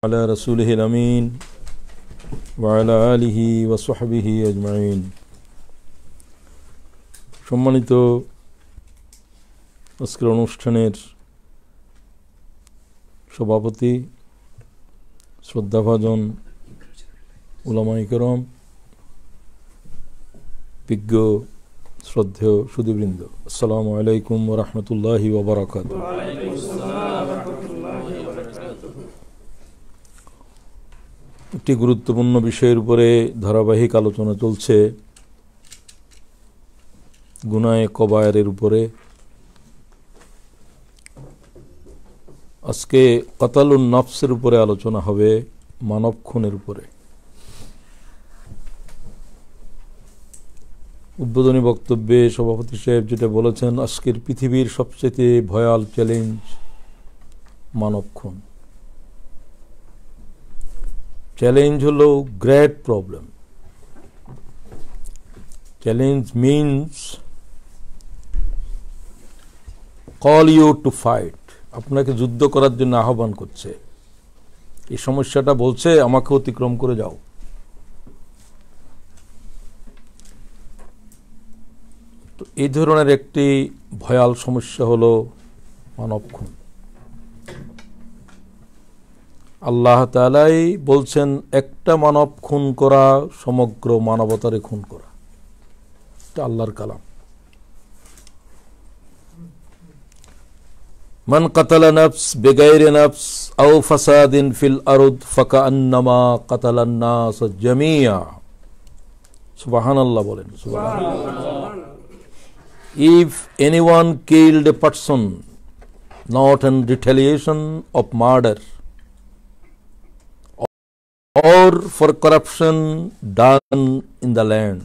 على رسوله الأمين وعلى آله وصحبه أجمعين সম্মানিত আজকের অনুষ্ঠানের সভাপতি শ্রদ্ধাভাজন উলামায়ে কেরাম, বিজ্ঞ শ্রদ্ধেয় সুধীবৃন্দ, আসসালামু আলাইকুম ওয়া রাহমাতুল্লাহি ওয়া বারাকাতুহু। একটি গুরুত্বপূর্ণ বিষয়ের উপরে ধারাবাহিক আলোচনা চলছে, গুনায়ে কবায়েরের উপরে। আজকে কাতালুন নফসের উপরে আলোচনা হবে, মানব খুনের উপরে। উদ্বোধনী বক্তব্যে সভাপতি সাহেব যেটা বলেছেন, আজকের পৃথিবীর সবচেয়ে ভয়াল চ্যালেঞ্জ মানব খুন। চ্যালেঞ্জ হলো great problem. Challenge means call you to fight, আপনাকে যুদ্ধ করার জন্য আহ্বান করছে। এই সমস্যাটা বলছে আমাকে অতিক্রম করে যাও। তো এই ধরনের একটি ভয়াল সমস্যা হলো মানব খুন। আল্লাহ তাআলাই বলছেন, একটা মানব খুন করা সমগ্র মানবতারে খুন করা। এটা আল্লাহর কালাম। মান কাতালা নাফস বিগাইরি নাফস আও ফাসাদিন ফিল আরদ ফাকান্নামা কাতালান নাস জামিয়া। সুবহানাল্লাহ বলেন, সুবহানাল্লাহ। If anyone killed a person not in retaliation of murder or for corruption done in the land,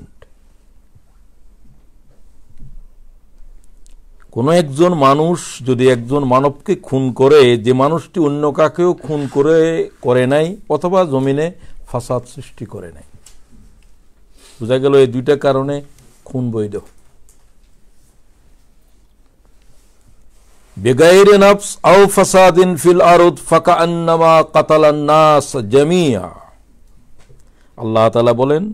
কোনো একজন মানুষ যদি একজন মানবকে খুন করে, যে মানুষটি অন্য কাকেও খুন করে নাই অথবা জমিনে ফাসাদ সৃষ্টি করে নাই, বোঝা গেল এই দুইটা কারণে খুন বৈধ। বেগাইরে নফস আও ফাসাদিন ফিল আরদ ফাকান্নামা কাতালান নাস জামিয়া। আল্লাহ তাআলা বলেন,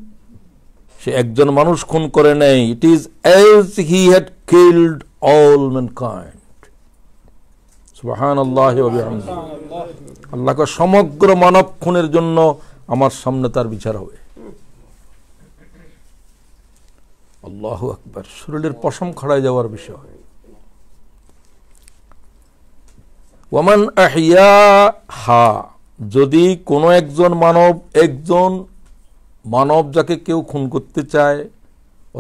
সে একজন মানুষ খুন করে নাই, it is as he had killed all mankind. সুবহানাল্লাহি ওয়া বিহামদিহি। আল্লাহকে সমগ্র মানব খুনের জন্য আমার সামনে তার বিচার হবে। আল্লাহু আকবার। শরীরের পশম খাড়ায় যাওয়ার বিষয়। ওয়ামান আহইয়াহা, যদি কোনো একজন মানব যাকে কেউ খুন করতে চায়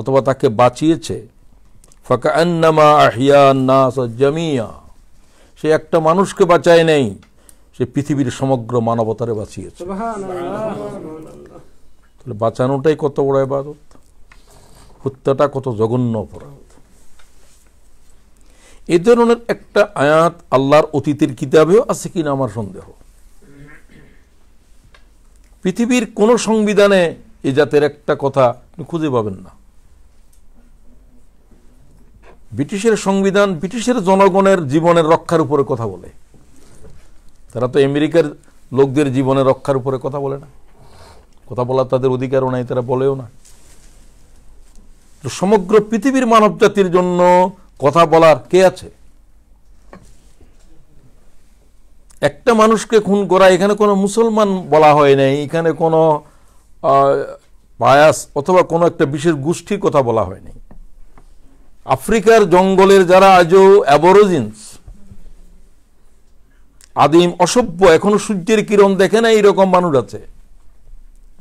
অথবা তাকে বাঁচিয়েছে, ফাকান্নামা আহইয়ান নাস জামিয়া, সে একটা মানুষকে বাঁচায় নাই, সে পৃথিবীর সমগ্র মানবতারে বাঁচিয়েছে। তাহলে বাঁচানোটাই কত বড় ইবাদত, হত্যাটা কত জঘন্য অপরাধ। এই ধরনের একটা আয়াত আল্লাহর অতীতের কিতাবেও আছে কিনা আমার সন্দেহ। পৃথিবীর কোন সংবিধানে এই জাতের একটা কথা খুঁজে পাবেন না। ব্রিটিশের সংবিধান ব্রিটিশের জনগণের জীবনের রক্ষার উপরে কথা বলে, তারা তো আমেরিকার লোকদের জীবনের রক্ষার উপরে কথা বলে না। কথা বলার তাদের অধিকারও নাই, তারা বলেও না। তো সমগ্র পৃথিবীর মানব জাতির জন্য কথা বলার কে আছে? একটা মানুষকে খুন করা, এখানে কোনো মুসলমান বলা হয় নাই, এখানে কোনো বায়াস অথবা কোনো একটা বিশেষ গোষ্ঠীর কথা বলা হয় নাই। আফ্রিকার জঙ্গলের যারা আজও অ্যাবরিজিনস, আদিম অসভ্য, এখনো সূর্যের কিরণ দেখে না, এইরকম মানুষ আছে।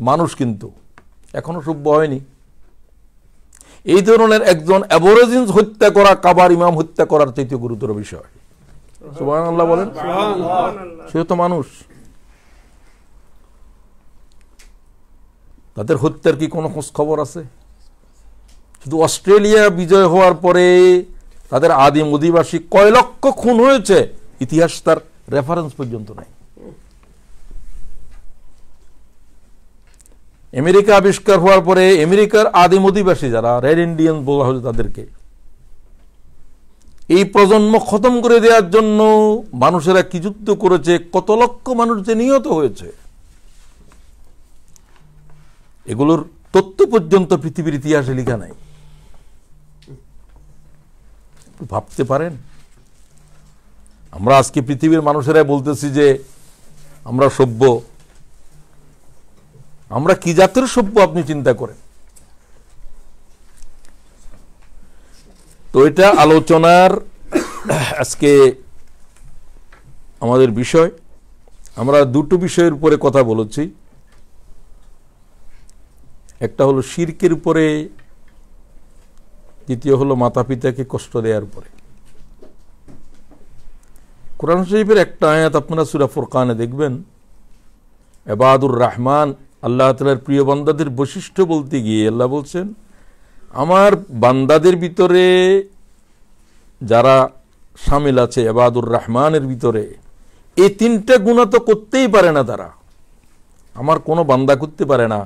মানুষ কিন্তু এখনো সভ্য হয়নি। এই ধরনের একজন অ্যাবরিজিনস হত্যা করা কাবার ইমাম হত্যা করার চাইতে গুরুতর বিষয়। সুবহানাল্লাহ বলেন, সে তো মানুষ। তাদের হত্যার কি কোনো খোঁজ খবর আছে? শুধু অস্ট্রেলিয়া বিজয় হওয়ার পরে তাদের আদিম অধিবাসী কয় লক্ষ খুন হয়েছে, ইতিহাস তার রেফারেন্স পর্যন্ত নাই। আমেরিকা আবিষ্কার হওয়ার পরে আমেরিকার আদিম অধিবাসী যারা রেড ইন্ডিয়ান বলা হয়েছে, তাদেরকে এই প্রজন্ম খতম করে দেওয়ার জন্য মানুষেরা কি যুদ্ধ করেছে, কত লক্ষ মানুষ যে নিহত হয়েছে, এগুলোর তথ্য পর্যন্ত পৃথিবীর ইতিহাসে লেখা নাই। ভাবতে পারেন, আমরা আজকে পৃথিবীর মানুষেরাই বলতেছি যে আমরা সভ্য। আমরা কি জাতের সভ্য আপনি চিন্তা করেন। তো এটা আলোচনার আজকে আমাদের বিষয়। আমরা দুটো বিষয়ের উপরে কথা বলেছি, একটা হলো শিরকের উপরে, দ্বিতীয় হলো মাতা পিতাকে কষ্ট দেওয়ার উপরে। কোরআন শরীফের একটা আয়াত আপনারা সূরা ফুরকানে দেখবেন, ইবাদুর রহমান, আল্লাহ তাআলার প্রিয় বান্দাদের বৈশিষ্ট্য বলতে গিয়ে আল্লাহ বলছেন, আমার বান্দাদের ভিতরে যারা শামিল আছে ইবাদুর রহমানের ভিতরে, এই তিনটা গুণ তো করতেই পারে না তারা। আমার কোনো বান্দা করতে পারে না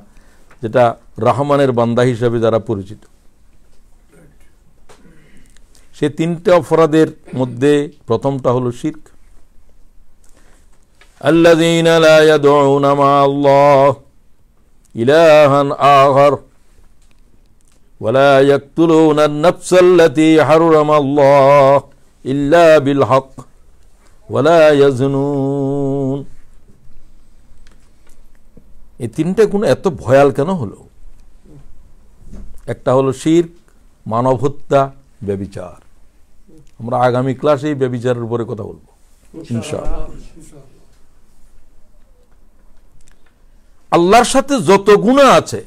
যেটা রহমানের বান্দা হিসাবে যারা পরিচিত। সে তিনটা অপরাধের মধ্যে প্রথমটা হলো শিরক। আল্লাযীনা লা ইয়াদউনা মা'আল্লাহ ইলাহান আখার ওয়া লা ইয়াকতুলুনা আন-নাফসাল্লাতী হারামাল্লাহ ইল্লা বিল হক ওয়া লা ইয়াজনুন। এই তিনটা গুণ এত ভয়াল কেন হলো? একটা হলো শিরক, মানব হত্যা, ব্যভিচার। আমরা আগামী ক্লাসে এই ব্যভিচারের উপরে কথা বলবো ইনশাআল্লাহ। আল্লাহর সাথে যত গুনাহ আছে,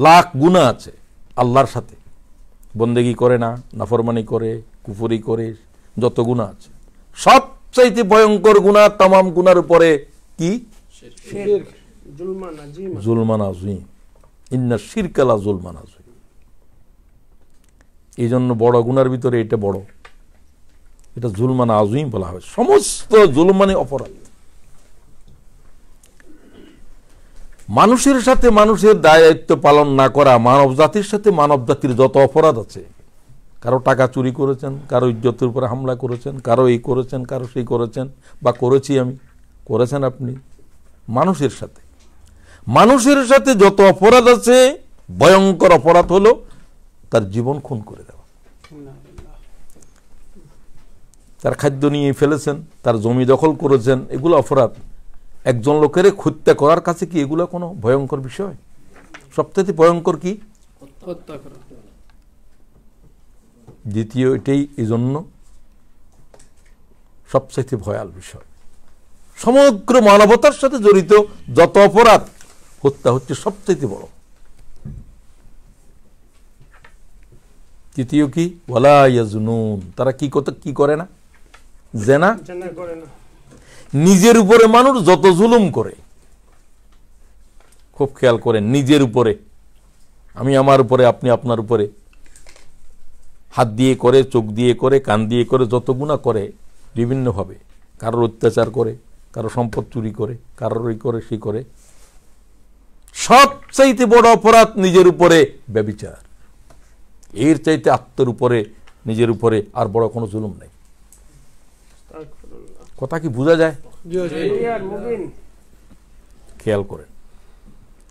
লাখ গুনাহ আছে আল্লাহর সাথে, বন্দেগী করে না, নাফরমানি করে, কুফরি করে, যত গুনাহ আছে, সবচাইতে ভয়ঙ্কর গুনাহ তামাম গুনার উপরে কি? শিরক, জুলমান আযীম। ইন্না শিরকা লা জুলমান আযীম। এই জন্য বড় গুনার ভিতরে এটা বড়, এটা জুলমান আযীম বলা হয়। সমস্ত জুলম মানে অপরাধ। মানুষের সাথে মানুষের দায়িত্ব পালন না করা, মানব জাতির সাথে মানব জাতির যত অপরাধ আছে, কারো টাকা চুরি করেছেন, কারো ইজ্জতের উপরে হামলা করেছেন, কারো এই করেছেন, কারো সেই করেছেন, বা করেছি আমি, করেছেন আপনি, মানুষের সাথে যত অপরাধ আছে, ভয়ঙ্কর অপরাধ হলো তার জীবন খুন করে দেওয়া। তার খাদ্য নিয়ে ফেলেছেন, তার জমি দখল করেছেন, এগুলো অপরাধ। একজন লোকের হত্যা করার কাছে কি এগুলো কোনো ভয়ঙ্কর বিষয়? সবচেয়ে ভয়ঙ্কর কি? হত্যা করা। দ্বিতীয় এটাই এই জন্য সবচেয়ে ভয়াল বিষয়। সমগ্র মানবতার সাথে জড়িত যত অপরাধ, হত্যা হচ্ছে সবচেয়ে বড়। তৃতীয় কি? ওয়ালা ইয়াজনুন, তারা কি করে না? জেনা করে না। নিজের উপরে মানুষ যত জুলুম করে, খুব খেয়াল করেন, নিজের উপরে, আমি আমার উপরে, আপনি আপনার উপরে, হাত দিয়ে করে, চোখ দিয়ে করে, কান দিয়ে করে, যত গুনাহ করে বিভিন্নভাবে, কারোর অত্যাচার করে, কারো সম্পদ চুরি করে, কারোর এই করে সেই করে। সবচাইতে বড় অপরাধ নিজের উপরে ব্যভিচার। এর চাইতে আত্মের উপরে, নিজের উপরে আর বড় কোনো জুলুম নেই। কথা কি বোঝা যায়? খেয়াল করেন,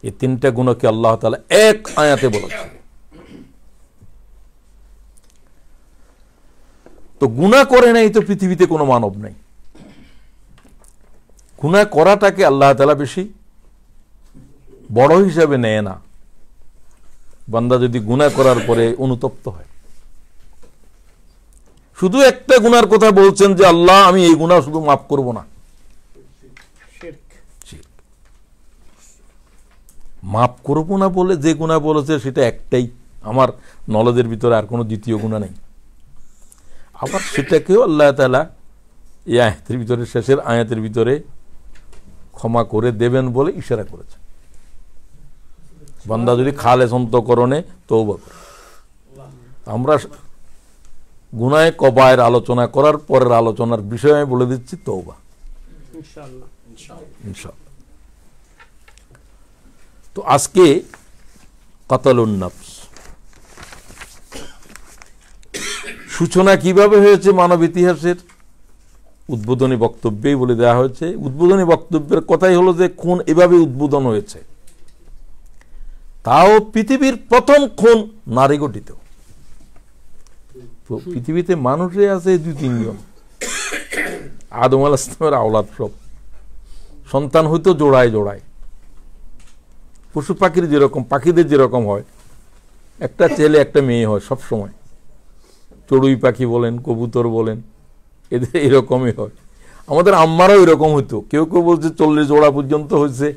এই তিনটা গুণকে আল্লাহ তাআলা এক আয়াতে বলেছেন। তো গুনাহ করে নাই তো পৃথিবীতে কোনো মানব নাই। গুনাহ করাটাকে আল্লাহ তাআলা বেশি বড় হিসাবে নেয় না। বান্দা যদি গুনাহ করার পরে অনুতপ্ত হয়, শুধু একটা গুনার কথা বলছেন যে আল্লাহ আমি এই গুনাহ শুধু মাফ করব না, মাফ করব না বলে যে গুনাহ বলেছে সেটা একটাই, আমার নলেজের ভিতরে আর কোনো দ্বিতীয় গুনাহ নেই। আবার সেটাকেও আল্লাহ তাআলা এই আয়াতের ভিতরে, শেষের আয়াতের ভিতরে ক্ষমা করে দেবেন বলে ইশারা করেছে। বান্দা যদি খালেস অন্তঃকরণে তওবা করে। আমরা গুনাহ কবায়ের আলোচনা করার পরের আলোচনার বিষয় আমি বলে দিচ্ছি তওবা, ইনশাআল্লাহ। তো আজকে কতলুন নফস, সূচনা কিভাবে হয়েছে মানব ইতিহাসের? উদ্বোধনী বক্তব্যেই বলে দেওয়া হয়েছে। উদ্বোধনী বক্তব্যের কথাই হলো যে খুন এভাবে উদ্বোধন হয়েছে, তাও পৃথিবীর প্রথম খুন নারী গঠিত। পৃথিবীতে মানুষে আছে 2-3 জন, আদম আলাইহিস সালামের আওলাদ, সব সন্তান হইতো জোড়ায় জোড়ায়। পশু পাখির যেরকম, পাখিদের যেরকম হয়, একটা ছেলে একটা মেয়ে হয় সব সময়। চড়ুই পাখি বলেন, কবুতর বলেন, এদের এরকমই হয়। আমাদের আম্মারাও এরকম হইতো। কেউ কেউ বলছে 40 জোড়া পর্যন্ত হয়েছে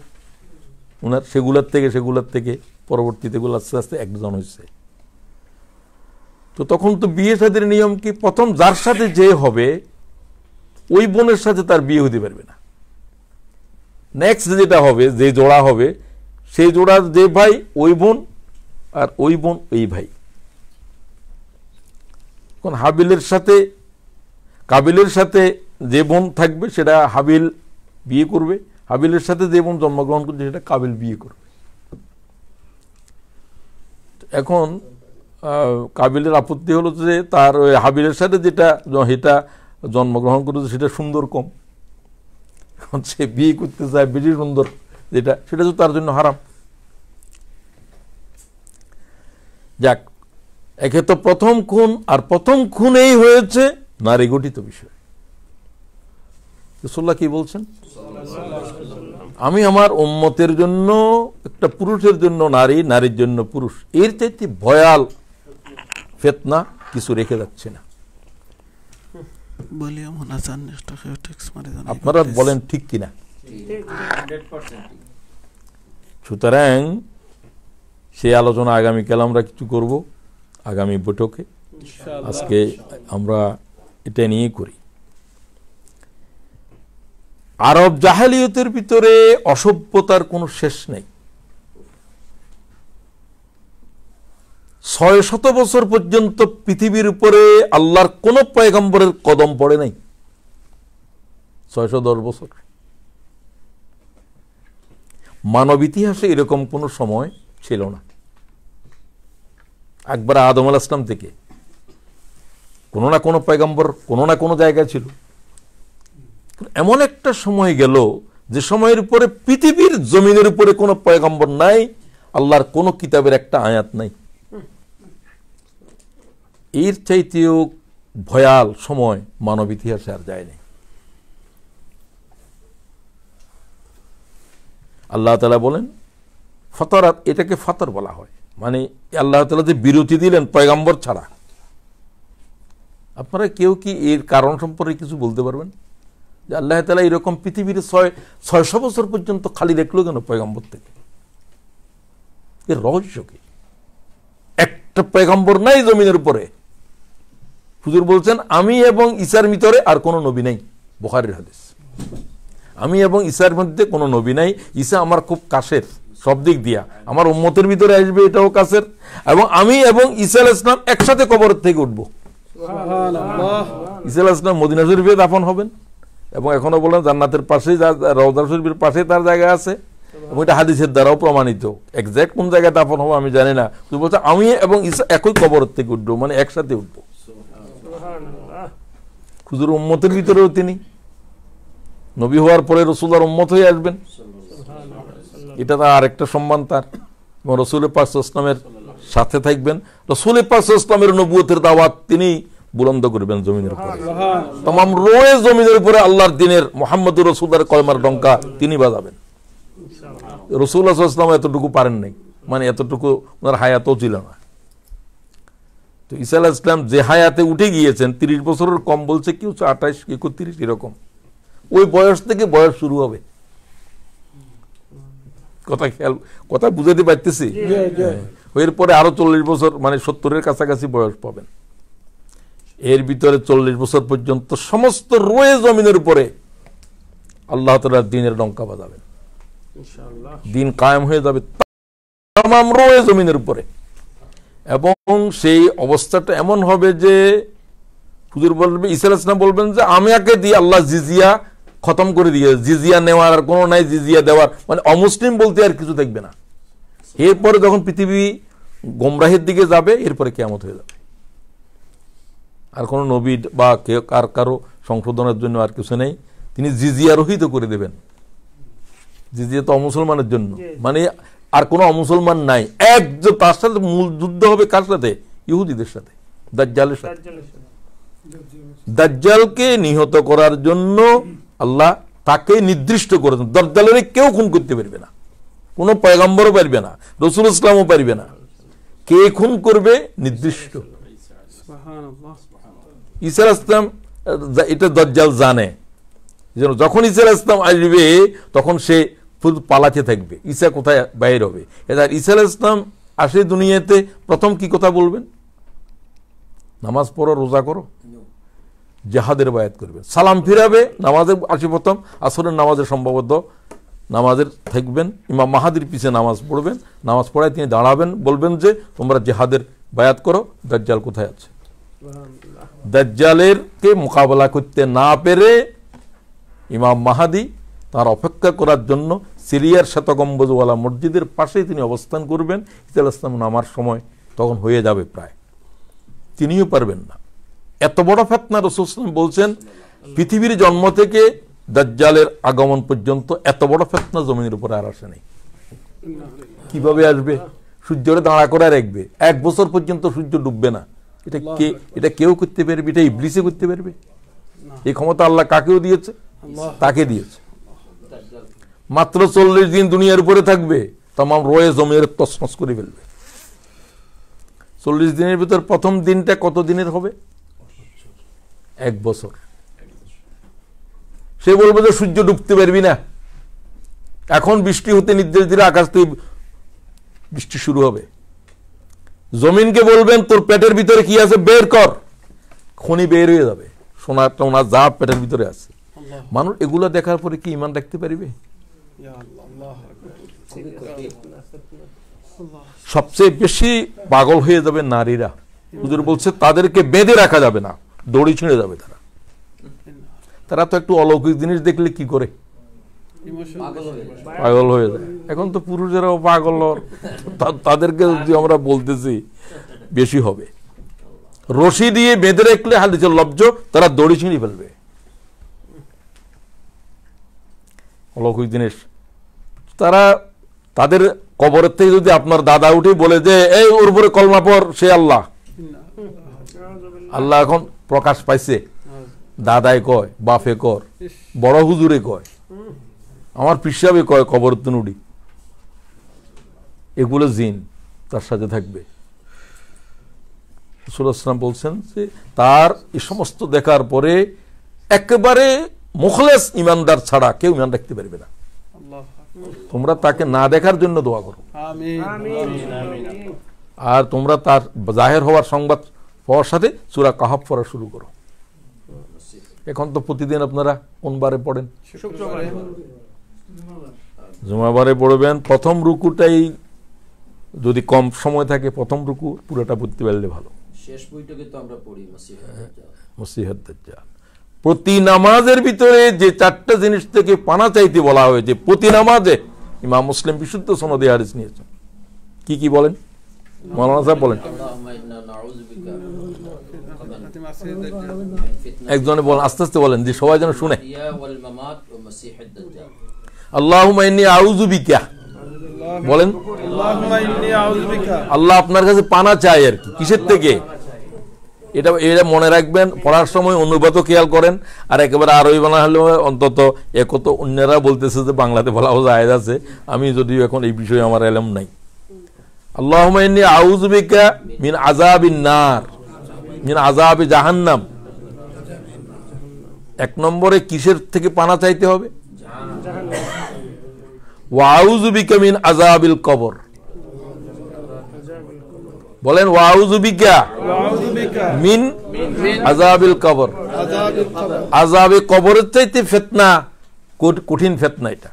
ওনার, সেগুলার থেকে পরবর্তীতে এগুলো আস্তে আস্তে একজন হয়েছে। তো তখন তো বিয়ে শাদীর নিয়ম কি, প্রথম যার সাথে যে হবে ওই বোনের সাথে তার বিয়ে হতে পারবে না। নেক্সট যেটা হবে, যে জোড়া হবে, সেই জোড়ার যে ভাই ওই বোন, আর ওই বোন ওই ভাই। এখন হাবিলের সাথে কাবিলের সাথে যে বোন থাকবে সেটা হাবিল বিয়ে করবে, হাবিলের সাথে যে বোন জন্মগ্রহণ করবে সেটা কাবিল বিয়ে করবে। এখন কাবিলের আপত্তি হলো যে তার ওই হাবিলের সাথে যেটা জন্মগ্রহণ করেছে সেটা সুন্দর কম, এখন সে বিয়ে করতে চায় বেশি সুন্দর যেটা, সেটা তো তার জন্য হারাম। যাক, একে তো প্রথম খুন, আর প্রথম খুনেই হয়েছে নারী গঠিত বিষয়। রাসূলুল্লাহ কি বলছেন? আমি আমার উম্মতের জন্য একটা পুরুষের জন্য নারী, নারীর জন্য পুরুষ, এর চাইতে ভয়াল ফিতনা কিছু রেখে যাচ্ছে না। আপনারা বলেন ঠিক কিনা? সুতরাং সে আলোচনা আগামীকাল আমরা কিছু করব, আগামী বৈঠকে। আজকে আমরা এটা নিয়ে করি। আরব জাহেলিয়তের ভিতরে অসভ্যতার কোনো শেষ নেই। 600 বছর পর্যন্ত পৃথিবীর উপরে আল্লাহর কোন পয়গম্বরের কদম পড়ে নাই। 610 বছর। মানব ইতিহাসে এরকম কোনো সময় ছিল না। একবার আদম আলাইহিস সালাম থেকে কোনো না কোনো পয়গম্বর কোনো না কোনো জায়গায় ছিল। এমন একটা সময় গেল যে সময়ের উপরে পৃথিবীর জমিনের উপরে কোনো পয়গম্বর নাই, আল্লাহর কোনো কিতাবের একটা আয়াত নাই। এর চাইতেও ভয়াল সময় মানব ইতিহাসে আর যায়নি। আল্লাহ তাআলা বলেন ফতরাত, এটাকে ফতর বলা হয়, মানে আল্লাহ তাআলা যে বিরতি দিলেন পয়গম্বর ছাড়া। আপনারা কেউ কি এর কারণ সম্পর্কে কিছু বলতে পারবেন? যে আল্লাহ তাআলা এরকম পৃথিবীর 600 বছর পর্যন্ত খালি রাখলো কেন পয়গম্বর থেকে? এর রহস্য কি? একটা পয়গম্বর নাই জমিনের উপরে। হুজুর বলছেন আমি এবং ঈসার ভিতরে আর কোনো নবী নাই, বুখারীর হাদিস। আমি এবং ঈসার মধ্যে কোনো নবী নাই, ঈসা আমার খুব কাছের সব দিক দিয়া, আমার উম্মতের ভিতরে আসবে এটাও কাছের, এবং আমি এবং ঈসা আলাইহিস সালাম একসাথে কবর থেকে উঠব। সুবহানাল্লাহ। ঈসা আলাইহিস সালাম মদিনা শরীফে দাফন হবেন, এবং এখনো বলেন জান্নাতের পাশেই, রওজা শরীফের পাশে তার জায়গা আছে, এবং এটা হাদিসের দ্বারাও প্রমাণিত। এক্সাক্ট কোন জায়গায় দাফন হবে আমি জানি না, তুই বলছে আমি এবং ঈসা একই কবর থেকে উঠবো, মানে একসাথে উঠবো। হুজুর উম্মতের ভিতরেও তিনি নবী হওয়ার পরে রাসূলুল্লাহর উম্মত হয়ে আসবেন, এটা তার আরেকটা সম্মান তার। এবং রাসূল পাক সাল্লাল্লাহু আলাইহি ওয়াসাল্লামের সাথে থাকবেন, রাসূল পাক সাল্লাল্লাহু আলাইহি ওয়াসাল্লামের নবুয়তের দাওয়াত তিনি বুলন্দ করবেন জমিনের উপরে। तमाम রোয়ে জমিনের উপরে আল্লাহর দ্বীনের মুহাম্মদুর রাসূলুল্লাহর কলমার ডঙ্কা তিনি বাজাবেন। রাসূলুল্লাহ সাল্লাল্লাহু আলাইহি ওয়াসাল্লাম এতটুকু পারেন নাই, মানে এতটুকু ওনার হায়াতও ছিল না। তো ঈসা আলাইহিস সালাম যে হায়াতে উঠে গিয়েছেন, 30 বছরের কম বলছে, কেউ 28 কেউ 31 এরকম, ওই বয়স থেকে বয়স শুরু হবে। কথা বুঝাতে পারতেছি? এরপরে আরো 40 বছর, মানে 70-এর কাছাকাছি বয়স পাবেন। এর ভিতরে 40 বছর পর্যন্ত সমস্ত রোয়ে জমিনের উপরে আল্লাহ তাআলার দ্বীনের ডঙ্কা বাজাবেন, ইনশাআল্লাহ। দ্বীন কায়েম হয়ে যাবে तमाम রোয়ে জমিনের উপরে। এবং সেই অবস্থাটা এমন হবে যে হুজুর বলবে, ঈসা আলাইহিস সালাম বলবেন যে আমি আগে দিয়ে আল্লাহ জিজিয়া খতম করে দিয়ে, জিজিয়া নেওয়ার আর কোনো নাই, জিজিয়া দেওয়ার মানে অমুসলিম বলতে আর কিছু থাকবে না। এরপরে যখন পৃথিবী গোমরাহের দিকে যাবে, এরপরে কিয়ামত হয়ে যাবে। আর কোনো নবী বা কেউ কারো সংশোধনের জন্য আর কিছু নেই। তিনি জিজিয়া রহিত করে দেবেন। জিজিয়া তো অমুসলমানের জন্য, মানে আর কোনো অমুসলমান নাই। তার সাথে মূল যুদ্ধ হবে কার সাথে? ইহুদিদের সাথে, দাজ্জালের সাথে। দাজ্জালকে নিহত করার জন্য আল্লাহ তাকে নির্দিষ্ট করেছেন। দাজ্জালের কেউ খুন করতে পারবে না, কোনো পয়গম্বরও পারবে না, রাসূল ইসলামও পারবে না। কে খুন করবে? নির্দিষ্ট। ঈসা আলাইহিস সালাম এটা দাজ্জাল জানে, যখন ঈসা আলাইহিস সালাম আসবে তখন সে পালাতে থাকবে। ঈসা কোথায় বাইর হবে? এবার ঈসা আলাইহিস সালাম আসে দুনিয়াতে, প্রথম কি কথা বলবেন? নামাজ পড়ো, রোজা করো, জিহাদের বায়াত করবেন। সালাম ফিরাবে, নামাজের আসে প্রথম, আসরের নামাজের সম্ভবত নামাজের থাকবেন, ইমাম মাহাদির পিছে নামাজ পড়বেন, নামাজ পড়ায় তিনি দাঁড়াবেন, বলবেন যে তোমরা জিহাদের বায়াত করো। দাজ্জাল কোথায় আছে? দাজ্জালের কে মোকাবেলা করতে না পেরে ইমাম মাহাদি তার অপেক্ষা করার জন্য সিরিয়ার শতগম্বুজওয়ালা মসজিদের পাশে তিনি অবস্থান করবেন। ঈসা আলাইহিস সালাম নামার সময় তখন হয়ে যাবে প্রায়, তিনিও পারবেন না। এত বড় ফিতনা রাসূল সাল্লাল্লাহু আলাইহি ওয়াসাল্লাম বলছেন, পৃথিবীর জন্ম থেকে দাজ্জালের আগমন পর্যন্ত এত বড় ফিতনা জমিনের উপরে আর আসে নাই। কিভাবে আসবে? সূর্যরে দাঁড়া করে রাখবে, 1 বছর পর্যন্ত সূর্য ডুববে না। এটা কেউ করতে পারবে? এটা ইবলিসে করতে পারবে? এই ক্ষমতা আল্লাহ কাকেও দিয়েছে? তাকে দিয়েছে। মাত্র 40 দিন দুনিয়ার উপরে থাকবে, তাম রয়ে জমির তছনছ করে ফেলবে। 40 দিনের ভিতর প্রথম দিনটা কত দিনের হবে? 1 বছর। সে বলবে যে সূর্য ডুবতে পারবি না, এখন বৃষ্টি হতে নির্দেশ দিলে আকাশ থেকে বৃষ্টি শুরু হবে। জমিনকে বলবেন তোর পেটের ভিতরে কি আছে বের কর, খনি বের হয়ে যাবে, সোনা টোনা যা পেটের ভিতরে আছে। মানুষ এগুলো দেখার পরে কি ঈমান রাখতে পারবে? সবচেয়ে বেশি পাগল হয়ে যাবে নারীরা। হুজুর বলছে তাদেরকে বেঁধে রাখা যাবে না, দড়ি ছিঁড়ে যাবে তারা। তারা তো একটু অলৌকিক জিনিস দেখলে কি করে? পাগল হয়ে যায়। এখন তো পুরুষেরাও পাগল, তাদেরকে যদি আমরা বলতেছি বেশি হবে। রশি দিয়ে বেঁধে রাখলে হাদিসের লব্জ, তারা দড়ি ছিঁড়ে ফেলবে। অলৌকিক জিনিস। তারা তাদের কবরের থেকে যদি আপনার দাদা উঠে বলে যে এই ওর উপরে কলমা পড়, সে আল্লাহ। আল্লাহ এখন প্রকাশ পাইছে, দাদাই কয়, বাপে কর, বড় হুজুরে কয়, আমার পিসাবে কয় কবর তুনুডি। এগুলো জিন তার সাথে থাকবে। রাসূলুল্লাহ সাল্লাল্লাহু আলাইহি ওয়াসাল্লাম বলছেন যে তার এই সমস্ত দেখার পরে একেবারে মুখলেস ইমানদার ছাড়া কেউ ইমান রাখতে পারবে না। তোমরা তাকে না দেখার জন্য দোয়া করো, আর তোমরা তার জাহের হওয়ার সংবাদ পাওয়ার সাথে সূরা কাহাফ পড়া শুরু করো। এখন তো প্রতিদিন আপনারা কোন বারে পড়েন? জুমাবারে পড়বেন। প্রথম রুকুটাই যদি কম সময় থাকে, প্রথম রুকু পুরোটা পড়তে পারলে ভালো। শেষ বইটাকে তো আমরা পড়ি মসিহাত দাজ্জাল। প্রতি নামাজের ভিতরে যে 4টা জিনিস থেকে পানা চাইতে বলা হয়েছে, প্রতি নামাজে ইমাম মুসলিম বিশুদ্ধ সনদে হাদিস নিয়েছেন। কি কি বলেন মাওলানা সাহেব? বলেন। একজনে বলেন, আস্তে আস্তে বলেন যে সবাই যেন শুনে। আল্লাহুম্মা ইন্নী আউযু বিকা। বলেন। আল্লাহ আপনার কাছে পানা চাই। আর কি কিসের থেকে? এটা মনে রাখবেন, পড়ার সময় অনুবাদও খেয়াল করেন। আর একেবারে আরবি বানা হলে অন্তত একত অন্যরা বলতেছে যে বাংলাতে বলা জায়েজ আছে, আমি যদিও এখন এই বিষয়ে আমার ইলম নাই। আল্লাহুম্মা ইন্নী আউযু বিকা মিন আযাবিন নার, মিন আযাবি জাহান্নাম। 1 নম্বরে কিসের থেকে পানা চাইতে হবে? ওয়া আউযু বিকা মিন আযাবিল কবর। বলেন ওয়া আউযু বিকা মিন আযাবিল কবর। আযাবে কবরের চাইতে ফিতনা কঠিন ফিতনা এটা।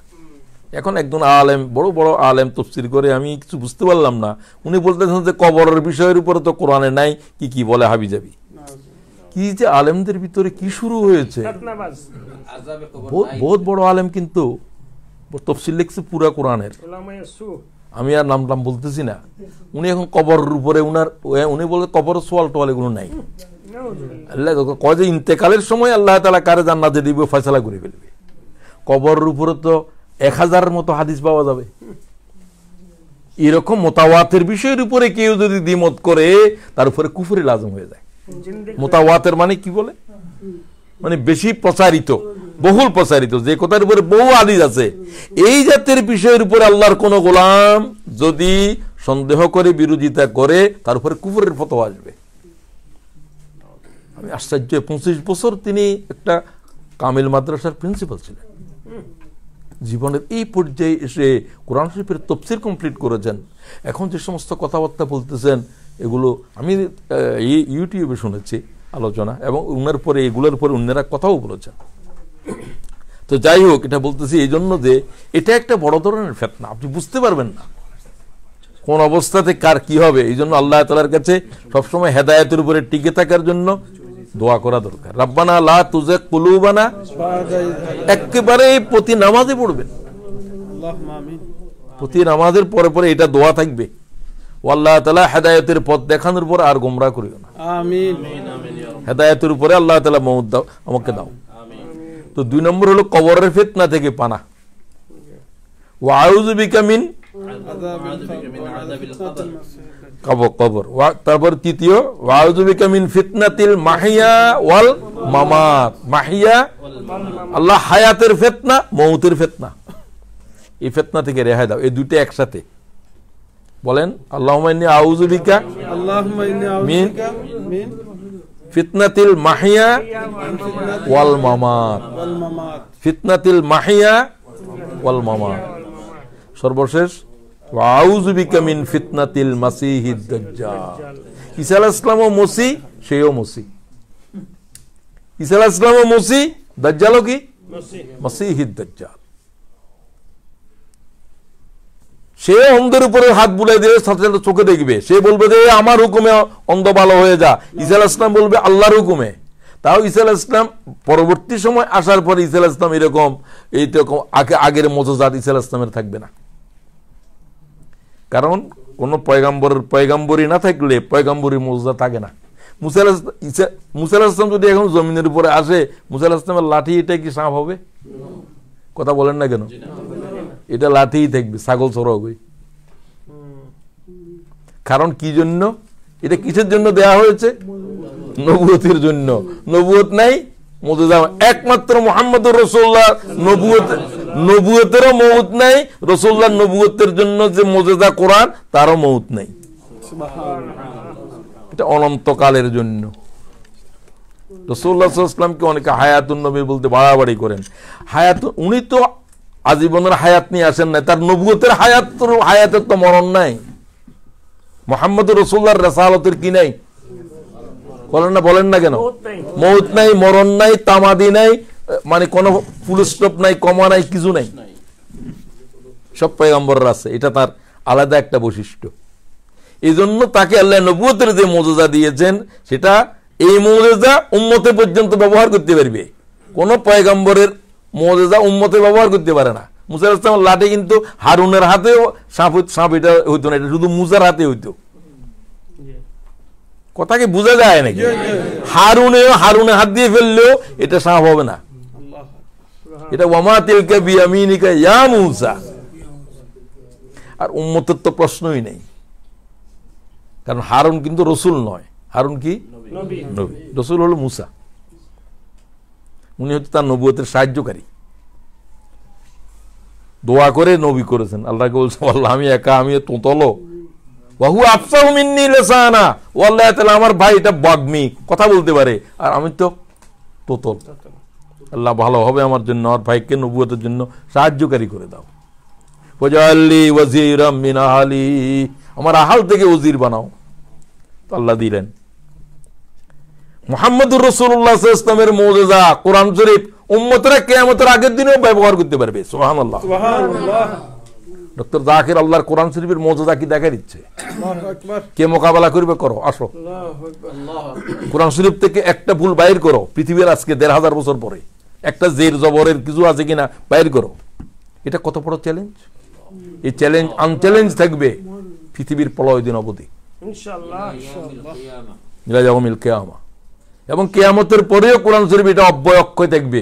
এখন একজন আলেম, বড় বড় আলেম তাফসীর করে, আমি কিছু বুঝতে পারলাম না। উনি বলতেছেন যে কবরের বিষয়ের উপরে তো কোরআনে নাই, কি কি বলে হাবিজাবি। কি যে আলেমদের ভিতরে কি শুরু হয়েছে। বহুত বড় আলেম কিন্তু তাফসীর লিখছে পুরা কোরআনের, আমি আর নাম বলতেছি না। উনি এখন কবরের উপরে উনি বলে কবরের সোয়াল টোয়াল এগুলো নাই, আল্লাহ কয় যে ইন্তেকালের সময় আল্লাহ তাআলা কারে জান্নাতে দিবে ফয়সালা করে ফেলবে। কবরের উপরে তো 1000 মতো হাদিস পাওয়া যাবে। এরকম মোতাওয়াতের বিষয়ের উপরে কেউ যদি দ্বিমত করে তার উপরে কুফরি লাজম হয়ে যায়। মোতাওয়াতের মানে কি বলে, মানে বেশি প্রচারিত, বহুল প্রচারিত, যে কথার উপরে বহু হাদিস আছে, এই জাতের বিষয়ের উপরে আল্লাহর কোন গোলাম যদি সন্দেহ করে বিরোধিতা করে তার উপরে কুফরের ফতোয়া আসবে। আমি আশ্চর্য, 25 বছর তিনি একটা কামিল মাদ্রাসার প্রিন্সিপাল ছিলেন। জীবনের এই পর্যায়ে এসে কোরআন শরীফের তাফসীর কমপ্লিট করেছেন। এখন যে সমস্ত কথাবার্তা বলতেছেন এগুলো আমি ইউটিউবে শুনেছি আলোচনা, এবং উনার পরে এগুলোর উপরে অন্যরা কথাও বলেছেন। তো যাই হোক, এটা বলতেছি এই জন্য যে এটা একটা বড় ধরনের ফিতনা, আপনি বুঝতে পারবেন না কোন অবস্থাতে কার কি হবে। এই জন্য আল্লাহ তাআলার কাছে সবসময় হেদায়েতের উপরে টিকে থাকার জন্য দোয়া করা দরকার। রাব্বানা লা তুযিগ কুলুবানা, একেবারে প্রতি নামাজে পড়বেন, প্রতি নামাজের পরে পরে এটা দোয়া থাকবে, আল্লাহ তাআলা হেদায়েতের পথ দেখানোর পর আর গোমরাহ করিও না। আমিন। হেদায়েতের উপরে আল্লাহ তাআলা মওত দাও, আমাকে দাও। তো 2 নম্বর হলো কবরের ফিতনা থেকে পানা, ওয়া আউযু বিকা মিন কবর। তারপর তৃতীয় ওয়া আউযু বিকা মিন ফিতনাতিল মাহিয়া ওয়াল মামাত। মাহিয়া আল্লাহ হায়াতের ফিতনা, মওতের ফিতনা, এই ফিতনা থেকে রেহাই দাও। এই দুটো একসাথে বলেন, আল্লাহুম্মা ইন্নী আউযু বিকা মিন ফিতনাতিল মাহিয়া ওয়াল মামাত। ফিতনাতিল মাহিয়া ওয়াল মামাত। সর্বশেষ ওয়া আউযু বিকা মিন ফিতনাতিল মাসিহিদ দাজ্জাল। ঈসা আলাইহিস সালামও মসিহ, সেও মসিহ। ঈসা আলাইহিস সালামও মসিহ, দাজ্জালও কি মাসিহিদ দাজ্জাল। সে অন্ধের উপরে হাত বুলাই দিয়ে সাথে সাথে চোখে দেখবে, সে বলবে যে আমার হুকুমে অন্ধ ভালো হয়ে যা। ঈসা আলাইহিস সালাম বলবে আল্লাহর হুকুমে। তাও ঈসা আলাইহিস সালাম পরবর্তী সময় আসার পর ঈসা আলাইহিস সালাম এরকম এইরকম আগের মুজিজাত ঈসা আলাইহিস সালামের থাকবে না। কারণ কোন পয়গাম্বরই না থাকলে পয়গাম্বরীর মুজিজা থাকে না। মুসা আলাইহিস সালাম যদি এখন জমিনের উপরে আসে, মুসা আলাইহিস সালামের লাঠি এটা কি সাপ হবে? কথা বলেন না কেন? এটা লাঠিই থাকবে, ছাগল চড়া হবে। কারণ কি জন্য? এটা কিসের জন্য দেয়া হয়েছে? নবুয়তের জন্য। নবুয়ত নাই, মুজিজা একমাত্র মুহাম্মদুর রাসূলুল্লাহ নবুয়তেরও মওত নাই, রাসূলুল্লাহ নবুয়তের জন্য যে মুজিজা কোরআন তারও মওত নাই। এটা অনন্তকালের জন্য। রাসূলুল্লাহ সাল্লাল্লাহু আলাইহি ওয়াসাল্লামকে অনেকে হায়াতুন নবী বলতে বাড়াবাড়ি করেন। উনি তো আজীবনের হায়াত নিয়ে আসেন না, তার নবুয়তের হায়াতের তো মরণ নাই। মুহাম্মদুর রাসূলুল্লাহর রাসালাতের কি নাই? বলেন না কেন? মওত নাই, মরণ নাই, তামাদি নাই, মানে কোন ফুল স্টপ নাই, কমা নাই, কিছু নাই। সব পয়গম্বররা আছে, এটা তার আলাদা একটা বৈশিষ্ট্য। এই জন্য তাকে আল্লাহ নবুয়তের যে মুজিজা দিয়েছেন সেটা এই মুজিজা উম্মতে পর্যন্ত ব্যবহার করতে পারবে। কোন পয়গম্বরের মুজিজা উম্মতে ব্যবহার করতে পারে না। মুসা আলাইহিস সালামের লাঠি কিন্তু হারুনের হাতেও সাপ এটা হইতো না, এটা শুধু মুসার হাতে হইতো। কথা কি বোঝা যায় নাকি? হারুনে হাত দিয়ে ফেললেও এটা সাপ হবে না। এটা ওয়ামা তিলকা বিয়ামিনিকা ইয়া মূসা। আর উম্মতের তো প্রশ্নই নেই, কারণ হারুন কিন্তু রসুল নয়। হারুন কি নবী? রসুল হলো মূসা, উনি হচ্ছে তার নবুয়তের সাহায্যকারী। দোয়া করে নবী করেছেন, আল্লাহকে বলছেন আল্লাহ আমি একা, আমি তোতলো ওয়াহু আফসাহু মিন্নী লিসানা, ও আল্লাহ তাআলা আমার ভাই এটা বাগ্মী, কথা বলতে পারে, আর আমি তো তোতল। আল্লাহ ভালো হবে আমার জন্য, আমার ভাইকে নবুয়তের জন্য সাহায্যকারী করে দাও। ওয়াজআললি ওয়াজিরাম মিন আহলি, আমার আহাল থেকে ওজির বানাও। তো আল্লাহ দিলেন। মুহাম্মদুর রাসূলুল্লাহ সাল্লাল্লাহু আলাইহি ওয়াসাল্লামের মুজিজা কোরআন শরীফ উম্মতরা কিয়ামতের আগের দিনেও ব্যবহার করতে পারবে। সুবহানাল্লাহ, সুবহানাল্লাহ। ডক্টর জাকির আল্লাহর কোরআন শরীফের মুজিজা কি দেখা দিচ্ছে? আল্লাহু আকবার। কে মোকাবেলা করবে? করো, আসো। আল্লাহু আকবার। কোরআন শরীফ থেকে একটা ভুল বাইর করো, পৃথিবীর আজকে ১৫০০ বছর পরে একটা জের জবরের কিছু আছে কিনা বাইর করো। এটা কত বড় চ্যালেঞ্জ! এই চ্যালেঞ্জ আনচ্যালেঞ্জ থাকবে পৃথিবীর প্রলয় দিন অবধি, ইনশাআল্লাহ, ইনশাআল্লাহ, ইলা ইয়াউমিল কিয়ামা। এবং কিয়ামতের পরেও কোরআন শরীফ এটা অব্যয় অক্ষয় থাকবে।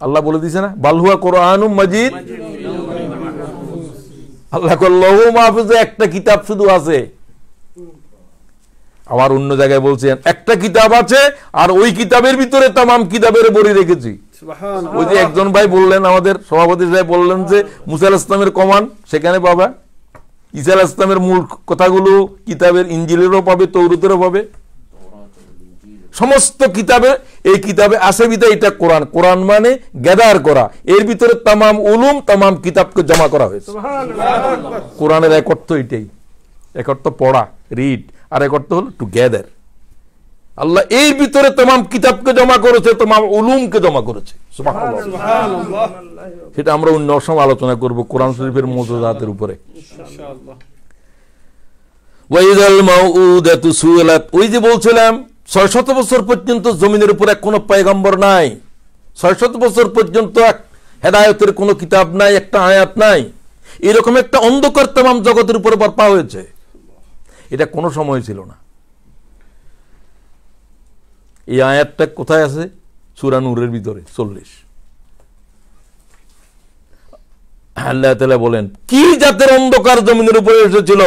আল্লাহ বলে দিয়েছে না, বালহুয়া কোরআনুম মাজিদ। আল্লাহ লৌহ মাহফুজে একটা কিতাব শুধু আছে। আবার অন্য জায়গায় বলছেন একটা কিতাব আছে আর ওই কিতাবের ভিতরে তামাম কিতাবের বড়ি রেখেছি। ওই যে একজন ভাই বললেন, আমাদের সভাপতি সাহেব বললেন যে মুসা আলাইহিস সালামের কমান সেখানে পাবা, ঈসা আলাইহিস সালামের মূল কথাগুলো কিতাবের ইনজিলেরও পাবে, তৌরাতেরও পাবে, সমস্ত কিতাবে এই কিতাবে আছে বিধায় এটা কোরআন। কোরআন মানে গ্যাদার করা, এর ভিতরে তামাম উলুম তামাম কিতাবকে জমা করা হয়েছে। কোরআনের এক অর্থ এটাই, এক অর্থ পড়া রিড, আর এক অর্থ হলো টু গ্যাদার। আল্লাহ এই ভিতরে তামাম কিতাবকে জমা করেছে, তামাম উলুমকে জমা করেছে। সুবহানাল্লাহ। সেটা আমরা অন্য সময় আলোচনা করব কোরআন শরীফের মুজিজাতের উপরে। ইনশাআল্লাহ। ওয়াইযাল মাউউদাতু সুইলাত, ওই যে বলছিলাম ৬০০ বছর পর্যন্ত জমিনের উপরে কোনো পয়গম্বর নাই, ৬০০ বছর পর্যন্ত হেদায়েতের কোনো কিতাব নাই, একটা আয়াত নাই, এরকম একটা অন্ধকার তামাম জগতের উপরে বর্পা হয়েছে। এটা কোনো সময় ছিল না। এই আয়াতটা কোথায় আছে? সূরা নূরের ভিতরে ৪০। আল্লাহ তাআলা বলেন কি জাতের অন্ধকার জমিনের উপরে এসেছিল,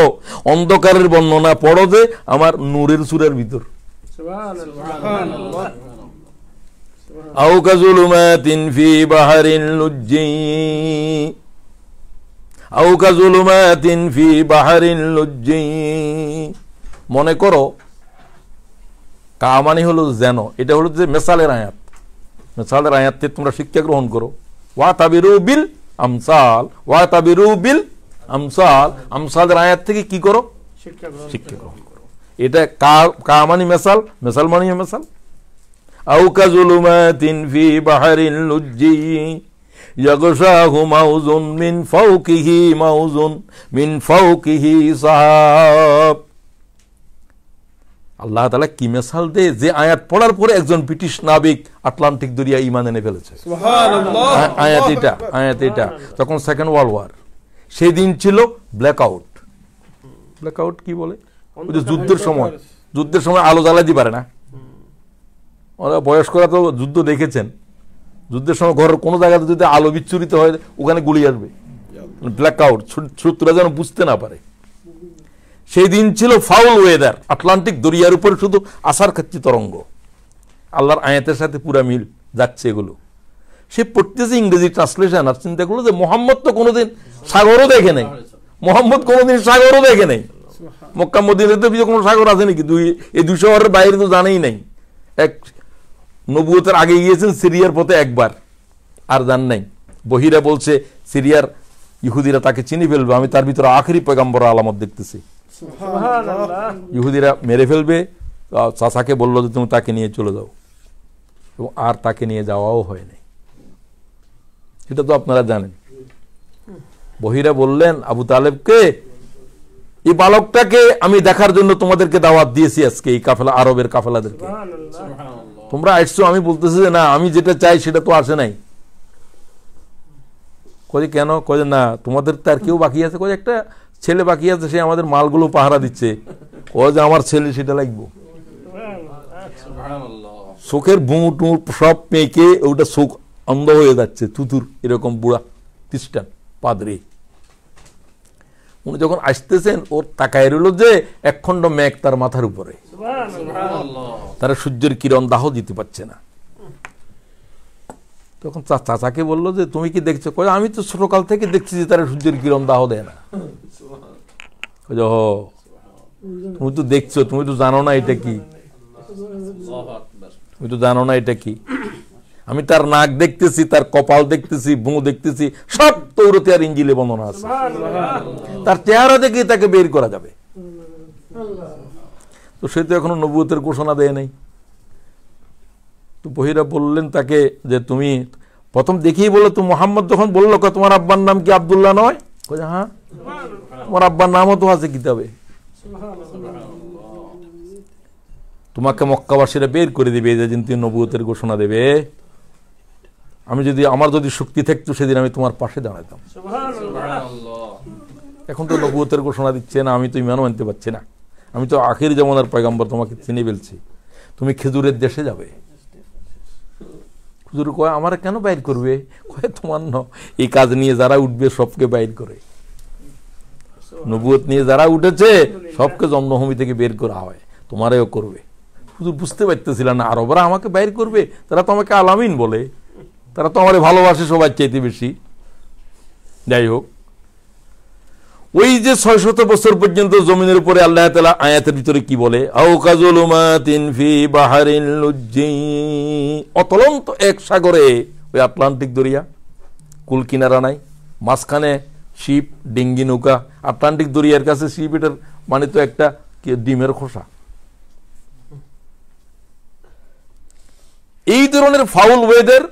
অন্ধকারের বর্ণনা পড়ো যে আমার নূরের সূরার ভিতর। সুবহানাল্লাহ। আও কাযুলুমাতিন ফি বাহরিন লুজ্জি, আও কাযুলুমাতিন ফি বাহরিন লুজ্জি। মনে করো কা মানে হলো যেন, এটা হলো যে মেসালের আয়াত, মেসালের আয়াত থেকে তোমরা শিক্ষা গ্রহণ করো। ওয়া তাবিরু বিল আমসাল, ওয়া তাবিরু বিল আমসাল, আমসালের আয়াত থেকে কি করো? শিক্ষা গ্রহণ করো। এটা কা মানে মেসাল, মেসাল মানে মেসাল। আও কাযুলুমাতিন ফি বাহরিন লুজ্জি ইয়াগশাহু মাউজুন মিন ফাওকিহি মাউজুন মিন ফাওকিহি সাহাব। আল্লাহ তাআলা কি মেসাল দে, যে আয়াত পড়ার পরে একজন ব্রিটিশ নাবিক আটলান্টিক দরিয়া ঈমান এনে ফেলেছে। সুবহানাল্লাহ। আয়াত এটা তখন সেকেন্ড ওয়ার্ল্ড ওয়ার, সেই দিন ছিল ব্ল্যাক আউট। ব্ল্যাক আউট কি বলে? ওই যে যুদ্ধের সময় আলো জ্বালাতে পারে না। ওরা বয়স্করা তো যুদ্ধ দেখেছেন, যুদ্ধের সময় ঘরের কোনো জায়গাতে যদি আলো বিচ্ছুরিত হয় ওখানে গুলি আসবে, ব্ল্যাক আউট, শত্রুরা যেন বুঝতে না পারে। সেই দিন ছিল ফাউল ওয়েদার, আটলান্টিক দরিয়ার উপরে শুধু আসার খাচ্ছি তরঙ্গ। আল্লাহর আয়াতের সাথে পুরা মিল যাচ্ছে এগুলো। সে পড়তেছে ইংরেজি ট্রান্সলেশন, আর চিন্তা করলো যে মোহাম্মদ তো কোনোদিন সাগরও দেখে নেই, মোহাম্মদ কোনোদিন সাগরও দেখে নেই। মক্কা মদিনাতে কোনো সাগর আছে নাকি? এই ২০০ শহরের বাইরে তো জানেই নাই। এক নবুয়তের আগে গিয়েছেন সিরিয়ার পথে একবার, আর জান নাই। বহিরা বলছে সিরিয়ার ইহুদিরা তাকে চিনি ফেলবে, আমি তার ভিতরে আখেরি পয়গম্বর আলামত দেখতেছি। ইহুদিরা মেরে ফেলবে। চাচাকে বললো যে তুমি তাকে নিয়ে চলে যাও, এবং আর তাকে নিয়ে যাওয়াও হয়নি। সেটা তো আপনারা জানেন। বহিরা বললেন আবু তালেবকে, এই বালকটাকে আমি দেখার জন্য তোমাদেরকে দাওয়াত দিয়েছি আজকে, এই কাফেলা, আরবের কাফেলাদেরকে। তোমরা আসছো, আমি বলতেছি যে না, আমি যেটা চাই সেটা তো আসে নাই। কয়ে কেন? কয়ে না, তোমাদের তার কেউ বাকি আছে? কয়ে একটা ছেলে বাকি আছে, সে আমাদের মালগুলো পাহারা দিচ্ছে। কয়ে যে আমার ছেলে, সেটা লাগবো। চোখের বুঁ টুঁ সব পেঁকে ওটা চোখ অন্ধ হয়ে যাচ্ছে, তুতুর এরকম বুড়া খ্রিস্টান পাদ্রী। উনি যখন আসতেছেন, ওর তাকায় রইল যে একখণ্ড মেঘ তার মাথার উপরে, তারা সূর্যের কিরণ দাহ দিতে পারছে না। তখন চাচাকে বললো যে তুমি কি দেখছো? কয়ে আমি তো ছোটকাল থেকে দেখছি যে তারা সূর্যের কিরণ দাহ দেয় না। তুমি তো দেখছো, তুমি তো জানো না এটা কি, তুমি তো জানো না এটা কি। আমি তার নাক দেখতেছি, তার কপাল দেখতেছি, বুঁ দেখতেছি, সব তৌরাতে আর ইনজিলে বর্ণনা আছে। তার চেহারা দেখে তাকে বের করা যাবে। তো সে তো এখনো নবুয়তের ঘোষণা দেয় নাই। তো বহিরা বললেন তাকে যে তুমি প্রথম দেখেই বললো, তো মোহাম্মদ যখন বললো তোমার আব্বার নাম কি আব্দুল্লাহ নয়? হ্যাঁ, তোমার আব্বার নামও তো আছে কিতাবে। তোমাকে মক্কাবাসীরা বের করে দিবে যেদিন তুমি নবুয়তের ঘোষণা দেবে। আমার যদি শক্তি থাকতো সেদিন আমি তোমার পাশে দাঁড়াতাম। এখন তো নবুয়তের ঘোষণা দিচ্ছে না, আমি তো ইমানও আনতে পারছি না, আমি তো আখির জামানার পয়গম্বর, তোমাকে চিনে ফেলছি। তুমি খেজুরের দেশে যাবে। হুজুর কয় আমার কেন বাইর করবে? কয় তোমার এই কাজ নিয়ে যারা উঠবে সবকে বাইর করে, নবুয়ত নিয়ে যারা উঠেছে সবকে জন্মভূমি থেকে বের করা হয়, তোমারও করবে। হুজুর বুঝতে পারতেছিল না আরবরা আমাকে বাইর করবে, তারা তো আমাকে আলামিন বলে, তারা তো আমার ভালোবাসে সবার চাইতে বেশি। যাই হোক, ওই যে 600 বছর পর্যন্ত জমিনের উপরে আল্লাহ তাআলা আয়াতের ভিতরে কি বলে, আও কাযুলুমাতিন ফি বাহরিল লুজ্জি, অতলন্ত এক সাগরে, ওই আটলান্টিক দরিয়া, কুল কিনারা নাই, মাঝখানে শিপ, ডিঙ্গি নৌকা। আটলান্টিক দরিয়ার কাছে শিপ, এটার মানে তো একটা ডিমের খোসা। এই ধরনের ফাউল ওয়েদার,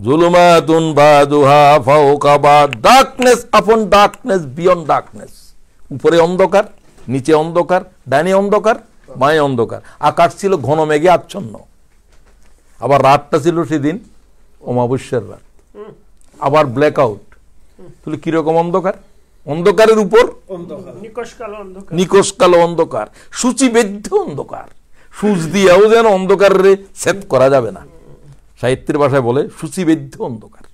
জুলুমাতুন বাদুহা ফাওকা বাদ, ডার্কনেস আপন ডার্কনেস, বিয়ন্ড ডার্কনেস, উপরে অন্ধকার, নিচে অন্ধকার, ডাইনে অন্ধকার, বাঁয়ে অন্ধকার। আকাশ ছিল ঘন মেঘে আচ্ছন্ন। আবার রাতটা ছিল সেদিন অমাবস্যার রাত, আবার ব্ল্যাক আউট। তাহলে কিরকম অন্ধকার? অন্ধকারের উপর নিকষ কালো অন্ধকার, সূচিবেদ্ধ অন্ধকার। সূচ দিয়েও যেন অন্ধকারে সেট করা যাবে না, সাহিত্যের ভাষায় বলে সূচিবেদ্ধ অন্ধকার।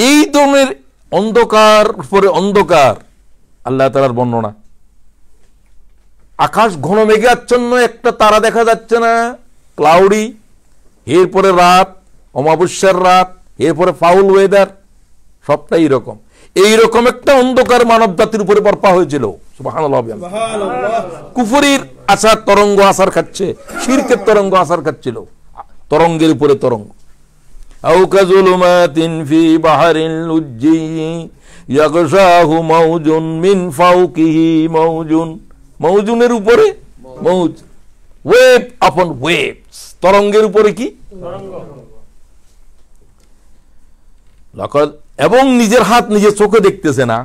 এই ধরনের অন্ধকার পরে অন্ধকার, আল্লাহ তাআলার বর্ণনা। আকাশ ঘন মেঘে আচ্ছন্ন, একটা তারা দেখা যাচ্ছে না, ক্লাউডি। এরপরে রাত, অমাবস্যার রাত, এরপরে ফাউল ওয়েদার, সবটাই এরকম। এইরকম একটা অন্ধকার মানব জাতির উপরে বর্পা হয়েছিল। সুবহানাল্লাহ। কুফরির আসার তরঙ্গ আসার খাচ্ছে, শিরকের তরঙ্গ আসার খাচ্ছিল, তরঙ্গের উপরে তরঙ্গ। আও কাযুলুমাতিন ফি বাহরিল লুজ্জি ইয়াগশাহু মাউজুন মিন ফাওকিহি মাউজুন, মাউজুনের উপরে মাউজ, ওয়েভ আপন ওয়েভস, তরঙ্গের উপরে কি লাকাদ, এবং নিজের হাত নিজের চোখে দেখতেছে না।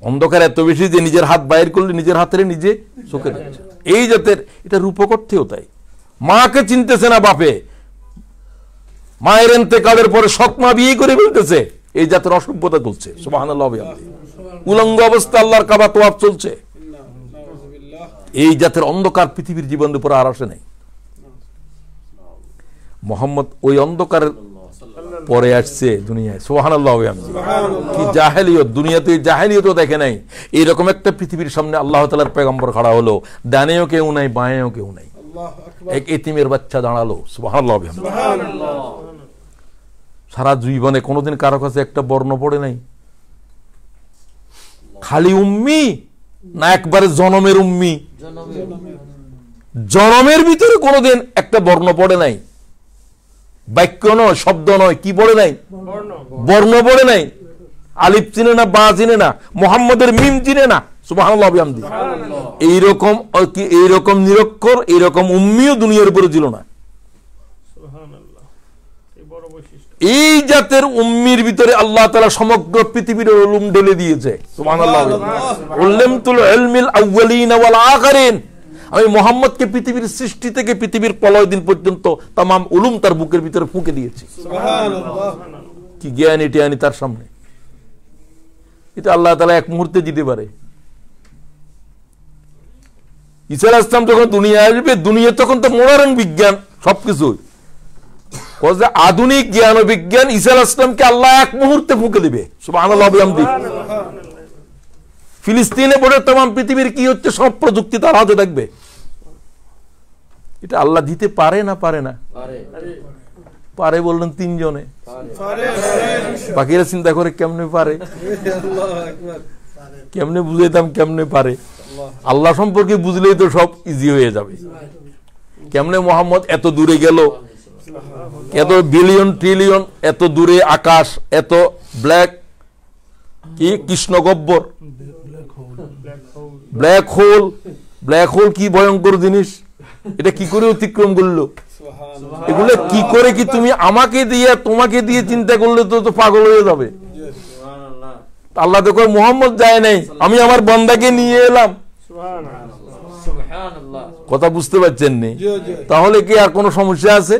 অন্ধকার এত বেশি যে নিজের হাত বাইর করলে নিজের হাতের নিজে চোখে দেখছে। এই জাতের, এটা রূপকর্থেও তাই। মাকে চিনতেছে না বাপে, মায়ের ইন্তেকালের পরে সৎমা বিয়ে করে ফেলতেছে, এই জাতের অসভ্যতা চলছে। সুবহানাল্লাহ। উলঙ্গ অবস্থা আল্লাহর কাবা তোয়াফ চলছে। এই জাতের অন্ধকার পৃথিবীর জীবনের উপর আর আসে নাই। মুহাম্মদ ওই অন্ধকারের পরে আসছে দুনিয়ায়। সুবহানাল্লাহ। কি জাহেলিয়ত, দুনিয়াতে জাহেলিয়তও দেখে নাই। এইরকম একটা পৃথিবীর সামনে আল্লাহ তাআলার পয়গম্বর খাড়া হলো, ডানেও কেউ নাই, বাঁয়েও কেউ নাই, এক এতিমের বাচ্চা দাঁড়ালো। সুবহানাল্লাহ। সারা জীবনে কোনোদিন কারো কাছে একটা বর্ণ পড়ে নাই, খালি উম্মি না একবারে জনমের উম্মি, জনমের ভিতরে কোনোদিন একটা বর্ণ পড়ে নাই, বাক্য নয়, শব্দ নয়, কি পড়ে নাই? বর্ণ পড়ে নাই। আলিফ চিনে না, বা চিনে না, মুহাম্মদের মিম চিনে না। সুবহানাল্লাহ। এইরকম এইরকম নিরক্ষর, এইরকম উম্মিও দুনিয়ার উপরে ছিল না। এই জাতের উম্মির ভিতরে আল্লাহ তাআলা সমগ্র পৃথিবীর উলুম ঢেলে দিয়েছে। সুবহানাল্লাহ। উল্লামতুল ইলমিল আউয়ালিন ওয়াল আখিরিন, আমি মুহাম্মদকে পৃথিবীর সৃষ্টি থেকে পৃথিবীর প্রলয় দিন পর্যন্ত तमाम উলুম তার বুকের ভিতরে ফুঁকে দিয়েছি। সুবহানাল্লাহ। কি জ্ঞান এটি আনি তার সামনে, এটা আল্লাহ তাআলা এক মুহূর্তে দিতে পারে। ঈসা আলাইহিস সালাম যখন দুনিয়ায় আসবে, দুনিয়া তখন তো মডার্ন বিজ্ঞান সবকিছু, আধুনিক জ্ঞান ও বিজ্ঞান ঈসা আলাইহিস সালামকে আল্লাহ এক মুহূর্তে ফুঁকে দিবে। সুবহানাল্লাহ। ফিলিস্তিনে পড়ে तमाम পৃথিবীর কি হচ্ছে সব প্রযুক্তি তার হাতে থাকবে। এটা আল্লাহ দিতে পারে না পারে না? পারে বললেন তিনজনে, বাকিরা চিন্তা করে কেমনে পারে, কেমনে বুঝাইতাম কেমনে পারে। আল্লাহ সম্পর্কে বুঝলেই তো সব ইজি হয়ে যাবে। কেমনে মোহাম্মদ এত দূরে গেল, এত বিলিয়ন ট্রিলিয়ন, এত দূরে আকাশ, এত ব্ল্যাক কি Krishna Gabbar, black hole. Black hole কি ভয়ঙ্কর জিনিস, এটা কি করে অতিক্রম করলো? এগুলো কি করে, কি তুমি আমাকে দিয়ে তোমাকে দিয়ে চিন্তা করলে তো পাগল হয়ে যাবে। আল্লাহ তো কয় মুহাম্মদ যায় নাই, আমি আমার বান্দাকে নিয়ে এলাম। কথা বুঝতে পারছেন নি? তাহলে কি আর কোনো সমস্যা আছে?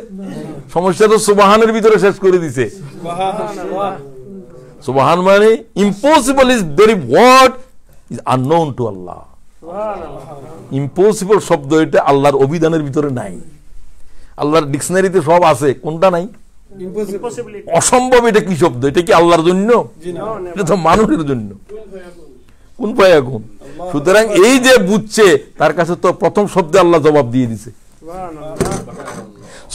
সমস্যা তো সুবহানের ভিতরে শেষ করে দিছে। সুবহান মানে impossible is very word is unknown to Allah. Impossible শব্দ এটা আল্লাহর অভিধানের ভিতরে নাই, আল্লাহর ডিকশনারিতে সব আছে, কোনটা নাই? অসম্ভব। এটা কি শব্দ? এটা কি আল্লাহর জন্য? এটা তো মানুষের জন্য। কোন পায় এখন? সুতরাং এই যে বুঝছে তার কাছে তো প্রথম শব্দে আল্লাহ জবাব দিয়ে দিছে।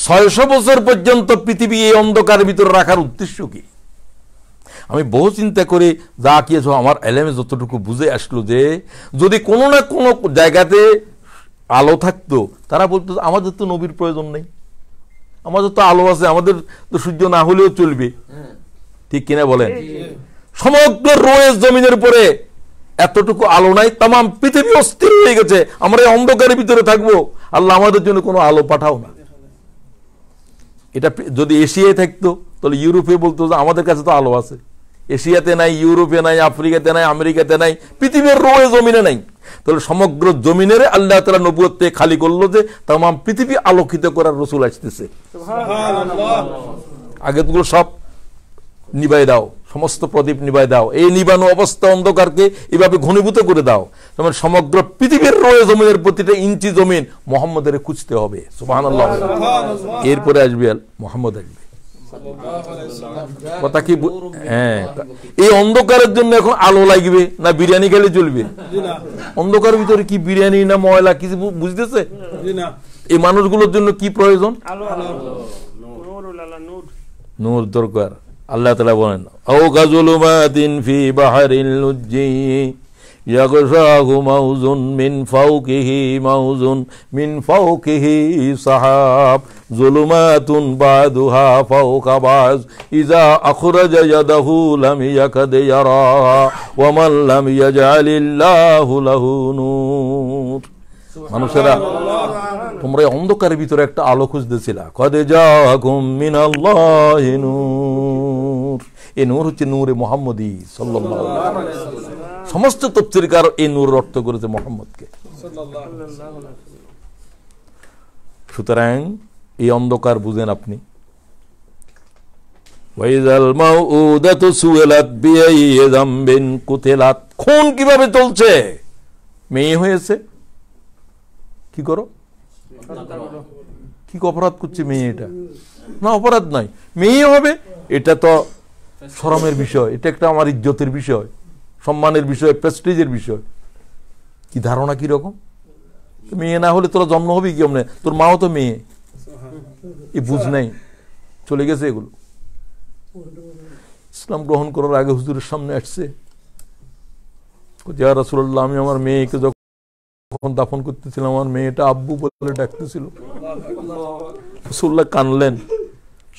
600 বছর পর্যন্ত পৃথিবী এই অন্ধকারের ভিতরে রাখার উদ্দেশ্য কি? আমি বহু চিন্তা করে যা কি আমার এলেমে যতটুকু বুঝে আসলো যে যদি কোনো না কোনো জায়গাতে আলো থাকতো, তারা বলতো আমাদের তো নবীর প্রয়োজন নেই, আমাদের তো আলো আছে, আমাদের তো সূর্য না হলেও চলবে। ঠিক কিনা বলেন? সমগ্র রোয়েজ জমিনের উপরে এতটুকু আলো নাই, তামাম পৃথিবী অস্থির হয়ে গেছে, আমরা এই অন্ধকারের ভিতরে থাকবো, আল্লাহ আমাদের জন্য কোনো আলো পাঠাও না। এটা যদি এশিয়ায় থাকতো তাহলে ইউরোপে বলতো যে আমাদের কাছে তো আলো আছে। এশিয়াতে নাই, ইউরোপে নাই, আফ্রিকাতে নাই, আমেরিকাতে নাই, পৃথিবীর রোয়ে জমিনে নাই। তাহলে সমগ্র জমিনের আল্লাহ তাআলা নবুয়ত থেকে খালি করলো যে তামাম পৃথিবী আলোকিত করার রাসূল আসতেছে। আগেগুলো সব নিভাই দাও, সমস্ত প্রদীপ নিভাই দাও, এই নিবানো অবস্থা অন্ধকারকে এভাবে ঘনীভূত করে দাও। তোমার সমগ্র পৃথিবীর রয়ে জমিনের প্রতিটা ইঞ্চি জমিন মুহাম্মদের খুঁজতে হবে। সুবহানাল্লাহ। এরপরে আসবে মুহাম্মদ আসবে। কথা কি? হ্যাঁ, এই অন্ধকারের জন্য এখন আলো লাগবে না বিরিয়ানি খেলে চলবে? অন্ধকারের ভিতরে কি বিরিয়ানি না ময়লা কিছু বুঝতেছে? এই মানুষগুলোর জন্য কি প্রয়োজন? নূর দরকার। আল্লাহ তাআলা বলেন আও কাযুলুমাতিন ফি বাহরিল লুজ্জি ইয়াগশাহু মাউজুন মিন ফাওকিহি মাউজুন মিন ফাওকিহি সাহাব যুলুমাতুন বাদুহা ফাওকা বাজ ইযা আখরাজা ইয়াদাহু লাম ইয়াকাদ ইয়ারা ওয়া মান লাম ইয়াজআলিল্লাহু লাহু নূর। মানুষেরা তোমরা অন্ধকারের ভিতরে একটা আলো খুঁজতেছিলা, কদ জাআকুম মিনাল্লাহি নূর। এই নূর হচ্ছে নূরে মুহাম্মদী সাল্লাল্লাহু আলাইহি ওয়াসাল্লাম। সমস্ত তাফসীরকার এই নূর অর্থ করেছে মুহাম্মদকে। সুতরাং এই অন্ধকার বুঝেন আপনি। ওয়াইযাল মাউউদাতু সুইলাত বিআইয়ি যামবিন কুতিলাত। খুন কিভাবে চলছে? মেয়ে হয়েছে, কি করো? কি অপরাধ করছে মেয়ে? এটা না অপরাধ নয়, মেয়ে হবে। এটা তো শরমের বিষয়, এটা একটা আমার ইজ্জতের বিষয়, সম্মানের বিষয়, প্রেস্টিজের বিষয়। কি ধারণা কি রকম? মেয়ে না হলে তোরা জন্ম হবে কি? অমনে তোর মাও তো মেয়ে। এই বুঝ নাই, চলে গেছে এগুলো। ইসলাম গ্রহণ করার আগে হুজুরের সামনে আসছে, ইয়া রাসূলুল্লাহ, আমি আমার মেয়েকে যখন দাফন করতেছিলাম আমার মেয়েটা আব্বু বলে ডাকতেছিল। রাসূলুল্লাহ কানলেন,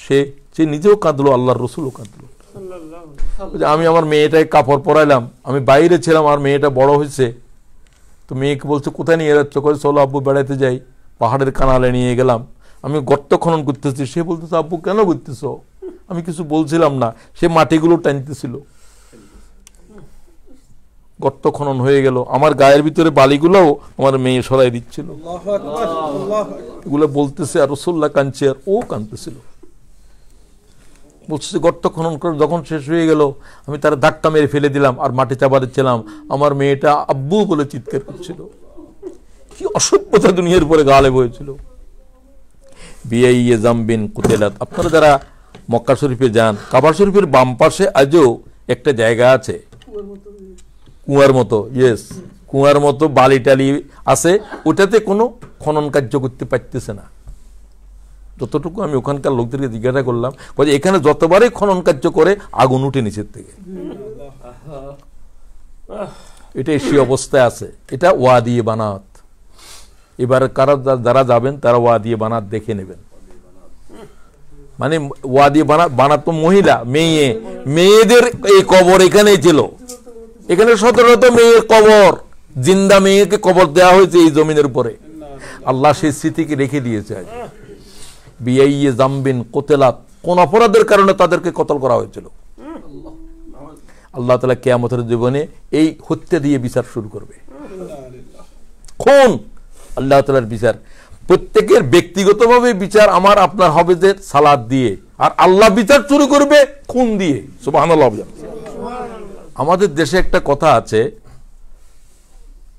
সে নিজেও কাঁদলো, আল্লাহর রাসূলও কাঁদলো। আমি আমার মেয়েটাকে কাপড় পরাইলাম, আমি বাইরে ছিলাম, আর মেয়েটা বড় হয়েছে, তো মেয়েকে বলছে কোথায় নিয়ে যাচ্ছ? করে চলো আব্বু বেড়াইতে যাই। পাহাড়ের কানালে নিয়ে গেলাম, আমি গর্ত খনন করতেছি, সে বলতেছে আব্বু কেন করতেছ? আমি কিছু বলছিলাম না, সে মাটিগুলো টানতেছিল। গর্ত খনন হয়ে গেল, আমার গায়ের ভিতরে বালিগুলোও আমার মেয়ে সরাই দিচ্ছিল। এগুলো বলতেছে, আর রাসূলুল্লাহ কাঁদছে, আর ও কাঁদতেছিল। বলছে গর্ত খনন করে যখন শেষ হয়ে গেল, আমি তার ধাক্কা মেরে ফেলে দিলাম, আর মাটি চাপা দিচ্ছিলাম, আমার মেয়েটা আব্বু বলে চিৎকার করছিল। কি অসভ্যতা দুনিয়ার পরে গালে বয়েছিল। বিআইয়ি যামবিন কুতিলাত। আপনারা যারা মক্কা শরীফে যান, কাবা শরীফের বাম পাশে আজও একটা জায়গা আছে, কুয়ার মতো, ইয়েস, কুয়ার মতো বালি টালি আছে, ওটাতে কোনো খনন কার্য করতে পারতেছে না। যতটুকু আমি ওখানকার লোকদেরকে জিজ্ঞাসা করলাম, এখানে যতবারই খনন কার্য করে আগুন উঠে নিচের থেকে। এটা সেই অবস্থায় আছে। এটা ওয়াদি বানাত। এবার যারা যাবেন তারা ওয়াদি বানাত দেখে নেবেন। মানে ওয়াদি বানাত তো মহিলা, মেয়েদের এই কবর এখানেই ছিল। এখানে 17টা মেয়ের কবর, জিন্দা মেয়েকে কবর দেওয়া হয়েছে এই জমিনের উপরে। আল্লাহ সেই স্মৃতিকে রেখে দিয়েছে। বিআইয়ি যামবিন কুতিলাত। কোন অপরাধের কারণে তাদেরকে কতল করা হয়েছিল? আল্লাহ তাআলা কিয়ামতের জীবনে এই হত্যা দিয়ে বিচার শুরু করবে। খুন আল্লাহ তাআলার বিচার। প্রত্যেকের ব্যক্তিগতভাবে বিচার আমার আপনার হবে যে সালাত দিয়ে, আর আল্লাহ বিচার শুরু করবে খুন দিয়ে। সুবহানাল্লাহ। আমাদের দেশে একটা কথা আছে,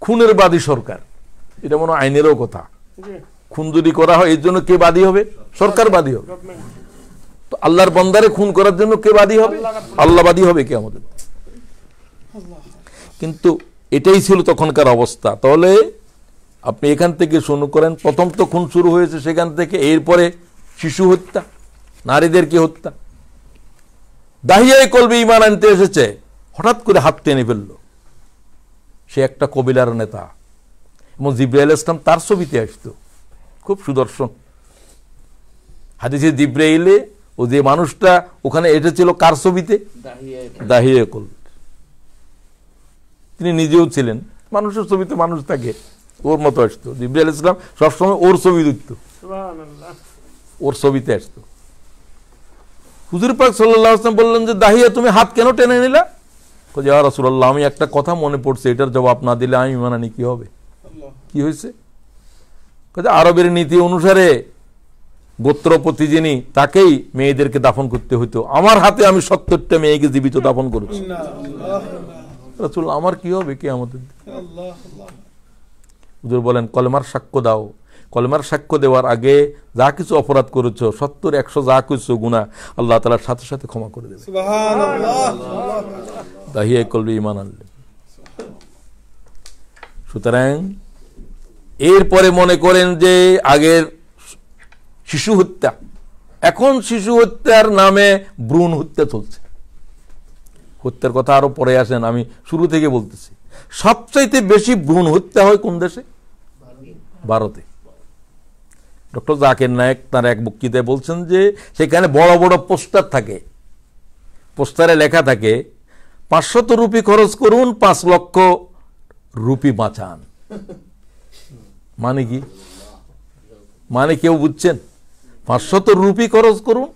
খুনের বাদী সরকার, এটা মনে হয় আইনেরও কথা। খুন যদি করা হয় এর জন্য কে বাদী হবে? সরকার বাদী হবে। তো আল্লাহর বান্দারে খুন করার জন্য কে বাদী হবে? আল্লাহ বাদী হবে কে আমাদের। কিন্তু এটাই ছিল তখনকার অবস্থা। তাহলে আপনি এখান থেকে শুরু করেন, প্রথম তো খুন শুরু হয়েছে সেখান থেকে, এরপরে শিশু হত্যা, নারীদেরকে হত্যা। দাহিয়ায় কলবে ঈমান আনতে এসেছে, হঠাৎ করে হাত টেনে ফেললো। সে একটা কবিলার নেতা, এবং জিব্রাইল ইসলাম তার ছবিতে আসতো, খুব সুদর্শন। হাদিসে জিব্রাইলে ও যে মানুষটা ওখানে এসেছিল কার ছবিতে? দাহিয়ায় কলব। তিনি নিজেও ছিলেন, মানুষের ছবিতে মানুষ থাকে, ওর মতো আসতো। জিব্রাইল ইসলাম সবসময় ওর ছবি দেখতো, ওর ছবিতে আসতো। হুজুর পাক সাল্লাল্লাহু আলাইহি ওয়াসাল্লাম বললেন যে দাহিয়া তুমি হাত কেন টেনে নিলা? ইয়া রাসূলুল্লাহ, আমি একটা কথা মনে পড়ছে, এটার জবাব না দিলে আমি ঈমান আনি কি হবে? কি হয়েছে? আরবের নীতি অনুসারে গোত্রপতি যিনি তাকেই মেয়েদেরকে দাফন করতে হইতো, আমার হাতে আমি ৭০টা মেয়েকে জীবিত দাফন করেছি। রাসূলুল্লাহ, আমার কি হবে কিয়ামতের দিন? হুজুর বলেন কলেমার সাক্ষ্য দাও। কলেমার সাক্ষ্য দেওয়ার আগে যা কিছু অপরাধ করেছো, ৭০, ১০০ যা কিছু গুনাহ, আল্লাহ তাআলার সাথে সাথে ক্ষমা করে দেবে। দাহিয়া কলবে ঈমান আনলে। সুতরাং এরপরে মনে করেন যে আগের শিশু হত্যা, এখন শিশু হত্যার নামে ভ্রূণ হত্যা চলছে। হত্যার কথা আরো পরে আসেন, আমি শুরু থেকে বলতেছি। সবচাইতে বেশি ভ্রূণ হত্যা হয় কোন দেশে? ভারতে। ডক্টর জাকির নায়েক তার এক বক্তৃতায় বলছেন যে সেখানে বড় বড় পোস্টার থাকে, পোস্টারে লেখা থাকে ৫০০ রুপি খরচ করুন, ৫ লক্ষ রুপি বাঁচান। মানে কি? মানে কেউ বুঝছেন? ৫০০ রুপি খরচ করুন,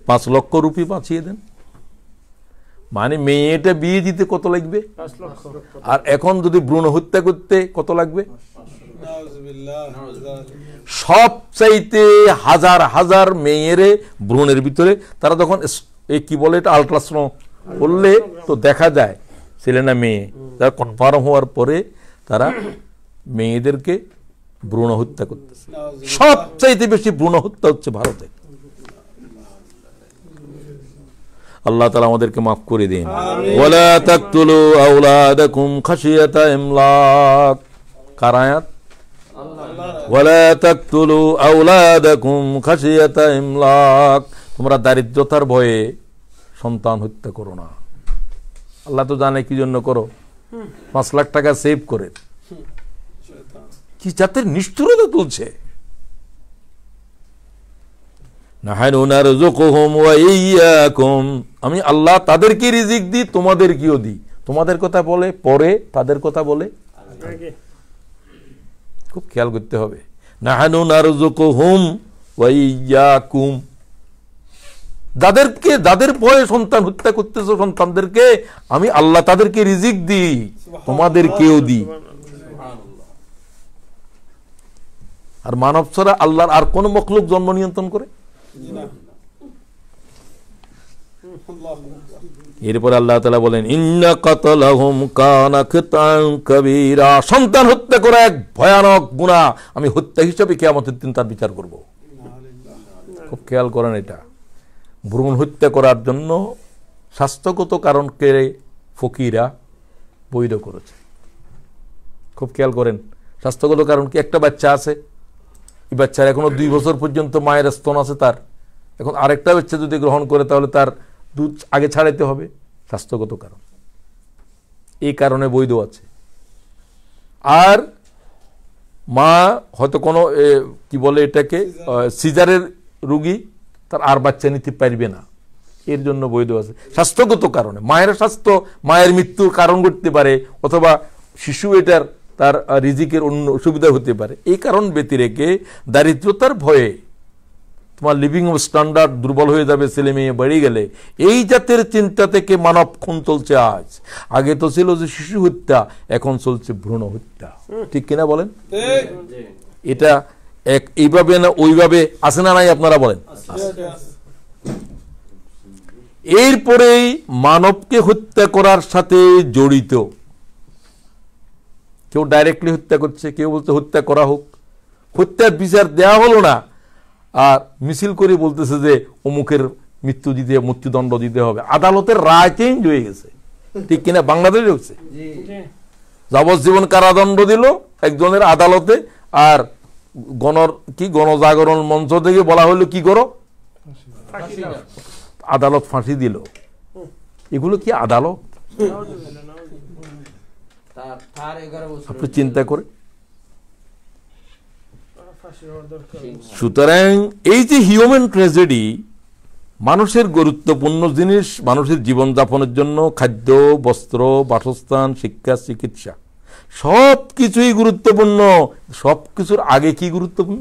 ৫ লক্ষ রুপি বাঁচিয়ে দেন। মানে মেয়েটা বিয়ে দিতে কত লাগবে, আর এখন যদি ভ্রূণ হত্যা করতে কত লাগবে? সবচাইতে হাজার হাজার মেয়েরে ভ্রূণের ভিতরে তারা যখন কি বলে এটা আল্ট্রাসাউন্ড করলে তো দেখা যায় ছেলে না মেয়ে, তারা কনফার্ম হওয়ার পরে তারা মেয়েদেরকে ভ্রূণ হত্যা করতেছে। সবচাইতে বেশি ভ্রূণ হত্যা হচ্ছে ভারতে। আল্লাহ তাআলা আমাদেরকে মাফ করে দিন। ওয়ালা তাকতুলু আওলাদাকুম খাশিয়াতা ইমলাক। কার আয়াত? ওয়ালা তাকতুলু আওলাদাকুম খাশিয়াতা ইমলাক। তোমরা দারিদ্রতার ভয়ে সন্তান হত্যা করো না। আল্লাহ তো জানে কি জন্য করো, ৫ লাখ টাকা সেভ করে। কি জাতের নিষ্ঠুরতা তুলছে! নাহানু নারযুকুহুম ওয়া ইয়্যাকুম, আমি আল্লাহ তাদেরকে রিজিক দিই, তোমাদেরকেও দিই। তোমাদের কথা বলে পরে, তাদের কথা বলে আগে। খুব খেয়াল করতে হবে। নাহানু নারযুকুহুম ওয়া ইয়্যাকুম, যাদেরকে যাদের ভয়ে সন্তান হত্যা করতেছো সন্তানদেরকে, আমি আল্লাহ তাদেরকে রিজিক দিই, তোমাদেরকেও দিই। আর মানব ছাড়া আল্লাহর আর কোন মখলুক জন্ম নিয়ন্ত্রণ করে? এরপর আল্লাহ তাআলা বলেন ইন্না কাতালাহুম কানা খিতান কাবীরা, সন্তান হত্যা করা এক ভয়ানক গুনাহ, আমি হত্যা হিসেবে কিয়ামতের দিন তার বিচার করব। খুব খেয়াল করেন, এটা ভ্রূণ হত্যা করার জন্য স্বাস্থ্যগত কারণকে ফকিরা বৈধ করেছে। খুব খেয়াল করেন, স্বাস্থ্যগত কারণ কি? একটা বাচ্চা আছে, এই বাচ্চার এখনো 2 বছর পর্যন্ত মায়ের স্তন আছে তার, এখন আরেকটা বাচ্চা যদি গ্রহণ করে তাহলে তার দুধ আগে ছাড়াইতে হবে, স্বাস্থ্যগত কারণ। এই কারণে বৈধ আছে। আর মা হয়তো কোনো কি বলে এটাকে সিজারের রোগী, তার আর বাচ্চা নিতে পারবে না, এর জন্য বৈধ আছে স্বাস্থ্যগত কারণে। মায়ের স্বাস্থ্য, মায়ের মৃত্যুর কারণ করতে পারে, অথবা শিশু এটার তার রিজিকের অন্য সুবিধা হতে পারে। এই কারণ ব্যতি রেখে দারিদ্রতার ভয়ে তোমার লিভিং স্ট্যান্ডার্ড দুর্বল হয়ে যাবে, ছেলে মেয়ে বেড়ে গেলে, এই জাতের চিন্তা থেকে মানব খুন চলছে আজ। আগে তো ছিল যে শিশু হত্যা, এখন চলছে ভ্রূণ হত্যা। ঠিক কিনা বলেন? এটা এইভাবে না ওইভাবে আছে না নাই আপনারা বলেন? এরপরেই মানবকে হত্যা করার সাথে জড়িত কেউ ডাইরেক্টলি হত্যা করছে, কেউ বলছে হত্যা করা হোক, হত্যার বিচার দেওয়া হলো না, আর মিছিল করে বলতেছে যে অমুকের মৃত্যুদণ্ড দিতে হবে। আদালতের রায় চেঞ্জ হয়ে গেছে, ঠিক কিনা? বাংলাদেশে হচ্ছে যাবজ্জীবন কারাদণ্ড দিল একজনের আদালতে, আর গণজাগরণ মঞ্চ থেকে বলা হলো কি করো, আদালত ফাঁসি দিল। এগুলো কি আদালত? আপনি চিন্তা করে। সুতরাং এই যে হিউম্যান ট্র্যাজেডি, মানুষের গুরুত্বপূর্ণ জিনিস, মানুষের জীবনযাপনের জন্য খাদ্য, বস্ত্র, বাসস্থান, শিক্ষা, চিকিৎসা সব কিছুই গুরুত্বপূর্ণ। সব কিছুর আগে কি গুরুত্বপূর্ণ?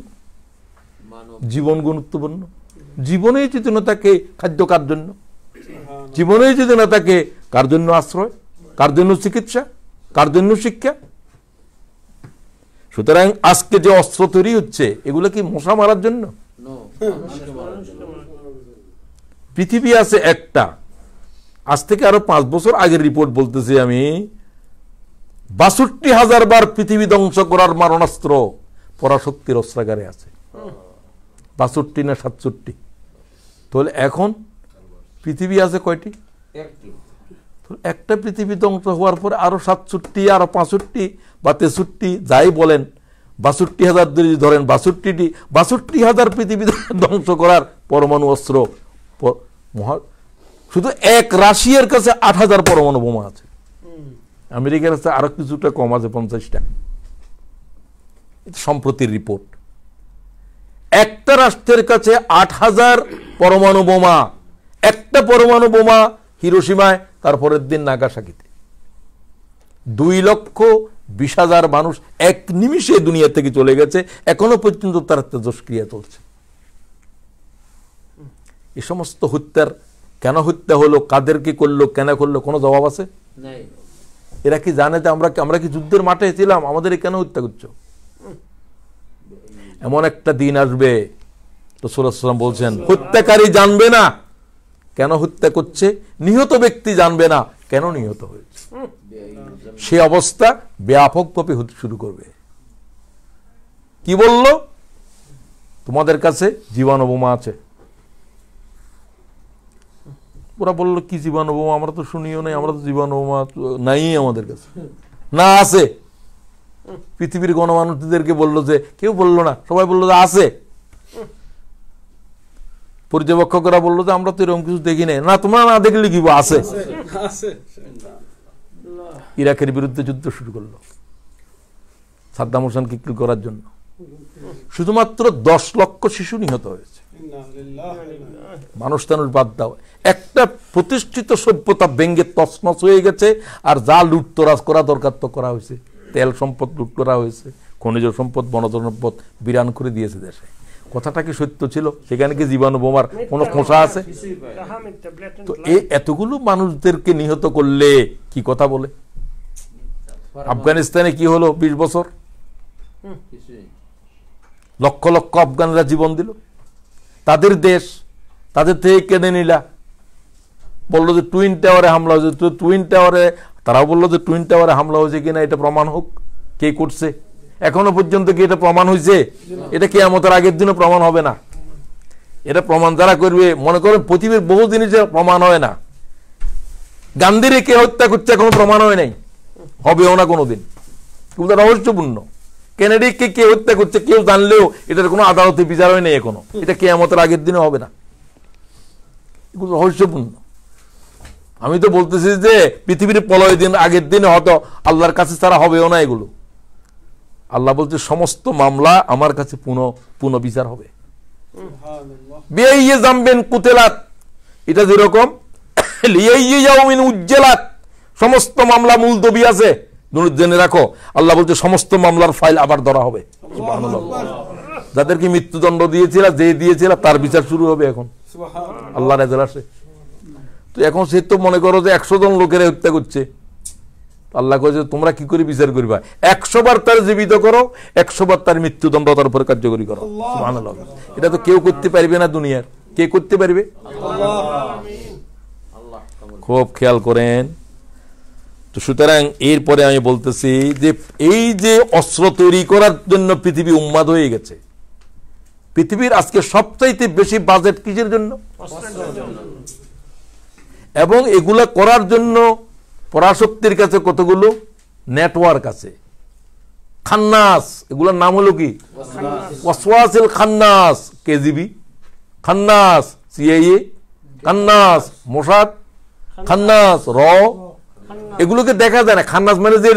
জীবন গুরুত্বপূর্ণ। জীবনেই যদি না থাকে খাদ্য কার জন্য, জীবনেই যদি না থাকে কার জন্য আশ্রয়, কার জন্য চিকিৎসা, কার জন্য শিক্ষা? সুতরাং আজকে যে অস্ত্র তৈরি হচ্ছে এগুলো কি মশা মারার জন্য? পৃথিবী আছে একটা, আজ থেকে আরো 5 বছর আগের রিপোর্ট বলতেছি আমি, 62,000 বার পৃথিবী ধ্বংস করার মারণাস্ত্র পরাশক্তির অস্ত্রাগারে আছে। 62 না 67? তাহলে এখন পৃথিবী আছে কয়টি? একটা পৃথিবী ধ্বংস হওয়ার পরে আরো 67, আরো 65 বা 63, যাই বলেন, 62,000 ধরেন, 62,000 পৃথিবী ধ্বংস করার পরমাণু অস্ত্র। শুধু এক রাশিয়ার কাছে 8,000 পরমাণু বোমা আছে, আমেরিকার কাছে আরো কিছুটা কম আছে, 50টা। সম্প্রতির রিপোর্ট। একটা রাষ্ট্রের কাছে 8,000 পরমাণু বোমা, একটা পরমাণু বোমা হিরোশিমায়, তারপরের দিন নাগাসাকিতে। 2,20,000 মানুষ এক নিমিষে দুনিয়া থেকে চলে গেছে, এখনো পর্যন্ত তার তেজস্ক্রিয়া চলছে। এই সমস্ত হত্যার কেন হত্যা হলো, কাদেরকে করলো, কেন করলো, কোনো জবাব আছে? এরা কি জানে যে আমরা কি যুদ্ধের মাঠে ছিলাম? আমাদের কেন হত্যা করছো? এমন একটা দিন আসবে, রাসূলুল্লাহ সাল্লাল্লাহু আলাইহি ওয়াসাল্লাম বলছেন, হত্যাকারী জানবে না কেন হত্যা করছে, নিহত ব্যক্তি জানবে না কেন নিহত হয়েছে। সে অবস্থা ব্যাপকভাবে হতে শুরু করবে। কি বলল? তোমাদের কাছে জীবাণু বোমা আছে। ওরা বললো কি জীবাণু বোমা? আমরা তো শুনিও নাই, আমরা তো জীবাণু বোমা নাই আমাদের কাছে। না, আছে। পৃথিবীর গণমানুষদেরকে বললো যে, কেউ বললো না, সবাই বললো যে আছে। পর্যবেক্ষকরা বললো যে আমরা তো এরকম কিছু দেখি নাই। না, তোমরা না দেখলে কি আছে। ইরাকের বিরুদ্ধে যুদ্ধ শুরু করলো সাদ্দাম হোসেনকে কিল করার জন্য। শুধুমাত্র 10 লক্ষ শিশু নিহত হয়েছে। মানুষ টানুষ বাদ দাও, একটা প্রতিষ্ঠিত সভ্যতা ভেঙ্গে তছনছ হয়ে গেছে। আর যা লুটতরাজ করা দরকার তো করা হয়েছে। তেল সম্পদ লুট করা হয়েছে, খনিজ সম্পদ, বনজ সম্পদ বিরান করে দিয়েছে দেশে। কথাটা কি সত্য ছিল? সেখানে কি জীবাণু বোমার কোনো খোঁচা আছে? তো এই এতগুলো মানুষদেরকে নিহত করলে কি কথা বলে? আফগানিস্তানে কি হলো? 20 বছর লক্ষ লক্ষ আফগানরা জীবন দিল। তাদের দেশ, তাদের থেকে কেড়ে নিলা। বললো যে টুইন টাওয়ারে হামলা হয়েছে। টুইন টাওয়ারে তারাও বললো যে টুইন টাওয়ারে হামলা হয়েছে কিনা এটা প্রমাণ হোক, কে করছে। এখনো পর্যন্ত কি এটা প্রমাণ হয়েছে? এটা কিয়ামতের আগের দিনও প্রমাণ হবে না। এটা প্রমাণ যারা করবে, মনে করেন পৃথিবীর বহু জিনিসের প্রমাণ হয় না। গান্ধীরে কে হত্যা করছে এখনো প্রমাণ হয় নাই, হবেও না কোনোদিন। কিন্তু রহস্যপূর্ণ। কেনেডিকে কে হত্যা করছে কেউ জানলেও এটার কোনো আদালতে বিচার হয় নাই এখনো। এটা কিয়ামতের আগের দিনে হবে না, এগুলো রহস্যপূর্ণ। আমি তো বলতেছি যে পৃথিবীর প্রলয় দিন আগের দিনে হয়তো আল্লাহর কাছে ছাড়া হবেও না এগুলো। আল্লাহ বলছে সমস্ত মামলা আমার কাছে পুনঃ বিচার হবে। বিআইয়ে জামবেন কুতেলাত, এটা যেরকম লিয়াইয়ে ইয়াউমিন উজ্জালাত, সমস্ত মামলা মুলতবি আছে, জেনে রাখো। আল্লাহ বলছে সমস্ত মামলার ফাইল আবার ধরা হবে। সুবহানাল্লাহ। যাদেরকে মৃত্যুদণ্ড দিয়েছিল, যে দিয়েছিল তার বিচার শুরু হবে এখন আল্লাহর এজলাসে। তো এখন সে তো মনে করো যে 100 জন লোকের হত্যা করছে। আল্লাহ কয়েছে তোমরা কি করে বিচার করবা? 100 বার তার জীবিত করো, 100 বার তার মৃত্যুদণ্ড তার উপরে কার্যকরী করো। সুবহানাল্লাহ। এটা তো কেউ করতে পারবে না দুনিয়ার। কে করতে পারবে? খুব খেয়াল করেন। তো সুতরাং এরপরে আমি বলতেছি যে এই যে অস্ত্র তৈরি করার জন্য পৃথিবী উন্মাদ হয়ে গেছে, পৃথিবীর আজকে সবচাইতে বেশি বাজেট কিসের জন্য? এবং এগুলা করার জন্য পরাশক্তির কাছে কতগুলো নেটওয়ার্ক আছে, খান্নাস, এগুলোর নাম হলো কি? ওয়াসওয়াসিল খান্নাস, কেজিবি, খান্নাস সিআইএ, খান্নাস মোসাদ, খান্নাস র। এগুলোকে দেখা যায় না। খান্নাস মানে যে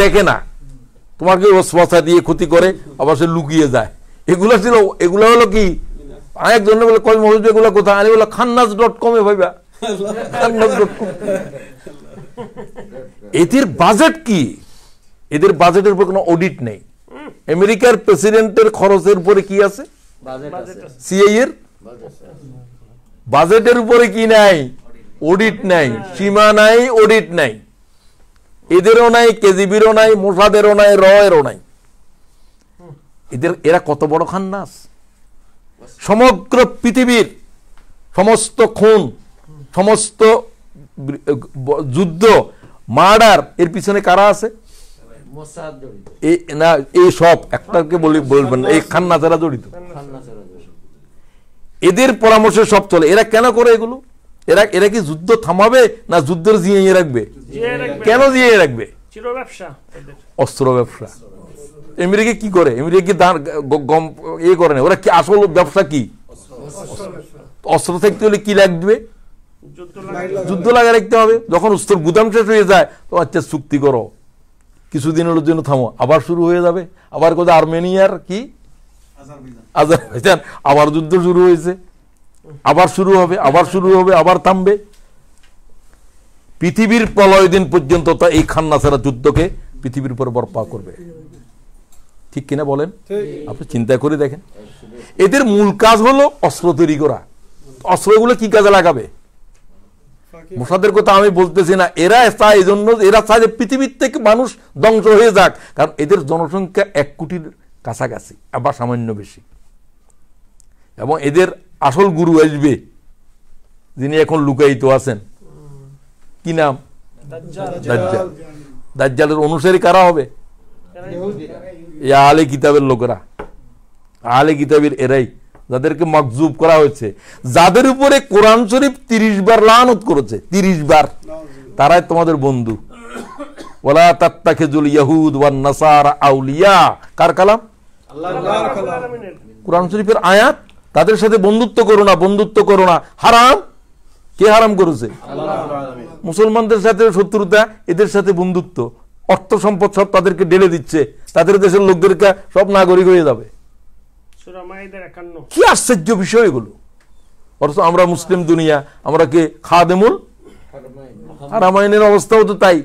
দেখে না, তোমাকে ওয়াসওয়াসা দিয়ে ক্ষতি করে, আবার সে লুকিয়ে যায়। এগুলো ছিল, এগুলো হলো কি? আরেকজন বলে কয় মহজুদ এগুলো কোথায়? আমি বললাম খান্নাস.com এ ভাইবা, খান্নাস.com। এদের বাজেট কি? এদের বাজেটের উপর কোনো অডিট নেই। আমেরিকার প্রেসিডেন্টের খরচের উপরে কি আছে? সিআইএ এর বাজেটের উপরে কি নাই? অডিট নাই, সীমা নাই, অডিট নাই। এদেরও নাই, কেজিবিরও নাই, মোসাদেরও নাই, র এরও নাই। এরা কত বড় খান্নাস! সমগ্র পৃথিবীর সমস্ত খুন, সমস্ত যুদ্ধ, মার্ডার এর পিছনে কারা আছে? না, এই সব একটাকে বলবেন, এই খান্নাসেরা জড়িত। এদের পরামর্শে সব চলে। এরা কেন করে এগুলো? এরা কি যুদ্ধ থামাবে না যুদ্ধের জিয়ে রাখবে? কেন জিয়ে রাখবে? অস্ত্র ব্যবসা। আমেরিকা কি করে? আমেরিকা কি গম ইয়ে করে না? ওরা কি আসল ব্যবসা কি? অস্ত্র থাকতে হলে কি লাগবে? যুদ্ধ লাগা রাখতে হবে। যখন অস্ত্রের গুদাম শেষ হয়ে যায়, তো আচ্ছা চুক্তি করো, কিছুদিনের জন্য থামো, আবার শুরু হয়ে যাবে। আবার কোথায় আর্মেনিয়ার কি আজারবাইজান, আবার যুদ্ধ শুরু হয়েছে, আবার শুরু হবে, আবার শুরু হবে, আবার থামবে। পৃথিবীর প্রলয় দিন পর্যন্ত তা এই খান্নাসেরা যুদ্ধকে পৃথিবীর উপর বরপা করবে। ঠিক কিনা বলেন? আপনি চিন্তা করে দেখেন। এদের মূল কাজ হলো অস্ত্র তৈরি করা। অস্ত্রগুলো কি কাজে লাগাবে? মোসাদের কথা আমি বলতেছি না। এরা চায়, এই জন্য এরা চায় যে পৃথিবীর থেকে মানুষ ধ্বংস হয়ে যাক, কারণ এদের জনসংখ্যা 1 কোটির কাছাকাছি, আবার সামান্য বেশি। এবং এদের আসল গুরু আসবে, যিনি এখন লুকায়িত আছেন। কি নাম? দাজ্জাল। দাজ্জালের অনুসারী কারা হবে? এই আহলে কিতাবের লোকেরা, আহলে কিতাবের এরাই, যাদেরকে মাকজুব করা হয়েছে, যাদের উপরে কোরআন শরীফ 30 বার লানত করেছে, 30 বার, তারাই তোমাদের বন্ধু। ওয়ালা তাত্তাখিজুল ইয়াহুদ ওয়ান নাসারা আউলিয়া। কার কালাম? আল্লাহর কালাম, কোরআন শরীফের আয়াত। তাদের সাথে বন্ধুত্ব করো না, বন্ধুত্ব করো না, হারাম। কে হারাম করেছে? আল্লাহ। মুসলমানদের সাথে শত্রুতা, এদের সাথে বন্ধুত্ব, অর্থ সম্পদ সব তাদেরকে ঢেলে দিচ্ছে, তাদের দেশের লোকদেরকে সব নাগরিক হয়ে যাবে। কি আশ্চর্য বিষয় এগুলো! অথচ আমরা মুসলিম দুনিয়া, আমরা কি খাদেমুল হারামাইনের অবস্থাও তো তাই।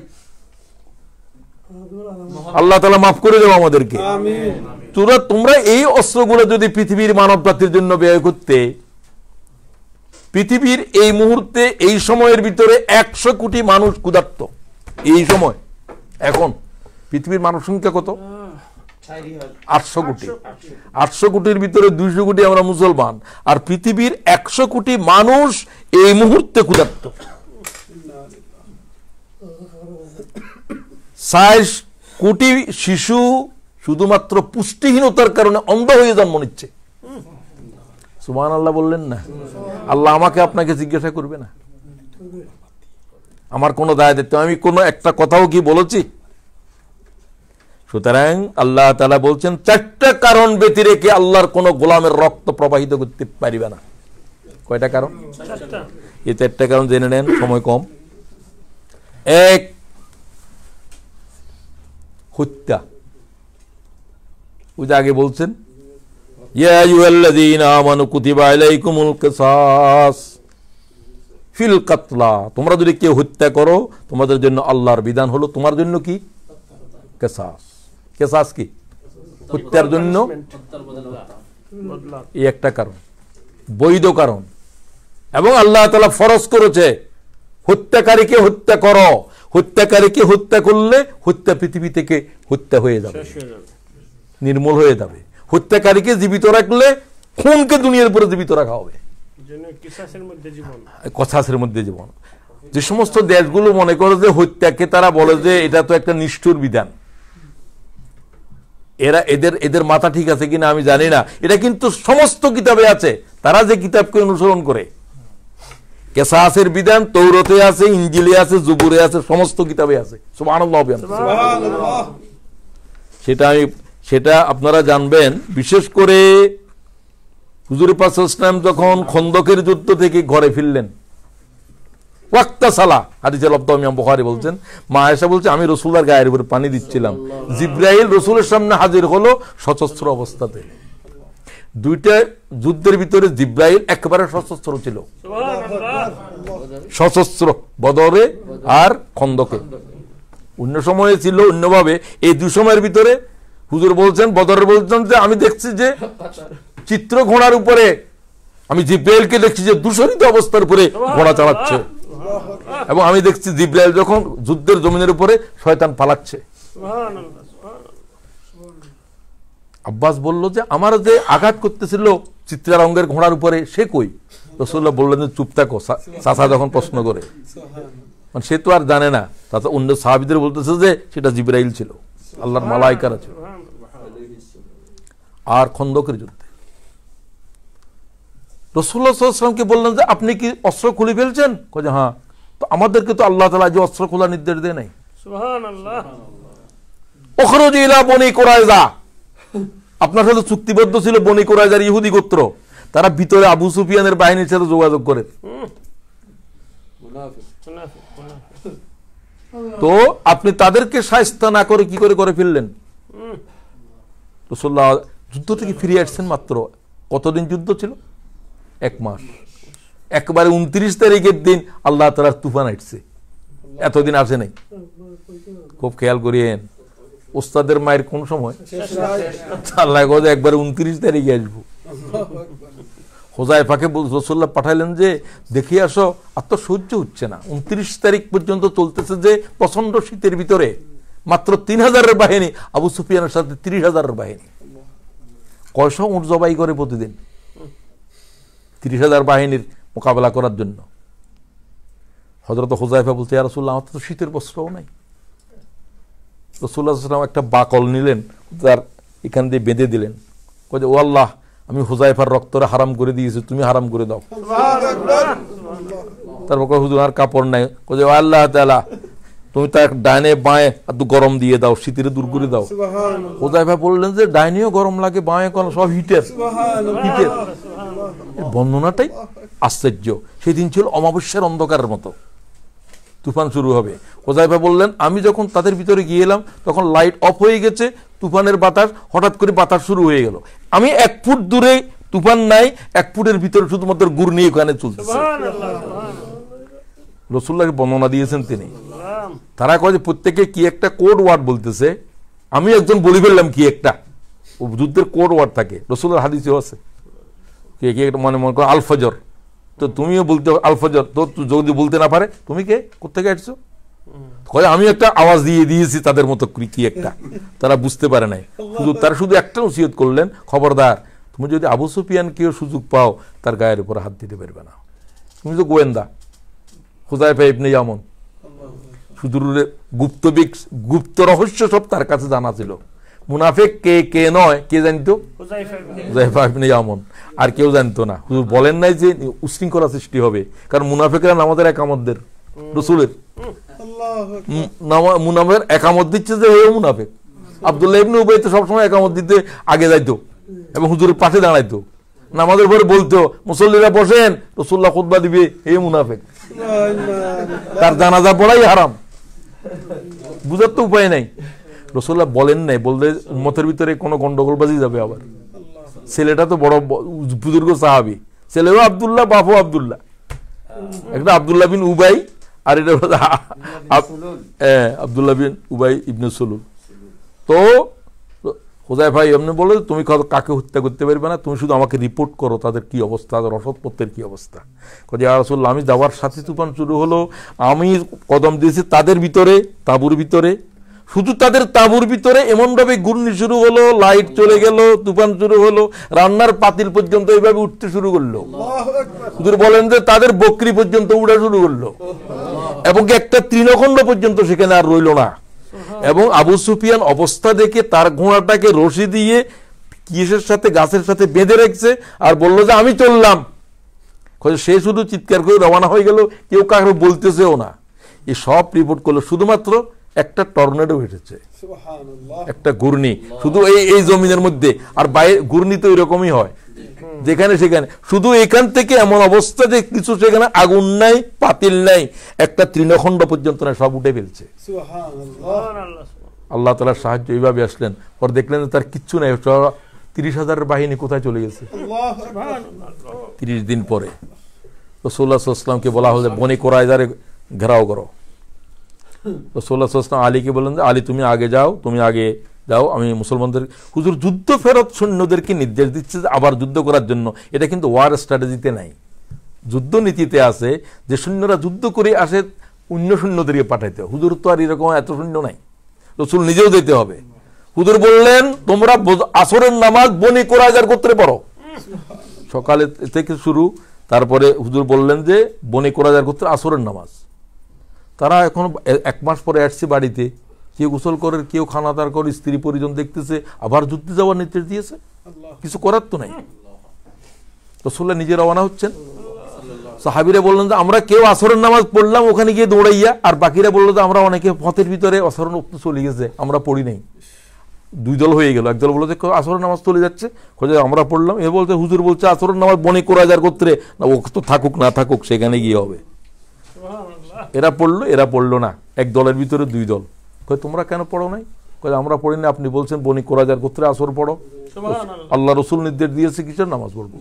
আল্লাহ তাআলা মাফ করে দেব আমাদেরকে। তোমরা এই অস্ত্রগুলো যদি পৃথিবীর মানব জাতির জন্য ব্যয় করতে, পৃথিবীর এই মুহূর্তে, এই সময়ের ভিতরে 100 কোটি মানুষ ক্ষুধার্ত। এই সময়, এখন পৃথিবীর মানব সংখ্যা কত? 800 কোটি। 800 কোটির ভিতরে 200 কোটি আমরা মুসলমান, আর পৃথিবীর 100 কোটি মানুষ এই মুহূর্তে ক্ষুধার্ত। 60 কোটি শিশু শুধুমাত্র পুষ্টিহীনতার কারণে অন্ধ হয়ে জন্ম নিচ্ছে। সুবহানাল্লাহ বললেন না? আল্লাহ আমাকে আপনাকে জিজ্ঞাসা করবে না? আমার কোনো দায় দায়িত্ব, আমি কোনো একটা কথাও কি বলেছি? সুতরাং আল্লাহ তাআলা বলছেন 4টা কারণ ব্যতি রেখে আল্লাহর কোন গোলামের রক্ত প্রবাহিত করতে পারিবে না। কয়টা কারণ? এই 4টা কারণ জেনে নেন, সময় কম। 1, হত্যা। ওই যে আগে বলছেন, ইয়া আইয়ুহাল্লাযীনা আমানু কুতিবা আলাইকুমুল কিসাস ফিল কাতলা। তোমরা যদি কেউ হত্যা করো, তোমাদের জন্য আল্লাহর বিধান হলো তোমার জন্য কি? কিসাস। কিসাস কি? হত্যার জন্য এই একটা কারণ, বৈধ কারণ। এবং আল্লাহ তাআলা ফরজ করেছে হত্যাকারীকে হত্যা করো। হত্যাকারীকে হত্যা করলে হত্যা পৃথিবী থেকে হত্যা হয়ে যাবে, নির্মূল হয়ে যাবে। হত্যাকারীকে জীবিত রাখলে খুনকে দুনিয়ার উপরে জীবিত রাখা হবে। কিসাসের মধ্যে জীবন। যে সমস্ত দেশগুলো মনে করে যে হত্যাকে তারা বলে যে এটা তো একটা নিষ্ঠুর বিধান, এরা এদের মাথা ঠিক আছে কিনা আমি জানি না, এটা কিন্তু সমস্ত কিতাবে আছে। তারা যে কিতাবকে অনুসরণ করে, কেসাসের বিধান তৌরতে আছে, ইঞ্জিলে আছে, জুবুরে আছে, সমস্ত কিতাবে আছে। সুবহানাল্লাহ। সেটা আপনারা জানবেন। বিশেষ করে হুজুর পাক সাল্লাল্লাহু আলাইহি ওয়াসাল্লাম যখন খন্দকের যুদ্ধ থেকে ঘরে ফিরলেন, ওয়াক্তা সালা হাদিসে লব্ধ ইমাম বুখারী বলছেন, মা আয়েশা বলছে আমি রাসূলুল্লাহর গায়ের উপর পানি দিচ্ছিলাম, জিবরাইল রাসূলের সামনে হাজির হলো সশস্ত্র অবস্থাতে। দুইটা যুদ্ধের ভিতরে জিবরাইল একেবারে সশস্ত্র ছিল, সশস্ত্র, বদরে আর খন্দকে। অন্য সময়ে ছিল অন্যভাবে। এই দুই সময়ের ভিতরে হুজুর বলছেন, বদরে বলছেন যে আমি দেখছি যে চিত্র ঘোড়ার উপরে, আমি জিবরাইলকে দেখছি যে দূষরিত অবস্থার উপরে ঘোড়া চালাচ্ছে, এবং আমি দেখছি জিবরাইল যখন যুদ্ধের জমিনের উপরে শয়তান পালাচ্ছে। আব্বাস বলল যে আমার যে আঘাত করতেছিল চিত্রারঙ্গের ঘোড়ার উপরে সে কই? রাসূলুল্লাহ বললেন যে চুপ থাকো, চাচা যখন প্রশ্ন করে, মানে সে তো আর জানে না। তাতে অন্য সাহাবীদের বলতেছে যে সেটা জিবরাইল ছিল, আল্লাহর মালায়েকারা ছিল। আর খন্দকের যুদ্ধে রাসূলুল্লাহ সাল্লাল্লাহু আলাইহি ওয়াসাল্লামকে বললেন যে আপনি কি অস্ত্র খুলে ফেলছেন? কয় হ্যাঁ। তো আমাদেরকে তো আল্লাহ তাআলা যে অস্ত্র খোলার নির্দেশ দেয় নাই। সুবহানাল্লাহ। উখরুজ ইলা বনি কুরাইজা, আপনার সাথে চুক্তিবদ্ধ ছিল বনি কুরাইজার ইহুদি গোত্র, তারা ভিতরে আবু সুফিয়ানের বাহিনীর সাথে যোগাযোগ করে। তো আপনি তাদেরকে শায়েস্তা না করে কি করে ফেললেন? রাসূলুল্লাহ যুদ্ধ থেকে ফিরে আসছেন মাত্র, কতদিন যুদ্ধ ছিল? 1 মাস। একবারে 29 তারিখের দিন আল্লাহ তাআলার তুফান আসছে, এতদিন আসে নাই। খুব খেয়াল করিয়েন, ওস্তাদের মায়ের কোন সময়? আল্লাহ বলে একবারে 29 তারিখে আসবো। হুযায়ফাকে রাসূলুল্লাহ পাঠাইলেন যে দেখে আসো, আর তো সহ্য হচ্ছে না। 29 তারিখ পর্যন্ত চলতেছে যে প্রচন্ড শীতের ভিতরে, মাত্র 3000-এর বাহিনী, আবু সুফিয়ানের সাথে 30,000-এর বাহিনী। কয়শো উট জবাই করে প্রতিদিন 30,000 বাহিনীর মোকাবেলা করার জন্য। হযরত হুযায়ফা বলছে, ইয়া রাসূলুল্লাহ আমার তো শীতের বস্ত্রও নাই। রাসূলুল্লাহ সাল্লাল্লাহু আলাইহি ওয়াসাল্লাম একটা বাকল নিলেন, তার এখান দিয়ে বেঁধে দিলেন। কয় ও আল্লাহ, আমি হুযায়ফার রক্তরে হারাম করে দিয়েছি, তুমি হারাম করে দাও। তারপর কয় হুজুর আর কাপড় নাই। কয় ও আল্লাহ তাআলা, তুমি তার ডাইনে বাঁয়ে একটু গরম দিয়ে দাও, শীতের দূর করে দাও। হুযায়ফা বললেন যে ডাইনেও গরম লাগে, বাঁয়ে গরম, সব হিটের। বর্ণনাটাই আশ্চর্য। সেদিন ছিল অমাবস্যার অন্ধকারের মতো, তুফান শুরু হবে। হুযায়ফা বললেন আমি যখন তাদের ভিতরে গিয়ে এলাম তখন লাইট অফ হয়ে গেছে, তুফানের বাতাস, হঠাৎ করে বাতাস শুরু হয়ে গেল। আমি 1 ফুট দূরে, তুফান নাই, 1 ফুটের ভিতরে শুধুমাত্র ঘূর্ণি ওখানে চলতেছে। রাসূলুল্লাহকে বর্ণনা দিয়েছেন তিনি। তারা কয় যে প্রত্যেকে কি একটা কোড ওয়ার্ড বলতেছে, আমি একজন বলি ফেললাম কি একটা, যুদ্ধের কোড ওয়ার্ড থাকে, রাসূলের হাদিসেও আছে। কে কি একটা মনে করো আল ফজর, তো তুমিও বলতে আল ফজর, তো যদি বলতে না পারে তুমি কে, কোত্থেকে আসছো? কয় আমি একটা আওয়াজ দিয়েছি তাদের মতো কি একটা, তারা বুঝতে পারে নাই। তারা শুধু একটা নসিহত করলেন, খবরদার তুমি যদি আবু সুফিয়ানকেও সুযোগ পাও তার গায়ের উপর হাত দিতে পারবে না, তুমি তো গোয়েন্দা। হুযায়ফা ইবনে ইয়ামান সুদূরে গুপ্ত রহস্য সব তার কাছে জানা ছিল। মুনাফিক কে কে নয় কে জানতো? হুযায়ফা ইবনে ইয়ামান। আর কেউ জানতো না। হুজুর বলেন নাই যে উশৃঙ্খলা সৃষ্টি হবে, কারণ মুনাফিকরা নামাজের একামতদের, রাসূলের মুনাফিকের একামত দিচ্ছে যে হয়ে মুনাফিক। আব্দুল্লাহ ইবনে উবাই তো সবসময় একামত দিতে আগে যাইতো এবং হুজুরের পাশে দাঁড়াইতো, নামাজের পরে বলতো মুসল্লিরা বসেন, রাসূলুল্লাহ খুতবা দিবে, এই মুনাফিক, তার জানাজা পড়াই হারাম। বুঝার তো উপায় নাই। রাসূলুল্লাহ বলেন নাই, বললে উম্মতের ভিতরে কোনো গন্ডগোল বাজি যাবে। আবার ছেলেটা তো বড় বুজুর্গ সাহাবী, ছেলেও আব্দুল্লাহ, বাপও আব্দুল্লাহ, একটা আব্দুল্লাহ বিন উবাই আর এটা আব্দুল্লাহ বিন উবাই ইবনে সুলুল। তো হুযায়ফা এমনি বলে তুমি কাকে হত্যা করতে পারবে না, তুমি শুধু আমাকে রিপোর্ট করো তাদের কি অবস্থা, তাদের রসদপত্রের কি অবস্থা। ইয়া রাসূলুল্লাহ আমি যাওয়ার সাথে তুফান শুরু হলো, আমি কদম দিয়েছি তাদের ভিতরে, তাঁবুর ভিতরে, শুধু তাদের তাঁবুর ভিতরে এমনভাবে ঘূর্ণি শুরু হলো, লাইট চলে গেল, তুফান শুরু হলো, রান্নার পাতিল পর্যন্ত এইভাবে উঠতে শুরু করলো। হুজুর বলেন যে তাদের বকরি পর্যন্ত উড়া শুরু করলো। এবং একটা তৃণখণ্ড পর্যন্ত সেখানে আর রইল না। এবং আবু সুফিয়ান অবস্থা দেখে তার ঘোড়াটাকে রশি দিয়ে কিসের সাথে গাছের সাথে বেঁধে রেখেছে আর বলল যে আমি চললাম। সে শুধু চিৎকার করে রওনা হয়ে গেল, কেউ কারো বলতেছেও না। এই সব রিপোর্ট করলো, শুধুমাত্র একটা টর্নেডো এসেছে, একটা ঘূর্ণি শুধু এই জমিনের মধ্যে। আর বাইরে ঘূর্ণি তো এরকমই হয় যেখানে সেখানে, শুধু এখান থেকে এমন অবস্থা যে কিছু সেখানে আগুন নাই, পাতিল নাই, একটা তৃণখণ্ড পর্যন্ত না, সব উঠে ফেলছে। আল্লাহ তাআলার সাহায্য এইভাবে আসলেন। পর দেখলেন তার কিচ্ছু নাই, 30,000 বাহিনী কোথায় চলে গেছে। 30 দিন পরে রাসূলুল্লাহ সাল্লাল্লাহু আলাইহি ওয়াসাল্লামকে বলা হলো বনি কুরাইজারে ঘেরাও করো। রাসূলুল্লাহ সাল্লাল্লাহু আলাইহি ওয়াসাল্লাম আলীকে বললেন যে আলী তুমি আগে যাও, আমি মুসলমানদের, হুজুর যুদ্ধ ফেরত সৈন্যদেরকে নির্দেশ দিচ্ছে যে আবার যুদ্ধ করার জন্য। এটা কিন্তু ওয়ার স্ট্র্যাটেজিতে নাই, যুদ্ধ নীতিতে আছে যে সৈন্যরা যুদ্ধ করে আসে অন্য সৈন্যদেরকে পাঠাইতে। হুজুর তো আর এরকম এত সৈন্য নাই, রাসূল নিজেও যেতে হবে। হুজুর বললেন তোমরা আসরের নামাজ বনি কুরাইজার গোত্রে পড়ো, সকালে থেকে শুরু। তারপরে হুজুর বললেন যে বনি কুরাইজার গোত্রে আসরের নামাজ। তারা এখন 1 মাস পরে আসছে বাড়িতে, কেউ গোসল করে, কেউ খানা দার করে, স্ত্রী পরিজন দেখতেছে, আবার যুদ্ধে যাওয়ার নির্দেশ দিয়েছে। কিছু করার তো নাই। রাসূলুল্লাহ নিজে রওনা হচ্ছেন। সাহাবীরা বললেন যে আমরা কেউ আসরের নামাজ পড়লাম ওখানে গিয়ে দৌড়াইয়া, আর বাকিরা বললো যে আমরা অনেকে পথের ভিতরে আসরের চলে গেছে, আমরা পড়ি নাই। 2 দল হয়ে গেল। একদল বললো যে আসরের নামাজ চলে যাচ্ছে, আমরা পড়লাম। এ বলতে হুজুর বলছে আসরের নামাজ বনি কুরাইজার গোত্রে, না ও তো থাকুক না থাকুক সেখানে গিয়ে হবে। এরা পড়লো না। এক দলের ভিতরে 2 দল। তোমরা কেন পড়ো নাই? আমরা পড়ি না, আপনি বলছেন বনি কুরাইজার গোত্রে আসর পড়ো। আল্লাহ রাসূল নির্দেশ দিয়েছে কিসের নামাজ পড়বো,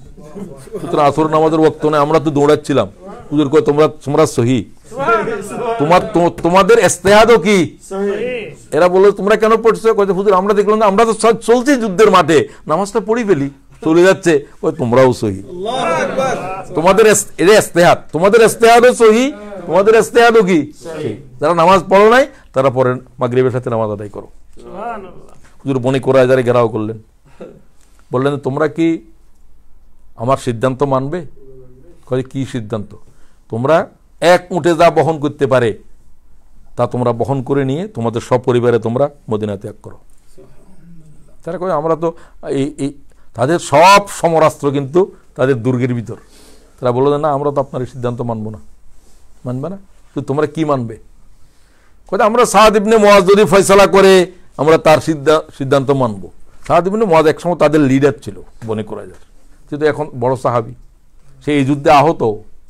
সুতরাং আসর নামাজের ওয়াক্ত নাই, আমরা তো দৌড়াচ্ছিলাম। হুজুর কয় তোমরা সহি, তোমাদের ইজতিহাদও কি? এরা বলল তোমরা কেন পড়ছো? হুজুর আমরা দেখলাম না, আমরা তো চলছি যুদ্ধের মাঠে, নামাজটা পড়ি ফেলি, চলে যাচ্ছে। তোমরাও সহি, তোমাদের ইজতিহাদ, তোমাদের ইজতিহাদও সহি, তোমাদের ইজতিহাদও কি? যারা নামাজ পড়ো নাই তারা পড়েন মাগরিবের সাথে নামাজ আদায় করো। হুজুর বনি কুরাইজারে ঘেরাও করলেন, বললেন তোমরা কি আমার সিদ্ধান্ত মানবে? কি সিদ্ধান্ত? তোমরা 1 উটে যা বহন করতে পারে তা তোমরা বহন করে নিয়ে তোমাদের সপরিবারে তোমরা মদিনা ত্যাগ করো। তারা কয় আমরা তো এই তাদের সব সমরাস্ত্র কিন্তু তাদের দুর্গের ভিতর। তারা বললো না আমরা তো আপনার সিদ্ধান্ত মানবো না। মানবে না? তো তোমরা কি মানবে? আমরা সাদ ইবনে মুআজ যদি ফয়সালা করে আমরা তার সিদ্ধান্ত মানবো। সাদ ইবনে মুআজ একসময় তাদের লিডার ছিল বনি কুরাইজার, কিন্তু এখন বড় সাহাবী, সে এই যুদ্ধে আহত,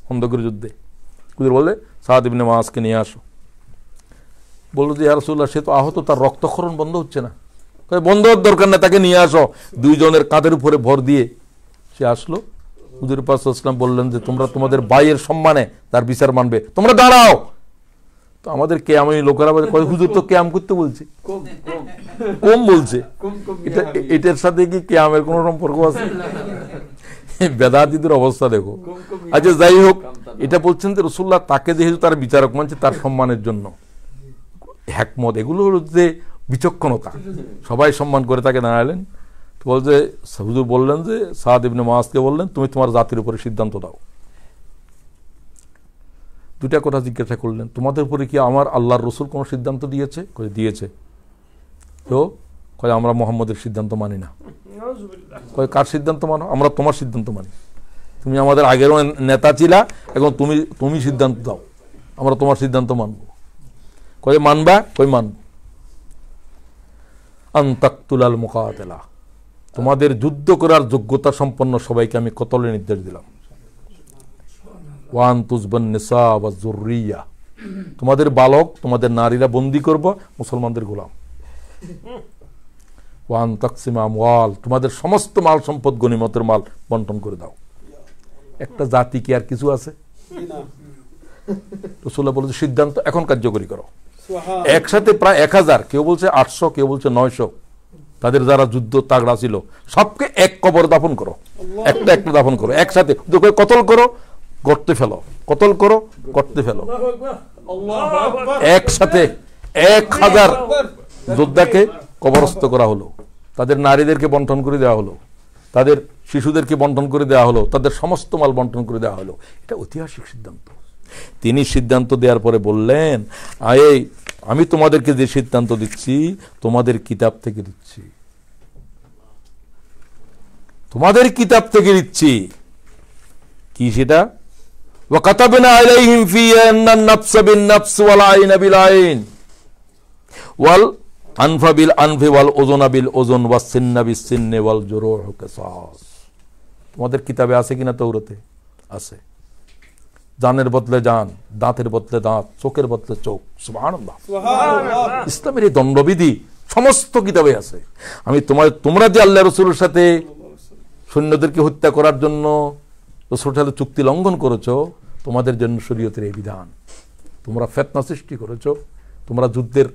খন্দকের যুদ্ধে। হুজুর বললে সাদ ইবনে মুআজকে নিয়ে আসো। বললো যে ইয়া রাসূলুল্লাহ সে তো আহত, তার রক্তক্ষরণ বন্ধ হচ্ছে না। বন্ধ হওয়ার দরকার না, তাকে নিয়ে আসো। 2 জনের কাঁধের উপরে ভর দিয়ে সে আসলো। হুজুর পাক সাল্লাল্লাহু আলাইহি ওয়াসাল্লাম বললেন যে তোমরা তোমাদের ভাইয়ের সম্মানে তার বিচার মানবে, তোমরা দাঁড়াও। তো আমাদের কেয়ামি লোকেরা বলে হুজুর তো কেয়াম করতে বলছে, কম বলছে। এটার সাথে কি কেয়ামের কোন সম্পর্ক আছে? বেদাতীদের অবস্থা দেখো। আচ্ছা যাই হোক, এটা বলছেন যে রাসূলুল্লাহ তাকে যেহেতু তার বিচারক মানছে তার সম্মানের জন্য, হিকমত, এগুলো যে বিচক্ষণতা, সবাই সম্মান করে তাকে দাঁড়ালেন। বলছে হুজুর বললেন যে সাদ ইবনে মুআজকে বললেন তুমি তোমার জাতির উপরে সিদ্ধান্ত দাও। 2টা কথা জিজ্ঞাসা করলেন, তোমাদের উপরে কি আমার আল্লাহর রাসূল কোন সিদ্ধান্ত দিয়েছে? দিয়েছে। তো আমরা মুহাম্মদের সিদ্ধান্ত মানি না। কার সিদ্ধান্ত মানো? আমরা তোমার সিদ্ধান্ত মানি। তুমি আমাদের আগেরও নেতা ছিলা, এখন তুমি সিদ্ধান্ত দাও, আমরা তোমার সিদ্ধান্ত মানব। মানবা? মানব। আন তাকতুলাল মুকাতিলা, তোমাদের যুদ্ধ করার যোগ্যতা সম্পন্ন সবাইকে আমি কতলের নির্দেশ দিলাম। ওয়ান তুজবান নিসা ওয়া যুররিয়া, তোমাদের বালক তোমাদের নারীরা বন্দী করব, মুসলমানদের গোলাম। ওয়ান তাকসিমা আমওয়াল, তোমাদের সমস্ত মাল সম্পদ গনিমতের মাল বন্টন করে দাও। একটা জাতি কি আর কিছু আছে? রাসূলুল্লাহ বলেছে সিদ্ধান্ত এখন কার্যকরী করো। একসাথে প্রায় 1000, কেউ বলছে 800, কেউ বলছে 900, তাদের যারা যুদ্ধ তাগড়া ছিল সবকে এক কবর দাফন করো, একটা দাফন করো, একসাথে কতল করো, গর্তে ফেলো, কতল করো, গর্তে ফেলো। একসাথে 1000 যোদ্ধাকে কবরস্থ করা হলো, তাদের নারীদেরকে বন্টন করে দেওয়া হলো, তাদের শিশুদেরকে বন্টন করে দেওয়া হলো, তাদের সমস্ত মাল বন্টন করে দেওয়া হলো। এটা ঐতিহাসিক সিদ্ধান্ত। তিনি সিদ্ধান্ত দেওয়ার পরে বললেন, আমি তোমাদেরকে যে সিদ্ধান্ত দিচ্ছি তোমাদের কিতাব থেকে দিচ্ছি, তোমাদের কিতাব থেকে দিচ্ছি। কি সেটা? وَكَتَبْنَا عَلَيْهِمْ فِيهَا أَنَّ النَّفْسَ بِالنَّفْسِ وَالْعَيْنَ بِالْعَيْنِ وَالْأَنْفَ بِالْأَنْفِ وَالْأُذُنَ بِالْأُذُنِ وَالسِّنَّ بِالسِّنِّ وَالْجُرُوحَ قِصَاصٌ। তোমাদের কিতাবে আছে কিনা? তাওরাতে আছে। জানের বদলে জান, দাঁতের বদলে দাঁত, চোখের বদলে চোখ। সুবহানাল্লাহ। ইসলামের এই দণ্ডবিধি সমস্ত কিতাবে আছে। তোমরা যে আল্লাহ রাসূলের সাথে সৈন্যদেরকে হত্যা করার জন্য রাসূলের সাথে চুক্তি লঙ্ঘন করেছো, তোমাদের জন্য শরীয়তের এই বিধান। তোমরা ফিতনা সৃষ্টি করেছো, তোমরা যুদ্ধের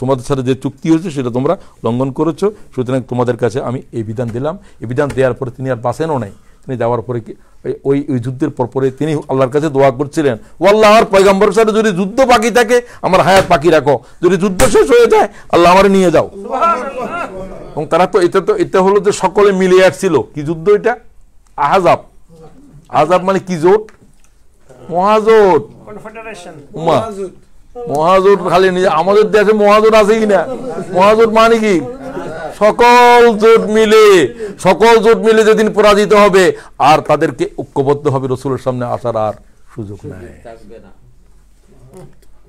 তোমাদের সাথে যে চুক্তি হয়েছে সেটা তোমরা লঙ্ঘন করেছো, সুতরাং তোমাদের কাছে আমি এই বিধান দিলাম। এই বিধান দেওয়ার পরে তিনি আর বাঁচেনও নাই। তিনি যাওয়ার পরে ওই যুদ্ধের পরে তিনি আল্লাহর কাছে দোয়া করছিলেন, ও আল্লাহ, আমার পয়গম্বরের সাথে যদি যুদ্ধ বাকি থাকে আমার হায়াত বাকি রাখো, যদি যুদ্ধ শেষ হয়ে যায় আল্লাহ আমারে নিয়ে যাও। এবং তারা তো এটা হলো যে সকলে মিলে আসছিল। কি যুদ্ধ এটা? আহজাব। আহজাব মানে কি জোট? মহাজোট। মহাজোট খালি নিজে আমাদের দেশে মহাজোট আছে কিনা? মহাজোট মানে কি? সকল জোট মিলে যেদিন পরাজিত হবে আর তাদেরকে ঐক্যবদ্ধ হবে, রাসূলের সামনে আসার আর সুযোগ নাই।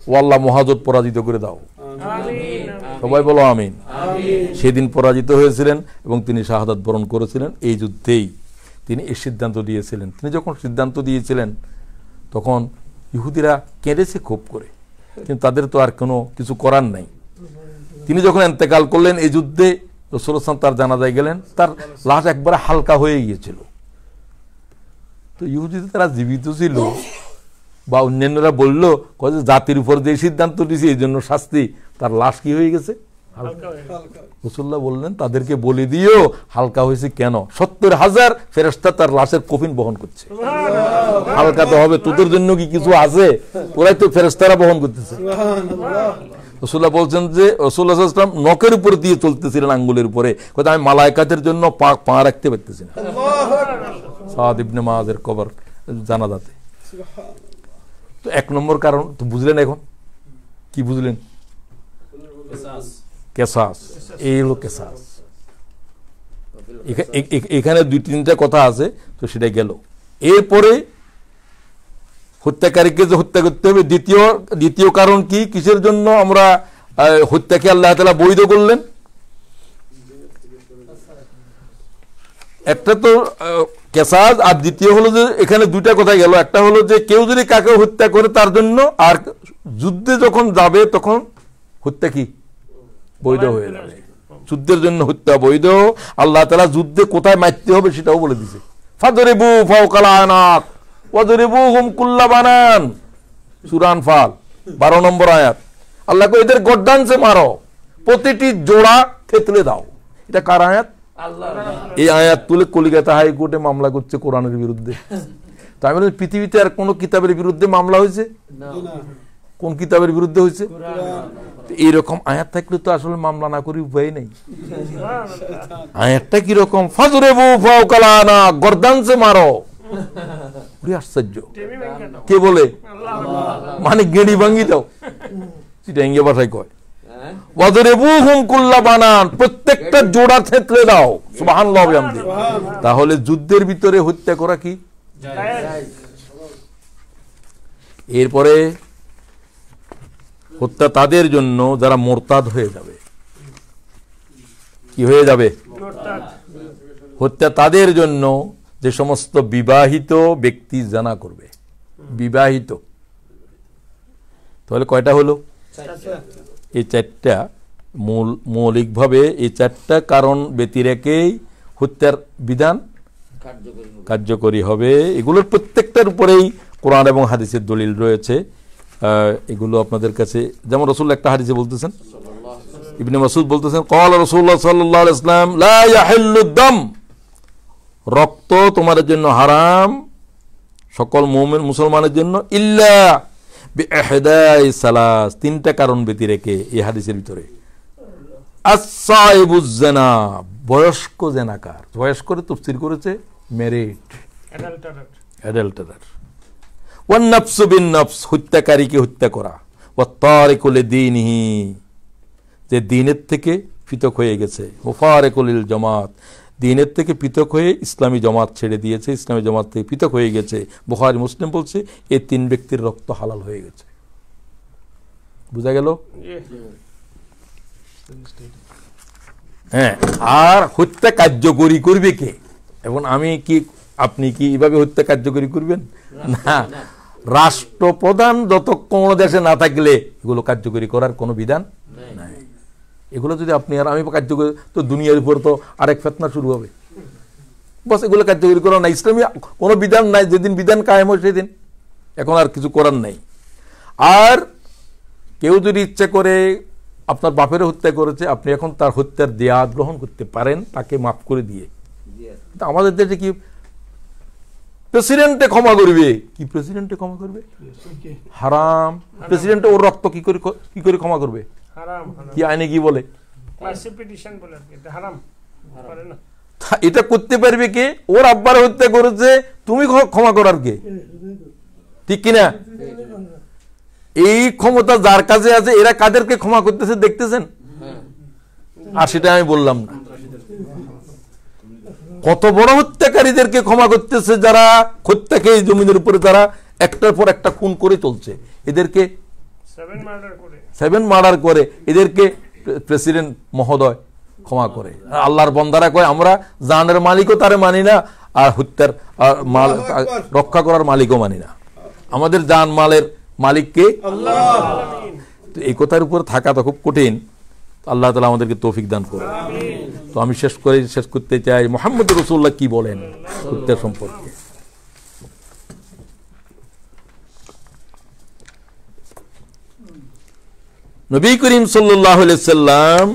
ও আল্লাহ, মহাজোট পরাজিত করে দাও। সবাই বলো আমিন। সেদিন পরাজিত হয়েছিলেন এবং তিনি শাহাদাত বরণ করেছিলেন। এই যুদ্ধেই তিনি এই সিদ্ধান্ত দিয়েছিলেন। তিনি যখন সিদ্ধান্ত দিয়েছিলেন তখন ইহুদিরা কেঁদেছে খুব করে, কিন্তু তাদের তো আর কোনো কিছু করার নাই। তিনি যখন ইন্তেকাল করলেন এই যুদ্ধে, রাসূলুল্লাহ সাল্লাল্লাহু আলাইহি ওয়াসাল্লাম তার জানাজায় গেলেন, তার লাশ একবারে হালকা হয়ে গিয়েছিল। তো ইহুদিরা তারা জীবিত ছিল বা অন্যান্যরা বলল যে জাতির উপর যে সিদ্ধান্ত দিয়েছে এই জন্য শাস্তি, তার লাশ কি হয়ে গেছে? রাসূলুল্লাহ বললেন তাদেরকে বলে দিও হালকা হয়েছে কেন। ৭০,০০০ ফেরেশতা তার লাশের কফিন বহন করছে। হালকা তো হবে, তোদের জন্য কি কিছু আছে? ওরাই তো ফেরেশতারা বহন করতেছে। রাসূলুল্লাহ বলছেন যে রাসূলুল্লাহ সাল্লাল্লাহু আলাইহি ওয়াসাল্লাম নখের উপর দিয়ে চলতেছিলেন, আঙ্গুলের উপরে। কথা আমি মালায়েকাতের জন্য পা রাখতে পারতেছি না। সাদ ইবনে মুআযের কবর জানাজাতে। তো এক নম্বর কারণ তো বুঝলেন। এখন কি বুঝলেন? কেসাস। এই হলো কেসাস। এখানে ২-৩টা কথা আছে, তো সেটা গেল। এরপরে হত্যাকারীকে যে হত্যা করতে হবে, দ্বিতীয় কারণ কি? কিসের জন্য আমরা হত্যাকে আল্লাহ তাআলা বৈধ করলেন? একটা তো কেসাস, আর দ্বিতীয় হলো যে এখানে দুইটা কথা গেল। একটা হলো যে কেউ যদি কাকে হত্যা করে তার জন্য, আর যুদ্ধে যখন যাবে তখন হত্যা কি বৈধ হয়ে যাবে। যুদ্ধের জন্য হত্যা বৈধ। আল্লাহ তাআলা যুদ্ধে কোথায় মারতে হবে সেটাও বলে দিয়েছে। ফাদরিবু ফাওকাল আনাক ওয়াদরিবুহুম কুল্লা বানান। সূরা আনফাল 12 নম্বর আয়াত। আল্লাহ কো এদের গর্দানসে মারো, প্রতিটি জোড়া থেতলে দাও। এটা কার আয়াত? আল্লাহর। এই আয়াত তুলে কলিকাতা হাইকোর্টে মামলা করছে কোরআনের বিরুদ্ধে। তাই বলে পৃথিবীতে আর কোন কিতাবের বিরুদ্ধে মামলা হয়েছে? না। কোন কিতাবের বিরুদ্ধে হয়েছে? এইরকম আয়াত থাকলে তো আসলে মামলা না করি উপায় নেই। আয়াতটা কিরকম? ফাজরিবু ফাওকাল আনাক, গর্দানসে মারো। আশ্চর্য। কে বলে? মানে গেড়ি ভাঙ্গি দাও, চিটাঙ্গি ভাষায় কয়। ওয়াদরিবুহুম কুল্লা বানান, প্রত্যেকটা জোড়া থেতলে দাও। সুবহানাল্লাহ ওয়া বিহামদিহি। তাহলে যুদ্ধের ভিতরে হত্যা করা কি জায়েজ? এরপরে হত্যা তাদের জন্য যারা মুরতাদ হয়ে যাবে। কি হয়ে যাবে? হত্যা তাদের জন্য যে সমস্ত বিবাহিত ব্যক্তি জানা করবে। বিবাহিত। তাহলে কয়টা হলো? এই ৪টা মৌলিকভাবে এই ৪টা কারণ ব্যতি রেখেই হত্যার বিধান কার্যকরী হবে। এগুলোর প্রত্যেকটার উপরেই কোরআন এবং হাদিসের দলিল রয়েছে। এগুলো আপনাদের কাছে, যেমন রাসূলুল্লাহ একটা হাদিসে বলতেছেন, ইবনে মাসউদ বলতেছেন, ক্বালা রাসূলুল্লাহ সাল্লাল্লাহু আলাইহি ওয়াসাল্লাম লা ইয়াহিল্লু দাম, রক্ত তোমাদের জন্য হারাম, সকল মুমিন মুসলমানের জন্য, ইল্লা বিইহদাই সালাস, 3টা কারণ ব্যতি রেখে। এই হাদিসের ভিতরে আস-সাইবুজ জিনা, বয়স্ক জেনাকার। বয়স্ক করে তাফসীর করেছে ম্যারিড, অ্যাডাল্টারার। ওয়ান নাফসু বিন নাফস, হত্যাকারীকে হত্যা করা, ওয়া তারিকু লিদীনিহি, যে দ্বীনের থেকে পৃথক হয়ে গেছে, মুফারিকু লিল জামাত, দ্বীনের থেকে পৃথক হয়ে ইসলামী জামাত ছেড়ে দিয়েছে, ইসলামী জামাত থেকে পৃথক হয়ে গেছে। বুখারী মুসলিম বলছে এই তিন ব্যক্তির রক্ত হালাল হয়ে গেছে। বুঝা গেল? হ্যাঁ। আর হত্যা কার্যকরী করবে কে? এখন আমি কি আপনি কি এভাবে হত্যা কার্যকরী করবেন? না, রাষ্ট্রপ্রধান যতক্ষণ দেশে না থাকলে এগুলো কার্যকরী করার কোনো বিধান নাই। এগুলো যদি আপনি আর আমি কার্যকরী, তো দুনিয়ার উপর তো আরেক ফেতনা শুরু হবে। বস এগুলো কার্যকরী করা নাই, ইসলামী কোনো বিধান নাই, যেদিন বিধান কায়েম হয় সেদিন, এখন আর কিছু করার নাই। আর কেউ যদি ইচ্ছা করে আপনার বাপের হত্যা করেছে, আপনি এখন তার হত্যার দেয়া গ্রহণ করতে পারেন, তাকে মাফ করে দিয়ে। আমাদের দেশে কি প্রেসিডেন্টে ক্ষমা করবে? কি প্রেসিডেন্টে ক্ষমা করবে? হারাম। প্রেসিডেন্টে ওর রক্ত কি করে ক্ষমা করবে? কি আইনে কি বলে? এটা করতে পারবে কে? ওর আব্বার হত্যা করেছে, তুমি ক্ষমা করার কে? ঠিক কিনা? এই ক্ষমতা যার কাছে আছে, এরা কাদেরকে ক্ষমা করতেছে দেখতেছেন? আর সেটা আমি বললাম না। কত বড় হত্যাকারীদেরকে ক্ষমা করতেছে, যারা হত্যাকে জমিনের উপরে তারা একটার পর একটা খুন করে চলছে, এদেরকে 7 মার্ডার করে, এদেরকে প্রেসিডেন্ট মহোদয় ক্ষমা করে। আল্লাহর বান্দারা কয় আমরা জানের মালিকও তারে মানি না, আর হত্যার মাল রক্ষা করার মালিকও মানি না। আমাদের জান মালের মালিককে আল্লাহ। তো এই কথার উপর থাকা তো খুব কঠিন। আল্লাহ তাআলা আমাদেরকে তৌফিক দান করুন। তো আমি শেষ করতে চাই, মুহাম্মদ রাসূলুল্লাহ কি বলেন হত্যা সম্পর্কে। নবী করিম সাল্লাল্লাহু আলাইহি সাল্লাম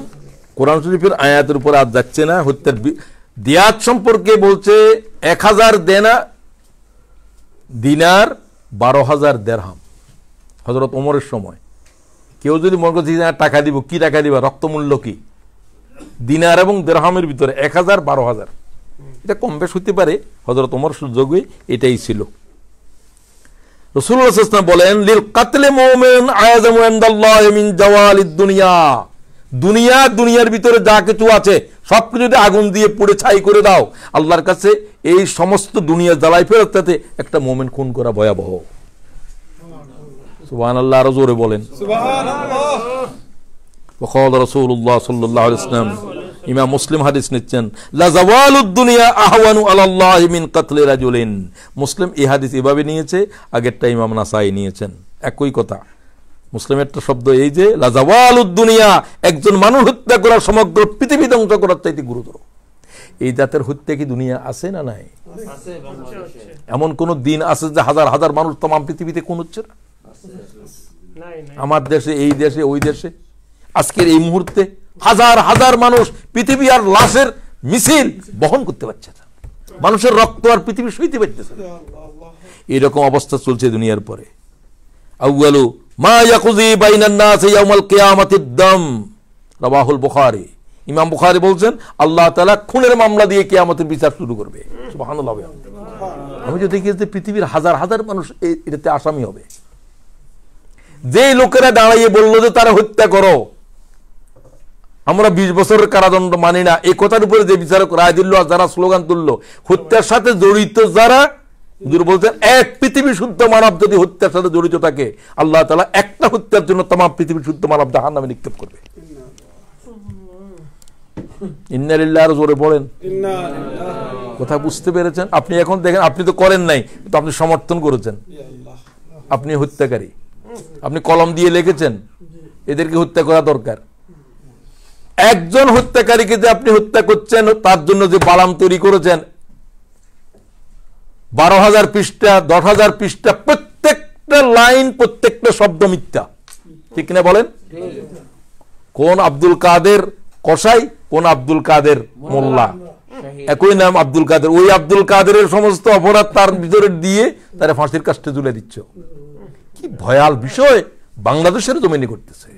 কোরআন শরীফের আয়াতের উপর আজ যাচ্ছে না, হত্যার দিয়াত সম্পর্কে বলছে 1000 দিনার 12,000 দিরহাম। হযরত ওমরের সময় কেউ যদি মনে করছে টাকা দিব, কি টাকা দিবা, রক্তমূল্য কি? দিনার এবং দিরহামের ভিতরে 1000 12,000, এটা কম বেশ হতে পারে। হযরত ওমর সুযোগে এটাই ছিল। রাসূলুল্লাহ সাল্লাল্লাহু আলাইহি ওয়াসাল্লাম বলেন লিল কাতলে মুমিন আযামু ইনদাল্লাহি মিন জাওয়ালিদ দুনিয়া, দুনিয়ার ভিতরে যা কিছু আছে সবকিছু যদি আগুন দিয়ে পুড়ে ছাই করে দাও, আল্লাহর কাছে এই সমস্ত দুনিয়া জ্বালাই ফেরত তাতে একটা মুমিন খুন করা ভয়াবহ। সুবহানাল্লাহ, আর জোরে বলেন সুবহানাল্লাহ। ওয়াকাল রাসূলুল্লাহ সাল্লাল্লাহু আলাইহি ওয়াসাল্লাম, ইমাম মুসলিম হাদিস নিচ্ছেন, লা জাওয়ালুদ দুনিয়া আহওয়ানু আলাল্লাহি মিন কাতলি রাজুলিন। মুসলিম এই হাদিস এভাবে নিয়েছে, আগেরটা ইমাম নাসাই নিয়েছেন, একই কথা। মুসলিমের একটা শব্দ এই যে লা জাওয়ালুদ দুনিয়া, একজন মানুষ হত্যা করা সমগ্র পৃথিবী ধ্বংস করার চাইতে গুরুতর। এই জাতের হত্যা কি দুনিয়া আছে না নাই? এমন কোন দিন আছে যে হাজার হাজার মানুষ तमाम পৃথিবীতে খুন হচ্ছে না? আমার দেশে, এই দেশে, ওই দেশে, আজকের এই মুহূর্তে হাজার হাজার মানুষ পৃথিবী আর লাশের মিছিল বহন করতে পারছে না, মানুষের রক্ত আর পৃথিবী সইতে পারতেছে না। এরকম অবস্থা চলছে দুনিয়ার পরে। আউয়ালু মা ইয়াকুযি বাইনান নাস ইয়াউমাল কিয়ামাতিদ দাম, রাওয়াহুল বুখারী। ইমাম বুখারী বলছেন আল্লাহ তাআলা খুনের মামলা দিয়ে কিয়ামতের বিচার শুরু করবে। সুবহানাল্লাহ। আমি যদি দেখি যে পৃথিবীর হাজার হাজার মানুষ এটাতে আসামি হবে। যে লোকেরা দাঁড়িয়ে বলল যে তারা হত্যা করো, আমরা 20 বছরের কারাদণ্ড মানি না, এই কথার উপরে যে বিচারক রায় দিল, যারা স্লোগান তুললো, হত্যার সাথে জড়িত যারা, হুজুর বলছেন এক পৃথিবী শুদ্ধ মানব যদি হত্যার সাথে জড়িত থাকে, আল্লাহ তাআলা একটা হত্যার জন্য तमाम পৃথিবী শুদ্ধ মানব জাহান্নামে নিক্ষেপ করবে। ইন্না লিল্লাহি আর জোরে পড়েন ইন্না লিল্লাহি। কথা বুঝতে পেরেছেন? আপনি এখন দেখেন, আপনি তো করেন নাই, তো আপনি সমর্থন করেছেন, আপনি হত্যাকারী, আপনি কলম দিয়ে লিখেছেন এদেরকে হত্যা করা দরকার। একজন হত্যাকারীকে যে আপনি হত্যা করছেন, তার জন্য যে বালাম তৈরি করেছেন, 12,000 পৃষ্ঠা, 10,000 পৃষ্ঠা, প্রত্যেকটা লাইন, প্রত্যেকটা শব্দ মিথ্যা, ঠিক কিনা বলেন? কোন আব্দুল কাদের কসাই, কোন আব্দুল কাদের মোল্লা, একই নাম আব্দুল কাদের। ওই আব্দুল কাদেরের সমস্ত অপরাধ তার ভিতরে দিয়ে তারা ফাঁসির কাস্টে ঝুলে দিচ্ছ। কি ভয়াল বিষয় বাংলাদেশের জমিনে করতেছে,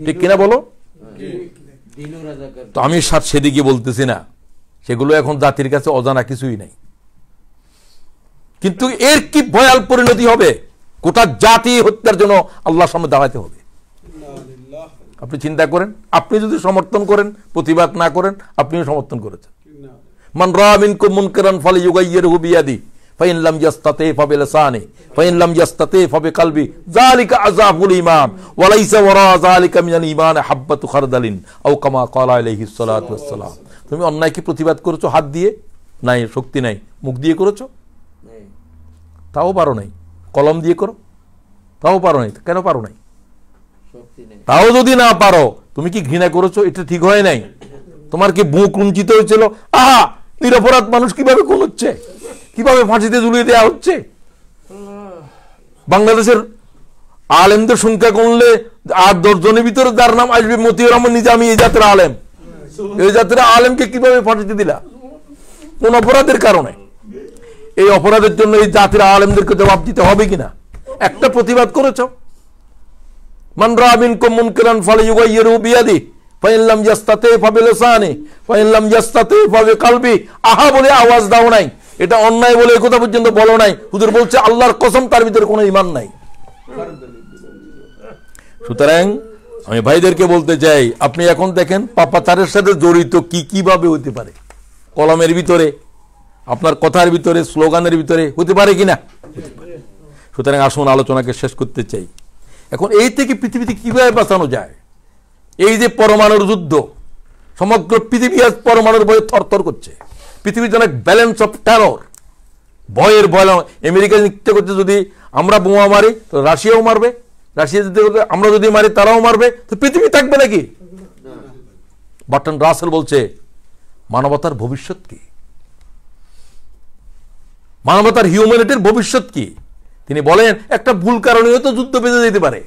ঠিক কিনা বলো? তো আমি সেদিকে বলতেছি না, সেগুলো এখন জাতির কাছে অজানা কিছুই নাই। কিন্তু এর কি ভয়াল পরিণতি হবে, গোটা জাতি হত্যার জন্য আল্লাহর সামনে দাঁড়াতে হবে। আপনি চিন্তা করেন, আপনি যদি সমর্থন করেন, প্রতিবাদ না করেন, আপনিও সমর্থন করেছেন। মান রাআ মিনকুম মুনকারান ফালিয়ুগাইয়িরহু বিয়াদিহি ফাইন লাম ইয়াস্তাতি ফাবিলিসানি ফাইন লাম ইয়াস্তাতি ফাবিকলবি যালিকা আযাফুল ঈমান ওয়া লাইসা ওয়ারা যালিকা মিনাল ঈমান হাব্বাতু খারদালিন আও কামা ক্বালা আলাইহিস সালাতু ওয়াস সালাম। তুমি অন্যায় কি প্রতিবাদ করেছো হাত দিয়ে? নাই, শক্তি নাই। মুখ দিয়ে করেছো? তাও পারো নাই। কলম দিয়ে করো, তাও পারো নাই। কেন পারো নাই? তাও যদি না পারো, তুমি কি ঘৃণা করেছো? এটা ঠিক হয় নাই। তোমার কি বুক কুঞ্চিত হয়েছিল? আহা, নিরপরাধ মানুষ কিভাবে খুন হচ্ছে, কিভাবে ফাঁসিতে ঝুলিয়ে দেওয়া হচ্ছে। বাংলাদেশের আলেমদের সংখ্যা কমলে 8-10 জনের ভিতরে যার নাম আসবে মতিউর রহমান নিজামী, এই জাতের আলেম। এই জাতের আলেমকে কিভাবে ফাঁসিতে দিলা? কোন অপরাধের কারণে? এই অপরাধের জন্য এই জাতির আলেমদেরকে জবাব দিতে হবে কিনা? একটা প্রতিবাদ করেছ। মান রাআ মিনকুম মুনকারান ফালিয়ুগাইয়িরহু বিয়াদিহি ফাইন লাম ইয়াস্তাতি ফাবিলিসানি ফাইন লাম ইয়াস্তাতি ফাবিকলবি। আহা বলে আওয়াজ দাও নাই, এটা অন্যায় বলে এই কথা পর্যন্ত বলো নাই। হুজুর বলছে আল্লাহর কসম তার ভিতরে কোনো ঈমান নাই। সুতরাং আমি ভাইদেরকে বলতে চাই, আপনি এখন দেখেন পাপাচারের সাথে জড়িত কি কিভাবে হতে পারে। কলমের ভিতরে, আপনার কথার ভিতরে, স্লোগানের ভিতরে হতে পারে কিনা? সুতরাং আসুন আলোচনাকে শেষ করতে চাই। এখন এই থেকে পৃথিবীতে কিভাবে বাঁচানো যায়? এই যে পরমাণুর যুদ্ধ, সমগ্র পৃথিবী আজ পরমাণুর ভয়ে থরথর করছে। পৃথিবীর জন্য ব্যালেন্স অফ টেরর, ভয়ের ভয়। আমেরিকা নিশ্চয় করছে যদি আমরা বোমা মারি তো রাশিয়াও মারবে, রাশিয়া যদি আমরা যদি মারি তারাও মারবে, তো পৃথিবী থাকবে নাকি? বার্ট্রান্ড রাসেল বলছে মানবতার ভবিষ্যৎ কি, মানবতার হিউম্যানিটির ভবিষ্যৎ কি? তিনি বলেন একটা ভুল কারণে তো যুদ্ধ বেঁধে যেতে পারে।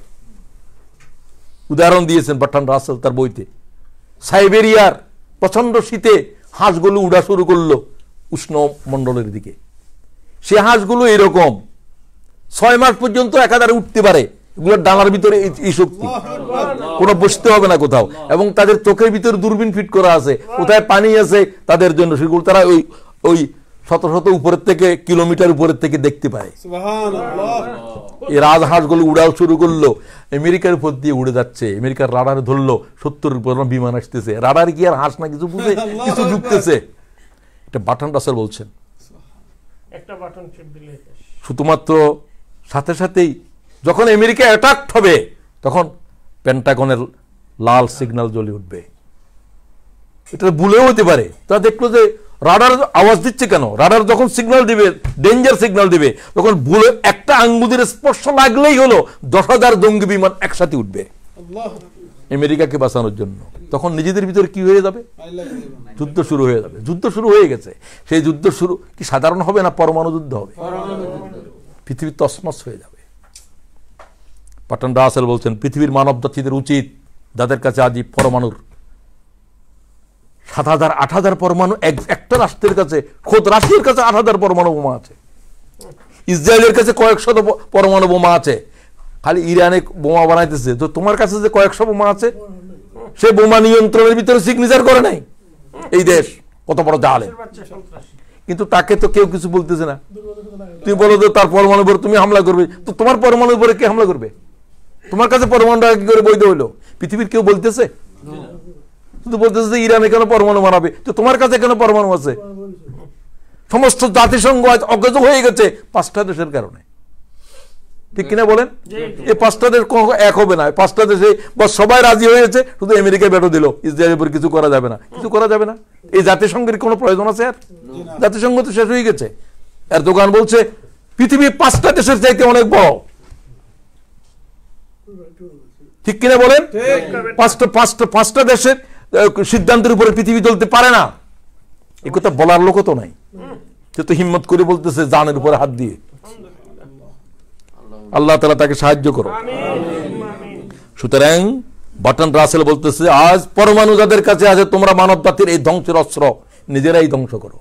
উদাহরণ দিয়েছেন বার্ট্রান্ড রাসেল তার বইতে। সাইবেরিয়ার প্রচন্ড শীতে হাঁসগুলো উড়া শুরু করলো উষ্ণ মণ্ডলের দিকে। সে হাঁসগুলো এরকম 6 মাস পর্যন্ত একাধারে উঠতে পারে। এগুলোর ডানার ভিতরে এই শক্তি, কোনো বসতে হবে না কোথাও, এবং তাদের চোখের ভিতরে দূরবীন ফিট করা আছে, কোথায় পানি আছে তাদের জন্য, সেগুলো তারা ওই শত শত উপরের থেকে, কিলোমিটার উপরের থেকে দেখতে পায়। এই রাজহাঁসগুলো উড়াও শুরু করলো, আমেরিকার উপর দিয়ে উড়ে যাচ্ছে। আমেরিকার রাডারে ধরলো 70 উপর বিমান আসতেছে। রাডার কি আর হাঁস না কিছু বুঝে, কিছু ঢুকতেছে। এটা বার্ট্রান্ড রাসেল বলছেন। শুধুমাত্র সাথে সাথেই যখন আমেরিকা অ্যাটাক হবে তখন পেন্টাগনের লাল সিগন্যাল জ্বলে উঠবে। এটা ভুলেও হতে পারে। তারা দেখলো যে রাডার আওয়াজ দিচ্ছে কেন, রাডার যখন সিগন্যাল দিবে, ডেঞ্জার সিগন্যাল দিবে, তখন ভুলে একটা আঙ্গুলের স্পর্শ লাগলেই হলো 10,000 জঙ্গি বিমান একসাথে উঠবে আমেরিকাকে বাঁচানোর জন্য। তখন নিজেদের ভিতরে কি হয়ে যাবে? যুদ্ধ শুরু হয়ে যাবে। যুদ্ধ শুরু হয়ে গেছে। সেই যুদ্ধ শুরু কি সাধারণ হবে না পরমাণু যুদ্ধ হবে? পৃথিবী তছনছ হয়ে যাবে। বার্ট্রান্ড রাসেল বলছেন পৃথিবীর মানব জাতিদের উচিত, যাদের কাছে আজ পরমাণুর 7,000 8,000 পরমাণু, একটা রাষ্ট্রের কাছে, খোদ রাশিয়ার কাছে 8,000 পরমাণু বোমা আছে, ইসরায়েলের কাছে কয়েকশত পরমাণু বোমা আছে। খালি ইরানে বোমা বানাইতেছে, তো তোমার কাছে যে কয়েকশো বোমা আছে, সে বোমা নিয়ন্ত্রণের ভিতরে সিগনেচার করে নাই এই দেশ। কত বড় জালেম! কিন্তু তাকে তো কেউ কিছু বলতেছে না। তুমি বলো যে তার পরমাণুর উপর তুমি হামলা করবে, তো তোমার পরমাণুর উপরে কে হামলা করবে? তোমার কাছে পরমাণুটা কি করে বৈধ হইলো? পৃথিবীর কেউ বলতেছে? শুধু বলতেছে যে ইরানে কেন পরমাণু বানাবে, তো তোমার কাছে কেন পরমাণু আছে? সমস্ত জাতিসংঘ আজ অজ্ঞাত হয়ে গেছে 5টা দেশের কারণে। ঠিক কিনা বলেন? এই 5টা দেশ এক হবে না। 5টা দেশে সবাই রাজি হয়েছে, শুধু আমেরিকা বেটো দিল ইসরায়েলের উপর কিছু করা যাবে না, কিছু করা যাবে না। এই জাতিসংঘের কোনো প্রয়োজন আছে আর? জাতিসংঘ তো শেষ হয়ে গেছে। আর দোকান বলছে পৃথিবী 5টা দেশের চাইতে অনেক বড়। ঠিক কিনা বলেন? 5টা দেশের সিদ্ধান্তের উপরে পৃথিবী চলতে পারে না। এ কথা বলার লোক তো নাই। সে তো হিম্মত করে বলতেছে জানের উপরে হাত দিয়ে। আল্লাহ তাআলা তাকে সাহায্য করো। সুতরাং বার্ট্রান্ড রাসেল বলতেছে আজ পরমাণু যাদের কাছে আছে, তোমরা মানব জাতির এই ধ্বংসের অস্ত্র নিজেরাই ধ্বংস করো।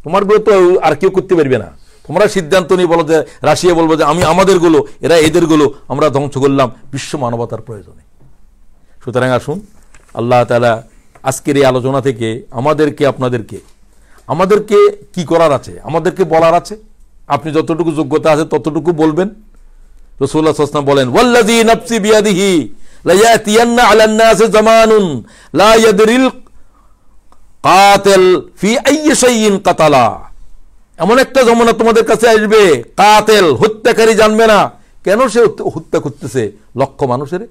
তোমার গুলো তো আর কেউ করতে পারবে না। তোমরা সিদ্ধান্ত নিয়ে বলো যে, রাশিয়া বলবো যে আমি আমাদের গুলো, এরা এদের গুলো আমরা ধ্বংস করলাম বিশ্ব মানবতার প্রয়োজনে। সুতরাং আসুন আল্লাহ তাআলা আজকের এই আলোচনা থেকে আমাদেরকে, আপনাদেরকে, আমাদেরকে কি করার আছে, আমাদেরকে বলার আছে, আপনি যতটুকু যোগ্যতা আছে ততটুকু বলবেন। রাসূলুল্লাহ সাল্লাল্লাহু আলাইহি ওয়াসাল্লাম বলেন, ওয়াল্লাযী নাফসি বিয়াদিহি লা ইয়াতিয়ান্না আলান নাসি জামানুন লা ইয়াদরিল কাতিল ফি আইয়ি শাইইন কাতালা। এমন একটা জমানা তোমাদের কাছে আসবে, কাতিল হত্যাকারী জানবে না কেন সে হত্যা করতেছে লক্ষ মানুষের।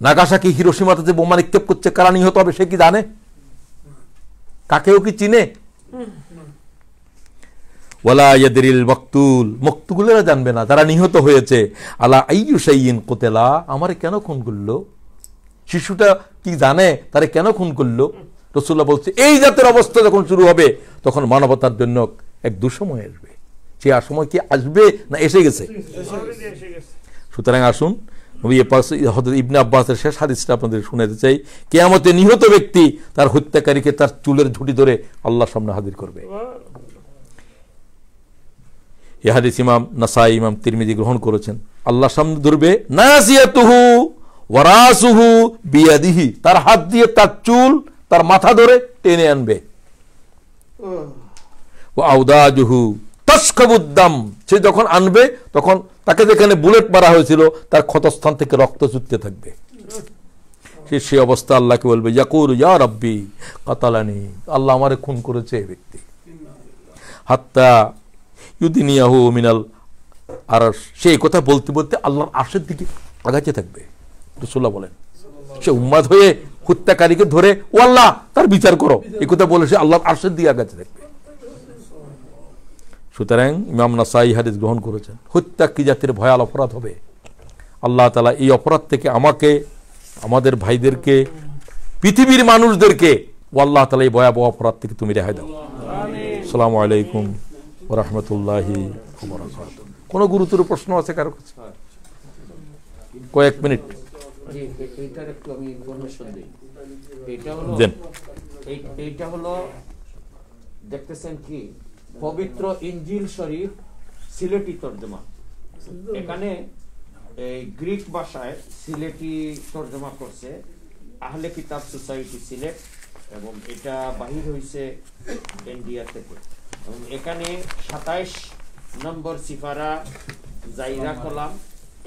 নাগাসাকি হিরোশিমাতে যে বোমা নিক্ষেপ করছে, কারা নিহত হবে সে কি জানে? কাকেও কি চিনে? ওয়ালা ইয়াদরিল মাকতুল, মাকতুলেরা জানবে না যারা নিহত হয়েছে, আলা আইয়ু শাইইন কুতিলা, আমারে কেন খুন করলো? শিশুটা কি জানে তারে কেন খুন করলো? রাসূলুল্লাহ বলছে এই জাতের অবস্থা যখন শুরু হবে তখন মানবতার জন্য এক দুঃসময় আসবে। সে আর সময় কি আসবে না এসে গেছে? সুতরাং আসুন নবী পাক হযরত ইবনে আব্বাসের শেষ হাদিসটা আপনাদের শোনাতে চাই। কিয়ামতে নিহত ব্যক্তি তার হত্যাকারীকে তার চুলের ঝুঁটি ধরে আল্লাহর সামনে হাজির করবে। এই হাদিস ইমাম নাসাই, ইমাম তিরমিজি গ্রহণ করেছেন। আল্লাহর সামনে ধরবে, নাসিয়াতুহু ওয়া রাসুহু বিয়াদিহি, তার হাত দিয়ে তার চুল তার মাথা ধরে টেনে আনবে। ওয়া আউদাজুহু তাসকাবুদ্দাম, সে যখন আনবে তখন তাকে যেখানে বুলেট মারা হয়েছিল তার ক্ষতস্থান থেকে রক্ত চুটতে থাকবে। সে অবস্থা আল্লাহকে বলবে, ইয়াকুলু ইয়া রাব্বি কাতালানি, আল্লাহ আমারে খুন করেছে এই ব্যক্তি। হাত্তা ইউদিনিয়াহু মিনাল আরশ, সেই কথা বলতে বলতে আল্লাহর আরশের দিকে আগাতে থাকবে। রাসূলুল্লাহ বলেন সে উম্মাদ হয়ে হত্যাকারীকে ধরে ও আল্লাহ তার বিচার করো, এই কথা বলে সে আল্লাহর আরশের দিকে আগাতে থাকবে। সুতরাং ইমাম নাসাই হাদিস গ্রহণ করেছেন। হত্যা কি জাতির ভয়াল অপরাধ হবে, আল্লাহ তাআলা এই অপরাধ থেকে আমাকে, আমাদের ভাইদেরকে, পৃথিবীর মানুষদেরকে ও আল্লাহ তাআলা এই ভয়াবহ অপরাধ থেকে তুমি রেহাই দাও। আসসালামু আলাইকুম ওয়া রাহমাতুল্লাহি ওয়া বারাকাতুহু। কোনো গুরুতর প্রশ্ন আছে কারো কাছে? কয়েক মিনিট। এইটার একটু আমি ইনফরমেশন দিই। এইটা হলো দেখতেছেন কি পবিত্র ইনজিল শরীফ সিলেটি তর্জমা। এখানে এই গ্রিক ভাষায় সিলেটি তর্জমা করছে আহলে কিতাব সোসাইটি সিলেট, এবং এটা বাহির হয়েছে ইন্ডিয়া থেকে। এবং এখানে 27 নম্বর সিফারা জাইরা কলাম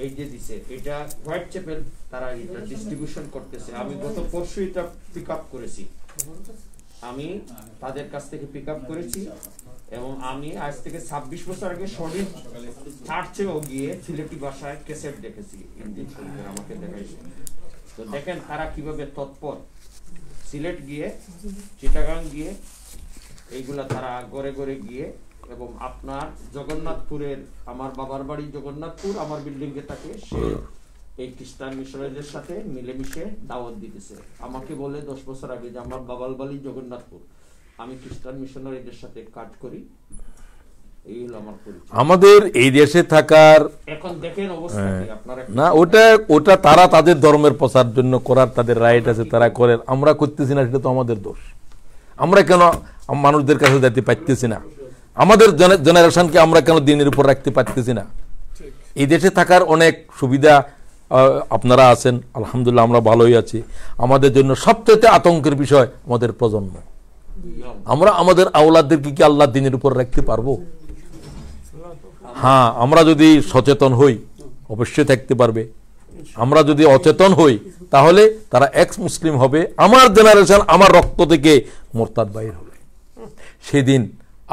এই যে দিছে, এটা হোয়াইট চ্যাপেল তারা এটা ডিস্ট্রিবিউশন করতেছে। আমি গত পরশু এটা পিক আপ করেছি, আমি তাদের কাছ থেকে পিক আপ করেছি। এবং আমি আজ থেকে 26 বছর আগে শরীফ চার্চেও গিয়ে সিলেটি ভাষায় ক্যাসেট দেখেছি, ইন্ডিয়ান শরীফের আমাকে দেখাইছে। তো দেখেন তারা কিভাবে তৎপর, সিলেট গিয়ে, চিটাগাং গিয়ে, এইগুলা তারা গড়ে গড়ে গিয়ে, এবং আপনার জগন্নাথপুরের, আমার বাবার বাড়ি জগন্নাথপুর, আমার বিল্ডিং এ থাকে, সে এই খ্রিস্টান মিশনারিদের সাথে মিলেমিশে দাওয়াত দিতেছে। আমাকে বলে 10 বছর আগে যে আমার বাবার বাড়ি জগন্নাথপুর, আমি খ্রিস্টান মিশনারিদের সাথে কাজ করি, এই হলো আমার পরিচয়। আমাদের এই দেশে থাকার এখন দেখেন অবস্থা কি আপনারা না, ওটা তারা তাদের ধর্মের প্রচার জন্য করার তাদের রাইট আছে, তারা করে, আমরা করতেছি না, সেটা তো আমাদের দোষ। আমরা কেন মানুষদের কাছে যেতে পারতেছি না? আমাদের জেনারেশনকে আমরা কেন দিনের উপর রাখতে পারতেছি না? এই দেশে থাকার অনেক সুবিধা আপনারা আছেন, আলহামদুলিল্লাহ আমরা ভালোই আছি। আমাদের জন্য সবচেয়ে আতঙ্কের বিষয় আমাদের প্রজন্ম। আমরা আমাদের আওলাদদেরকে কি আল্লাহ দিনের উপর রাখতে পারবো? হ্যাঁ, আমরা যদি সচেতন হই অবশ্যই থাকতে পারবে। আমরা যদি অচেতন হই তাহলে তারা এক্স মুসলিম হবে, আমার জেনারেশন আমার রক্ত থেকে মোরতাদ বাইর হবে। সেদিন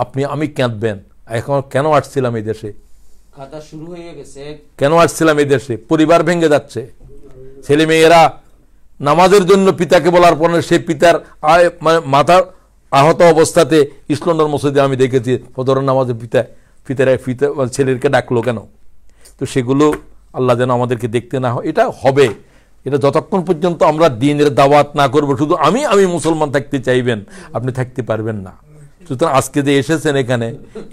আপনি আমি কাঁদবেন, এখন কেন আসছিলাম এই দেশে, খাতা শুরু হয়ে গেছে, কেন আসছিলাম এই দেশে? পরিবার ভেঙে যাচ্ছে, ছেলে মেয়েরা নামাজের জন্য পিতাকে বলার পরে সে পিতার মাথা আহত অবস্থাতে ইসলামের মসজিদে আমি দেখেছি ফজরের নামাজে পিতারা ছেলেকে ডাকলো কেন? তো সেগুলো আল্লাহ যেন আমাদেরকে দেখতে না হয়। এটা হবে, এটা যতক্ষণ পর্যন্ত আমরা দ্বীনের দাওয়াত না করব, শুধু আমি মুসলমান থাকতে চাইবেন, আপনি থাকতে পারবেন না। সুতরাং আজকে যে এসেছেন এখানে,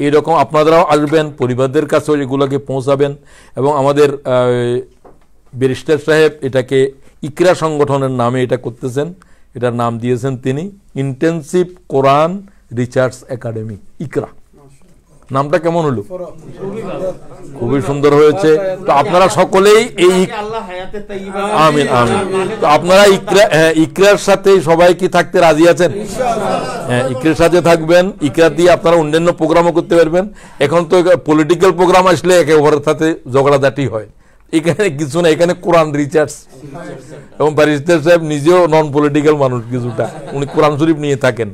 এইরকম আপনারাও আসবেন, পরিবারদের কাছেও এগুলোকে পৌঁছাবেন। এবং আমাদের ব্যারিস্টার সাহেব এটাকে ইকরা সংগঠনের নামে এটা করতেছেন, এটার নাম দিয়েছেন তিনি ইন্টেন্সিভ কোরআন রিসার্চ একাডেমি, ইকরা। নামটা কেমন হলো? খুবই সুন্দর হয়েছে। তো আপনারা সকলেই এই আমিন আমিন। তো আপনারা ইকরার সাথে সবাই কি থাকতে রাজি আছেন? হ্যাঁ, ইকরার সাথে থাকবেন। ইকরা দিয়ে আপনারা অন্যান্য প্রোগ্রামও করতে পারবেন। এখন তো পলিটিক্যাল প্রোগ্রাম আসলে একে অপরের সাথে ঝগড়াঝাটি হয়, এখানে কিছু না, এখানে কোরআন রিচার্জ এবং ব্যারিস্টার সাহেব নিজেও নন পলিটিক্যাল মানুষ কিছুটা, উনি কোরআন শরীফ নিয়ে থাকেন।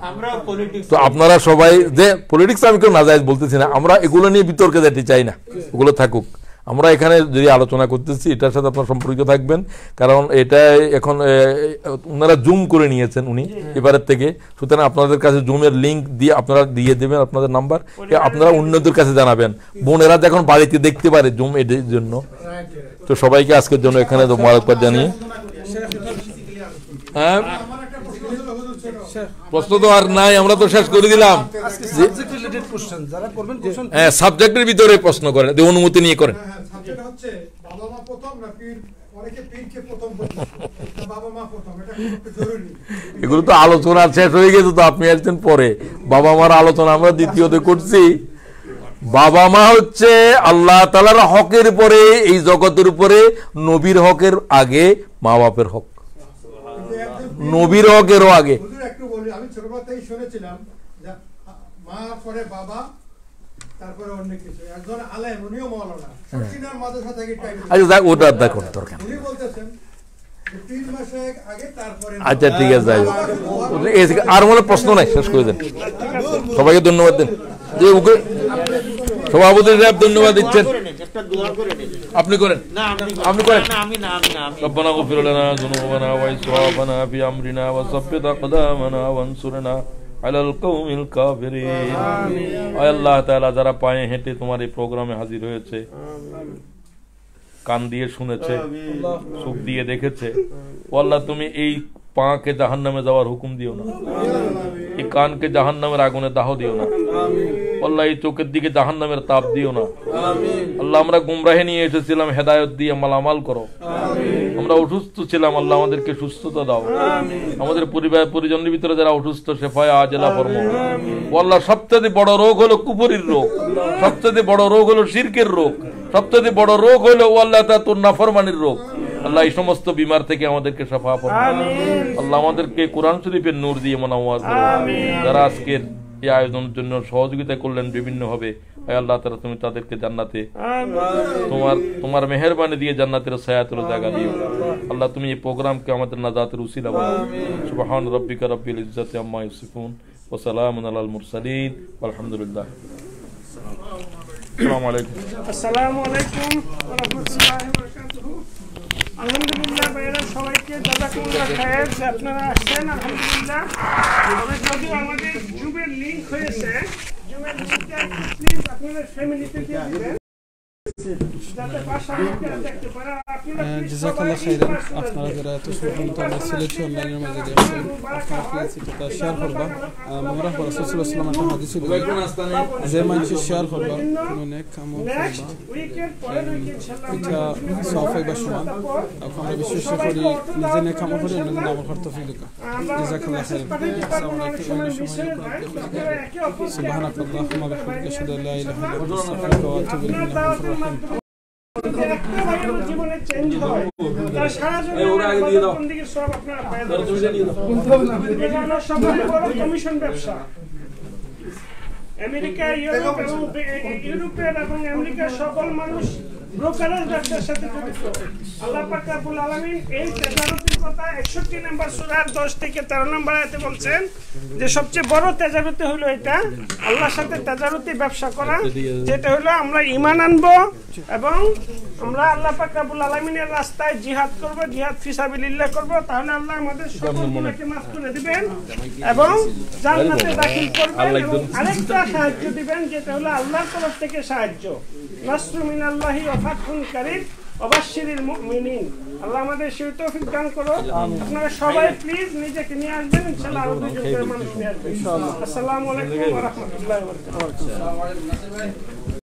তো আপনারা সবাই যে পলিটিক্স আমি কেউ নাজায়েজ বলতেছি না, আমরা এগুলো নিয়ে বিতর্কে যেতে চাই না, ওগুলো থাকুক। আমরা এখানে যদি আলোচনা করতেছি এটার সাথে আপনার সম্পর্কিত থাকবেন, কারণ এটা এখন ওনারা জুম করে নিয়েছেন উনি এবারের থেকে, সুতরাং আপনাদের কাছে জুমের লিঙ্ক দিয়ে আপনারা দিয়ে দেবেন আপনাদের নাম্বার, আপনারা অন্যদের কাছে জানাবেন, বোনেরা যখন বাড়িতে দেখতে পারে জুম এর জন্য। তো সবাইকে আজকের জন্য এখানে মোবারকবাদ জানিয়ে, হ্যাঁ প্রশ্ন তো আর নাই, আমরা তো শেষ করে দিলাম। হ্যাঁ, সাবজেক্টের ভিতরে প্রশ্ন করেন, অনুমতি নিয়ে করেন। এগুলো তো আলোচনা শেষ হয়ে গেছে, তো আপনি আসছেন পরে। বাবা মার আলোচনা আমরা দ্বিতীয়তে করছি। বাবা মা হচ্ছে আল্লাহ তাআলার হকের পরে, এই জগতের উপরে নবীর হকের আগে মা বাপের হক, নবীর হকেরও আগে। আমি ছোটবেলা থেকে শুনেছিলাম মা পরে বাবা, তারপরে অন্য কিছু। একজন আলেম, উনিও মাওলানা, সচিনার মাদ্রাসা থেকে আচ্ছা ওটা দেখো দরকার, উনি বলতেছেন যে 3 মাস আগে তারপরে। আচ্ছা ঠিক আছে, যাই আর মনে প্রশ্ন নাই, শেষ করে দেন। সবাইকে ধন্যবাদ দেন। যে ওকে সভাপতি সাহেব ধন্যবাদ দিচ্ছেন, আপনি করেন, আপনি করেন। রব্বানা গফির লানা যুনুবানা ওয়া ইসরাফানা ফি আমরিনা ওয়া সাব্বিত আকদামানা ওয়ানসুরনা আলাল কওমিল কাফিরিন। আয় আল্লাহ তাআলা, যারা পায়ে হেঁটে তোমার এই প্রোগ্রামে হাজির হয়েছে, কান দিয়ে শুনেছে, চোখ দিয়ে দেখেছে, ও আল্লাহ তুমি এই পাকে জাহান্নামে যাওয়ার হুকুম দিও না, এই কানকে জাহান্নামের আগুনে দাহ দিও না আল্লাহ, এই চোখের দিকে জাহান্নামের তাপ দিও না আল্লাহ। আমরা গুমরাহে নিয়ে এসেছিলাম, হেদায়েত দিয়ে মালামাল করো। আমরা অসুস্থ ছিলাম, আল্লাহ আমাদেরকে সুস্থতা দাও। আমাদের পরিবার পরিজনের ভিতরে যারা অসুস্থ, শেফায়ে আজেলা ফরমাও আল্লাহ। সবচেয়ে বড় রোগ হলো কুফরির রোগ, সবচেয়ে বড় রোগ হলো শিরকের রোগ, সবচেয়ে বড় রোগ হলো ও আল্লাহ তোর নাফরমানির রোগ। আল্লাহ এই সমস্ত বিমার থেকে আমাদেরকে শাফা ফরমাও আল্লাহ। আমাদেরকে কোরআন শরীফের নূর দিয়ে মুনাওয়ার করো। যারা আজকের এই আয়োজনের জন্য সহযোগিতা করলেন বিভিন্ন ভাবে, আল্লাহ তাআলা তুমি তাদেরকে জান্নাতে তোমার মেহেরবানি দিয়ে জান্নাতের ছায়াতলে জায়গা দিও আল্লাহ। তুমি এই প্রোগ্রামকে আমাদের নাজাতের উসিলা বানাও। সুবহান রাব্বিকা রাব্বিল ইজ্জাতি আম্মা ইয়াসিফুন ওয়া সালামুন আলাল মুরসালিন আলহামদুলিল্লাহ। আসসালামু আলাইকুম। আসসালামু আলাইকুম ওয়া রাহমাতুল্লাহি ওয়া বারাকাতুহু। আলহামদুলিল্লাহ ভাইরা, সবাইকে জাযাকুমুল্লাহ খায়ের যে আপনারা আসছেন। আলহামদুলিল্লাহ, যদিও আমাদের জুমের লিংক হয়েছে, জুমের লিংকটা প্লিজ আপনাদের ফ্যামিলিতে দিয়ে দিবেন যাতে পাশাপাশি দেখতে পারে। জাযাকাল্লাহ খাইরান। আপনারা যারা এত সুপরিচিত আমরা সিলেটি অনলাইনের মাঝে দেখছেন, আপনারা প্লিজ এটা শেয়ার করবা। আমরা রাসূল সাল্লাল্লাহু আলাইহি ওয়াসাল্লাম একটা হাদিস বলে, যে মানুষ শেয়ার করবা অনেক আমল করবা, এটা সওয়াব বা সমান। আমরা বিশেষ করে নিজে নেক আমল করি, অন্যদের আমল করতে ফিলকা। জাযাকাল্লাহ খাইরান। আসসালামু আলাইকুম ওয়া রাহমাতুল্লাহি। সুবহানাকাল্লাহুম্মা ওয়া বিহামদিকা আশহাদু আল্লা ইলাহা ইল্লা আনতা আস্তাগফিরুকা ওয়া আতুবু ইলাইক। জীবনে চেঞ্জ হয়, তার সারা জীবনের সব আপনারা সবাই বড় কমিশন ব্যবসা। আমেরিকা, ইউরোপ এবং ইউরোপের এবং আমেরিকার সকল মানুষ ব্রোকারেজ ব্যবসার সাথে জড়িত। আল্লাহ পাক রব্বুল আলামিন এই তেজারতির কথা 61 নম্বর সূরার 10 থেকে 13 নম্বর আয়াতে বলছেন যে সবচেয়ে বড় তেজারতি হলো এটা, আল্লাহর সাথে তেজারতি ব্যবসা করা, যেটা হলো আমরা ঈমান আনবো এবং আমরা আল্লাহ পাক রব্বুল আলামিনের রাস্তায় জিহাদ করব, জিহাদ ফি সাবিলিল্লাহ করব, তাহলে আল্লাহ আমাদের সকল গুনাহকে মাফ করে দিবেন এবং জান্নাতে দাখিল করবেন। এবং আরেকটা সাহায্য দিবেন, যেটা হলো আল্লাহর তরফ থেকে সাহায্য, নাসরু মিনাল্লাহি ওয়া ফাতহুন কারীব ওয়া বাশশিরিল মুমিনিন। আল্লাহ আমাদের সেই তৌফিক দান করো। আপনারা সবাই প্লিজ নিজেকে নিয়ে আসবেন, ইনশাআল্লাহ আরো দুজন করে মানুষ নিয়ে আসবেন। আসসালামু আলাইকুম ওয়া রাহমাতুল্লাহি ওয়া বারাকাতুহু।